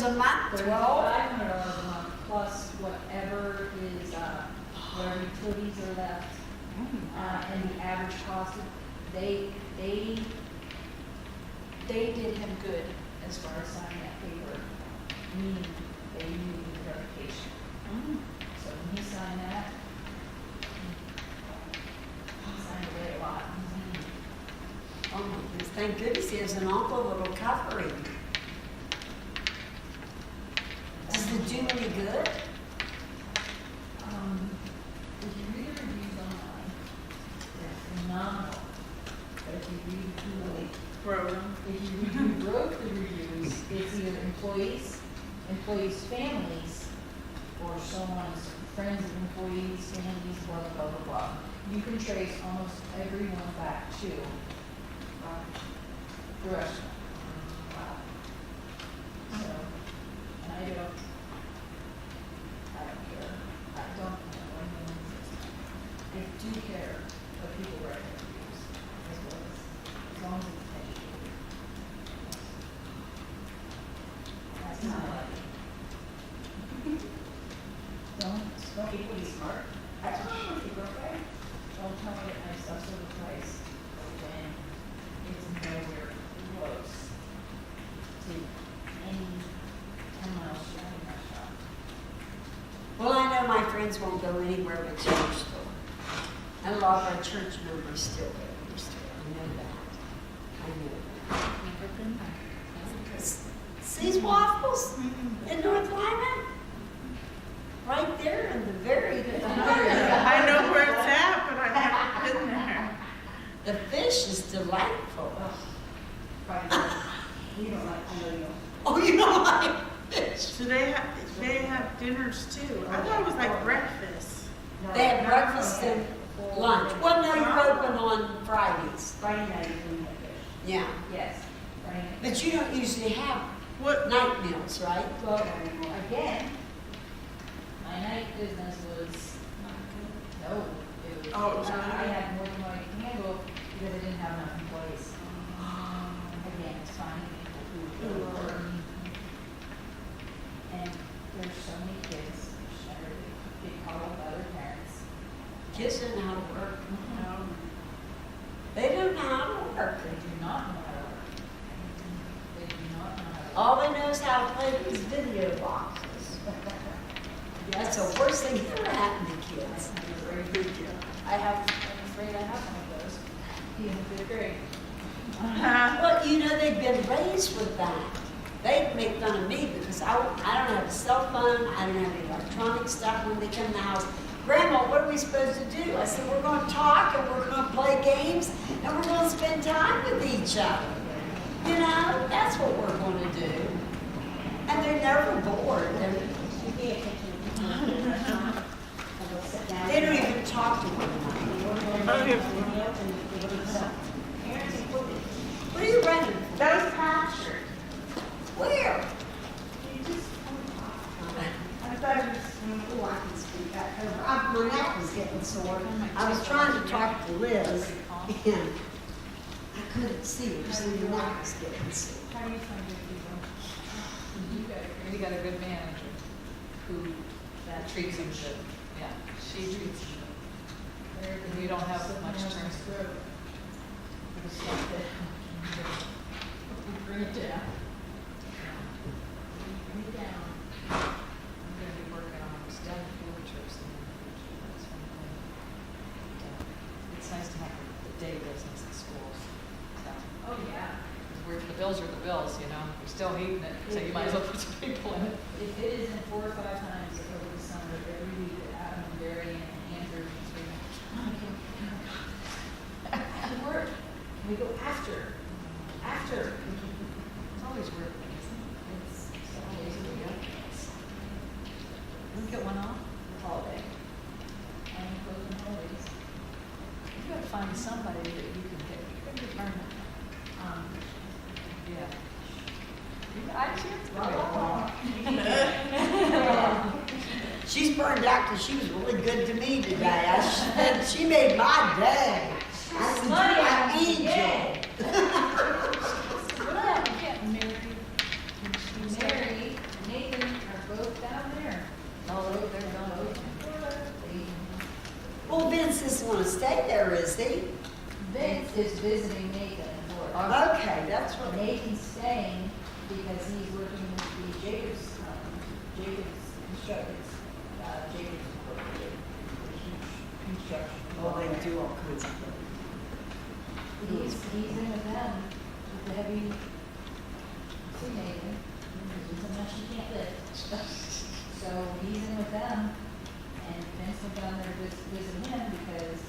a month, $12? $500 a month plus whatever is, whatever utilities are left. And the average cost, they did him good as far as signing that paper, meaning they knew the verification. So when he signed that, he signed away a lot. Oh my goodness, thank goodness he has an awful little covering. Does it do any good? If you read the reviews online, they're phenomenal. But if you read who wrote the reviews, it's either employees' families, or someone's friends of employees, families, blah, blah, blah, blah, blah. You can trace almost everyone back to the restaurant. So, and I don't care. I don't know anyone. I do care what people write their reviews, as long as it's educated. That's not like don't people be smart? I don't know if you're okay. Don't tell me that my stuff's overpriced when it's nowhere close to any 10-mile surrounding restaurant. Well, I know my friends won't go anywhere but church store. And a lot of our church members still go to the store. I know that. C's Waffles in North Lyman? Right there in the very. I know where it's at, but I've never been there. The fish is delightful. You don't like, I know you don't. Oh, you don't like fish? So they have dinners too. I thought it was like breakfast. They have breakfast and lunch. Well, no, you're open on Fridays. Friday night is when you have fish. Yeah. Yes, Friday night. But you don't usually have night meals, right? Well, again, my night business was not good. No, it was. Oh, it was I really? had more than what I could handle because I didn't have enough employees. Again, it's finding people who are. And there's so many kids, they're being caught up by their parents. Kids don't know how to work. They work. They do not know how to work. They do not know how to work. All they know is how to play these video boxes. That's the worst thing that ever happened to kids. I'm afraid I have one of those. In fifth grade. Well, you know, they've been raised with that. They make fun of me because I don't have a cell phone, I don't have any electronic stuff when they come in the house. Grandma, what are we supposed to do? I said, we're going to talk and we're going to play games and we're going to spend time with each other. You know, that's what we're going to do. And they're never bored. They don't even talk to one another. What are you running? Those pastures. Where? I thought it was, I can speak back over. My neck was getting sore. I was trying to talk to Liz, and I couldn't see her, so my neck was getting sore. How do you find good people? You got a good manager who treats them good. Yeah, she treats them good. You don't have much turn. Bring it down. Bring it down. I'm going to be working on STEM field trips in the future. That's one thing. It's nice to have the day business in schools. So, oh yeah. The bills are the bills, you know. We're still heating it, so you might as well put some people in it. If it isn't 4 or 5 times over the summer, every week that Adam and Barry and Andrew and Serena, after work, can we go after? After. It's always work, isn't it? It's always work. We get one off holiday. And closing holidays. You got to find somebody that you can get. You're going to get burned. Yeah. She's burned out because she was really good to me today. She made my day. I said, I need you. Mary and Nathan are both down there. Oh, they're gone over. Well, Vince doesn't want to stay there, is he? Vince is visiting Nathan in Florida. Okay, that's what. Nathan's staying because he's working with the Jacobs constructors. Jacobs Incorporated, construction. Oh, they do all kinds of things. He's in with them with the heavy. See Nathan, there's so much he can't lift. So he's in with them, and Vince went down there to visit him because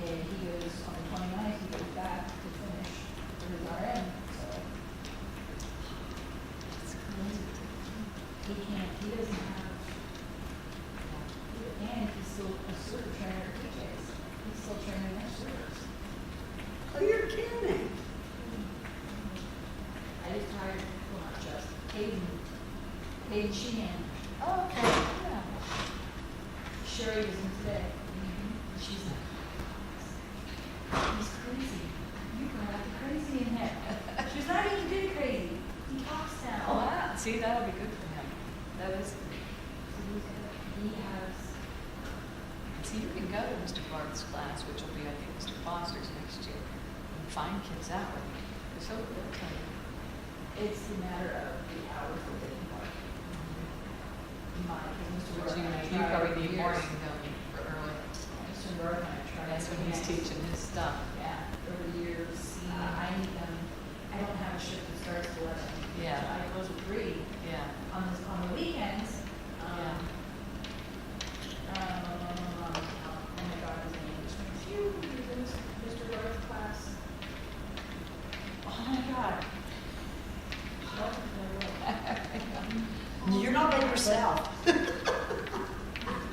he goes on the 29th, he goes back to finish for his RM. So he doesn't have, and he's still a super trainer at TJ's. He's still training their servers. Oh, you're kidding. I just hired, well, not just, Hayden Sheehan. Oh, okay, yeah. Sherry was in today. She's like, he's crazy. You got out the crazy in there. She's not even good crazy. He talks now. Oh, wow. See, that'll be good for him. That is. He has. See, you can go to Mr. Bart's class, which will be, I think, Mr. Foster's next year, and find kids that way. They're so good. It's a matter of the hours that they can work. You probably need morning, don't you, for early. Mr. Barth and I tried. That's when he's teaching his stuff. Yeah, over the years, I need them, I don't have a shift that starts at 11. Yeah. I close at 3. Yeah. On the weekends, oh my God, his name is Phew, he's in Mr. Barth's class. Oh my God. You're not by yourself.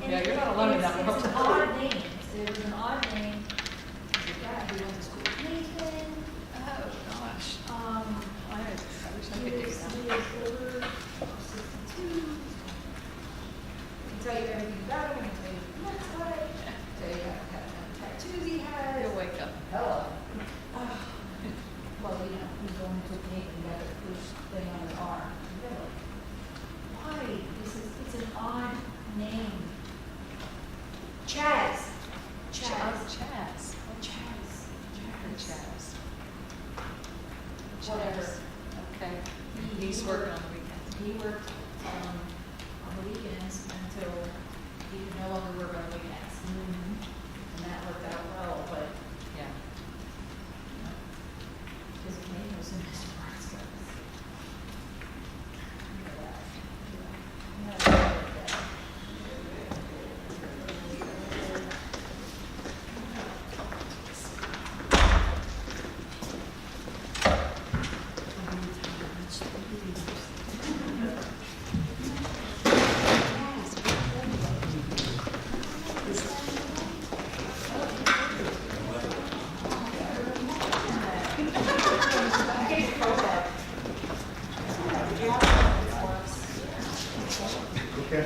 Yeah, you're not alone in that world. It's an odd name. It was an odd name. The guy who went to school with Nathan. Oh, gosh. I wish I could dig that. He is over 62. I can tell you everything about him. I can tell you what he looks like. I can tell you what kind of tattoos he has. He'll wake up. Hello. Well, you know, he's going to Nathan and got the first thing on his arm. Why? It's an odd name. Chaz. Chaz. Chaz. Oh, Chaz. Chaz. no longer work on weekends. And that worked out well, but, yeah. Because May was in this process. Okay.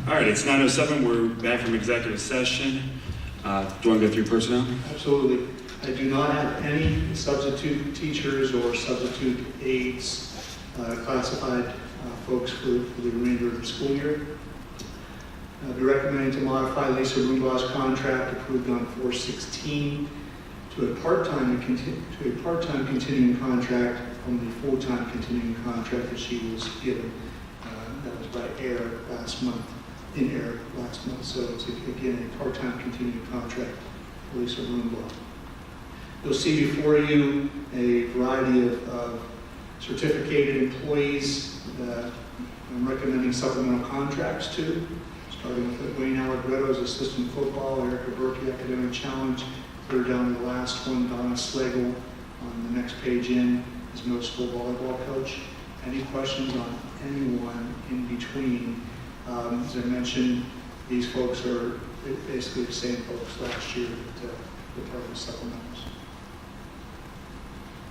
All right, it's 9:07. We're back from executive session. Do you want to go through personnel? Absolutely. I do not have any substitute teachers or substitute aides classified folks for the remainder of the school year. I'll be recommending to modify Lisa Rumbaugh's contract approved on 4/16 to a part-time continuing contract from the full-time continuing contract that she was given. That was by air last month. So it's again a part-time continuing contract for Lisa Rumbaugh. You'll see before you a variety of certificated employees that I'm recommending supplemental contracts to, starting with Wayne Allegretto as assistant football, Erica Berkey, academic challenge, clear down to the last one, Donna Slagle on the next page in as middle school volleyball coach. Any questions on anyone in between? As I mentioned, these folks are basically the same folks last year that were part of the supplementals.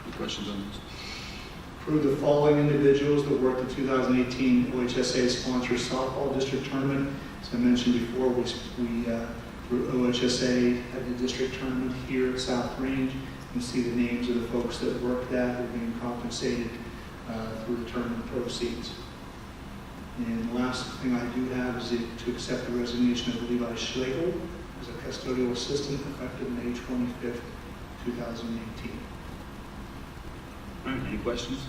Any questions on this? Approve the following individuals that worked the 2018 OHSA sponsored softball district tournament. As I mentioned before, we through OHSA had the district tournament here at South Range. You see the names of the folks that worked that are being compensated through the tournament proceeds. And the last thing I do have is to accept the resignation of Levi Schlegel as a custodial assistant effective May 25th, 2018. All right, any questions?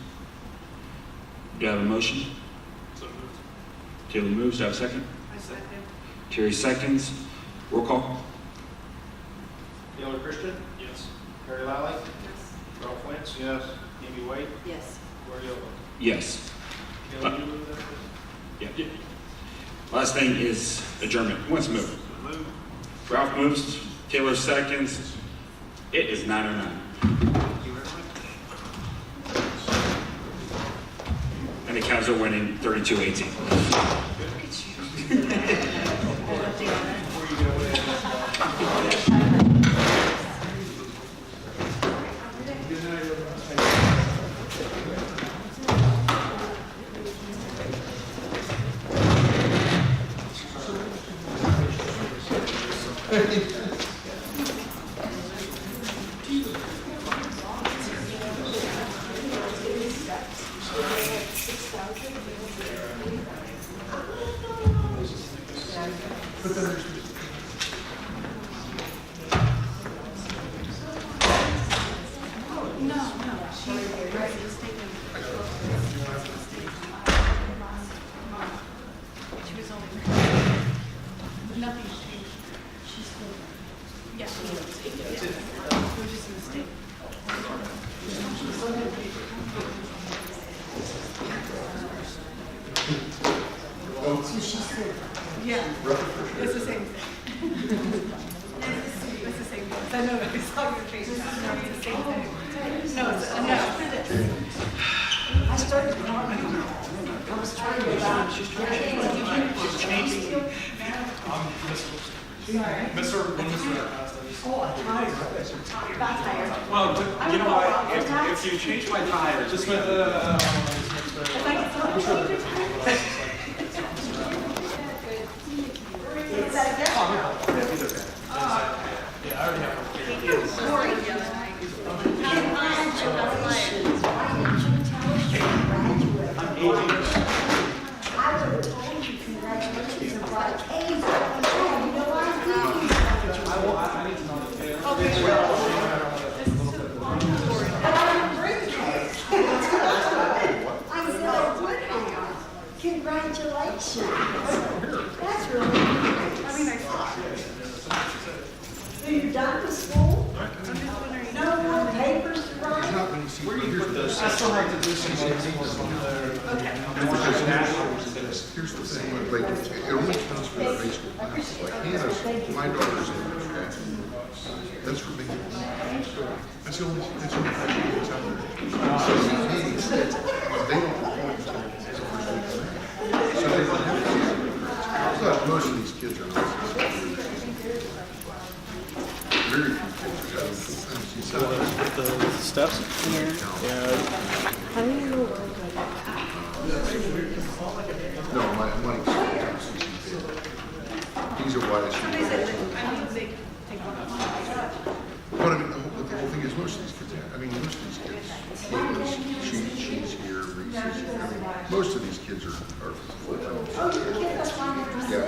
Do you have a motion? So moved. Taylor moves. Do I have a second? I second. Terry seconds. Roll call. Taylor Christian? Yes. Mary Lally? Yes. Ralph Wentz? Yes. Amy White? Yes. Gloria Lowe? Yes. Taylor, you move that? Yeah. Last thing is adjournment. Who wants to move? Ralph moves. Taylor seconds. It is 9:09. And the Cavs are winning 32-18. Yeah, it's the same thing. It's the same thing. I know, I saw your face. It's the same thing. No, it's, no. I started crying. I was trying to Well, you know what? If you change my tire, just with the. congratulations and brought a cake. Yeah, you know what I did? I need to know But I didn't bring cake. I said I would have. Congratulations. That's really nice. I mean, so you're done with school? No more papers to write? Where do you put those? I still have to do some things. Here's the thing, like, it only counts for the high school classes. Like Hannah's, my daughter's in the okay? That's for me. That's the only thing that's out there. So these kids, they don't perform until the first week. So they don't have to. Plus, most of these kids are not. Very few kids are with the steps? Yeah. How do you know? No, Mike's. He's a wise But I mean, the whole thing is most of these kids, most of these kids, she's here, Reese is here. I mean, most of these kids are full-time. Yeah,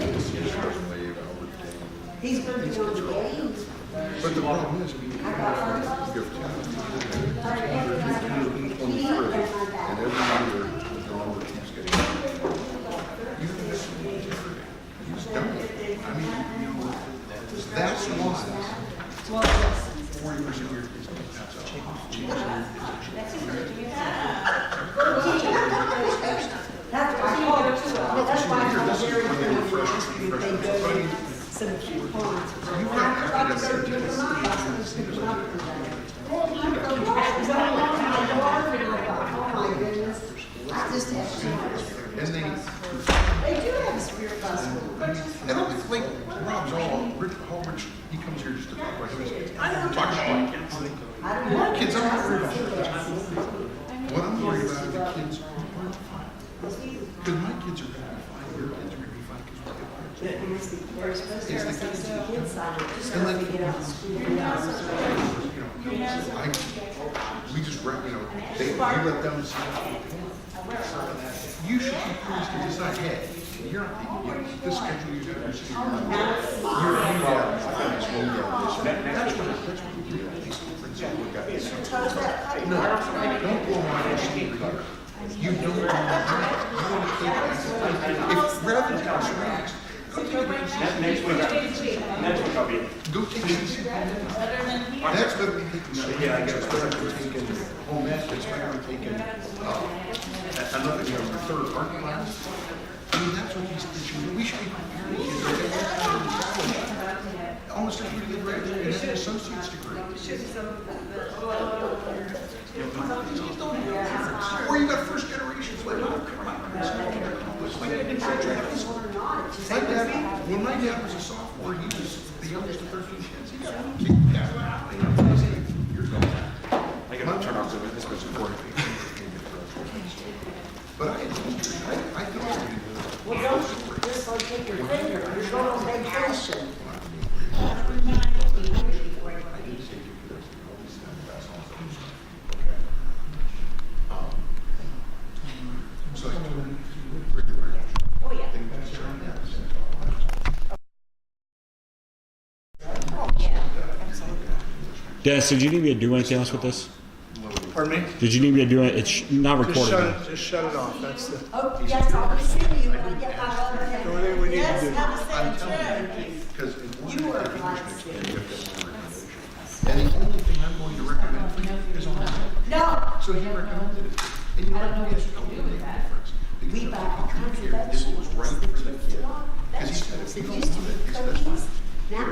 Wave, Albert King. He's going to go to the games. But the problem is, you have 10, and every year, the number keeps getting bigger. You don't have to do every day. You just don't. That's why 40% of your kids don't pass That's why I'm very interested if they go some cute ones. Oh my goodness. I just have to. And They do have a spirit festival. and like Rob's all rich. He comes here just to talk about his kids. I don't talk about kids. My kids, I'm not worried about kids. What I'm worried about are the kids who aren't fine. Because my kids are going to be fine. Your kids are going to be fine because we're They're supposed to have some kids side, just and to like, get out of school. we just wrap, we let them see. You should be pleased to decide, hey, you're not, this schedule you have, that's what we do. No, don't blow my steam here. You don't want to take if rather than relax, go take a Next week I'll be. Go take CC. That's better than taking, yeah, I guess, it's better than taking home ec, it's better than taking, another, the third art class. That's what these kids, we should be preparing kids. Almost everybody graduated and an associate's degree. Or you got first generations like, oh, come on, when my dad was a sophomore, he was the youngest of 13 kids. He got kicked out. You're going back. I got to turn off the witness, but it's important. But I thought Well, don't just like take your finger, you're going on vacation. So I told him, regular. Oh, yeah. Dennis, did you need me to do anything else with this? Pardon me? Did you need me to do it? It's not recorded. Just shut it off. That's the. Oh, yes, I'll see you when I get my other. The only thing we need to Yes, do. have a I'm safe telling trip. you, because in order You to are get English right. next year, you have to have one recommendation. And the only thing I'm going to recommend for you is on that. No. So he recommended it. And you recommended it. Don't make a difference. We buy all kinds of This was right for the kid. Because he said, if you don't want it, he said, that's fine. Now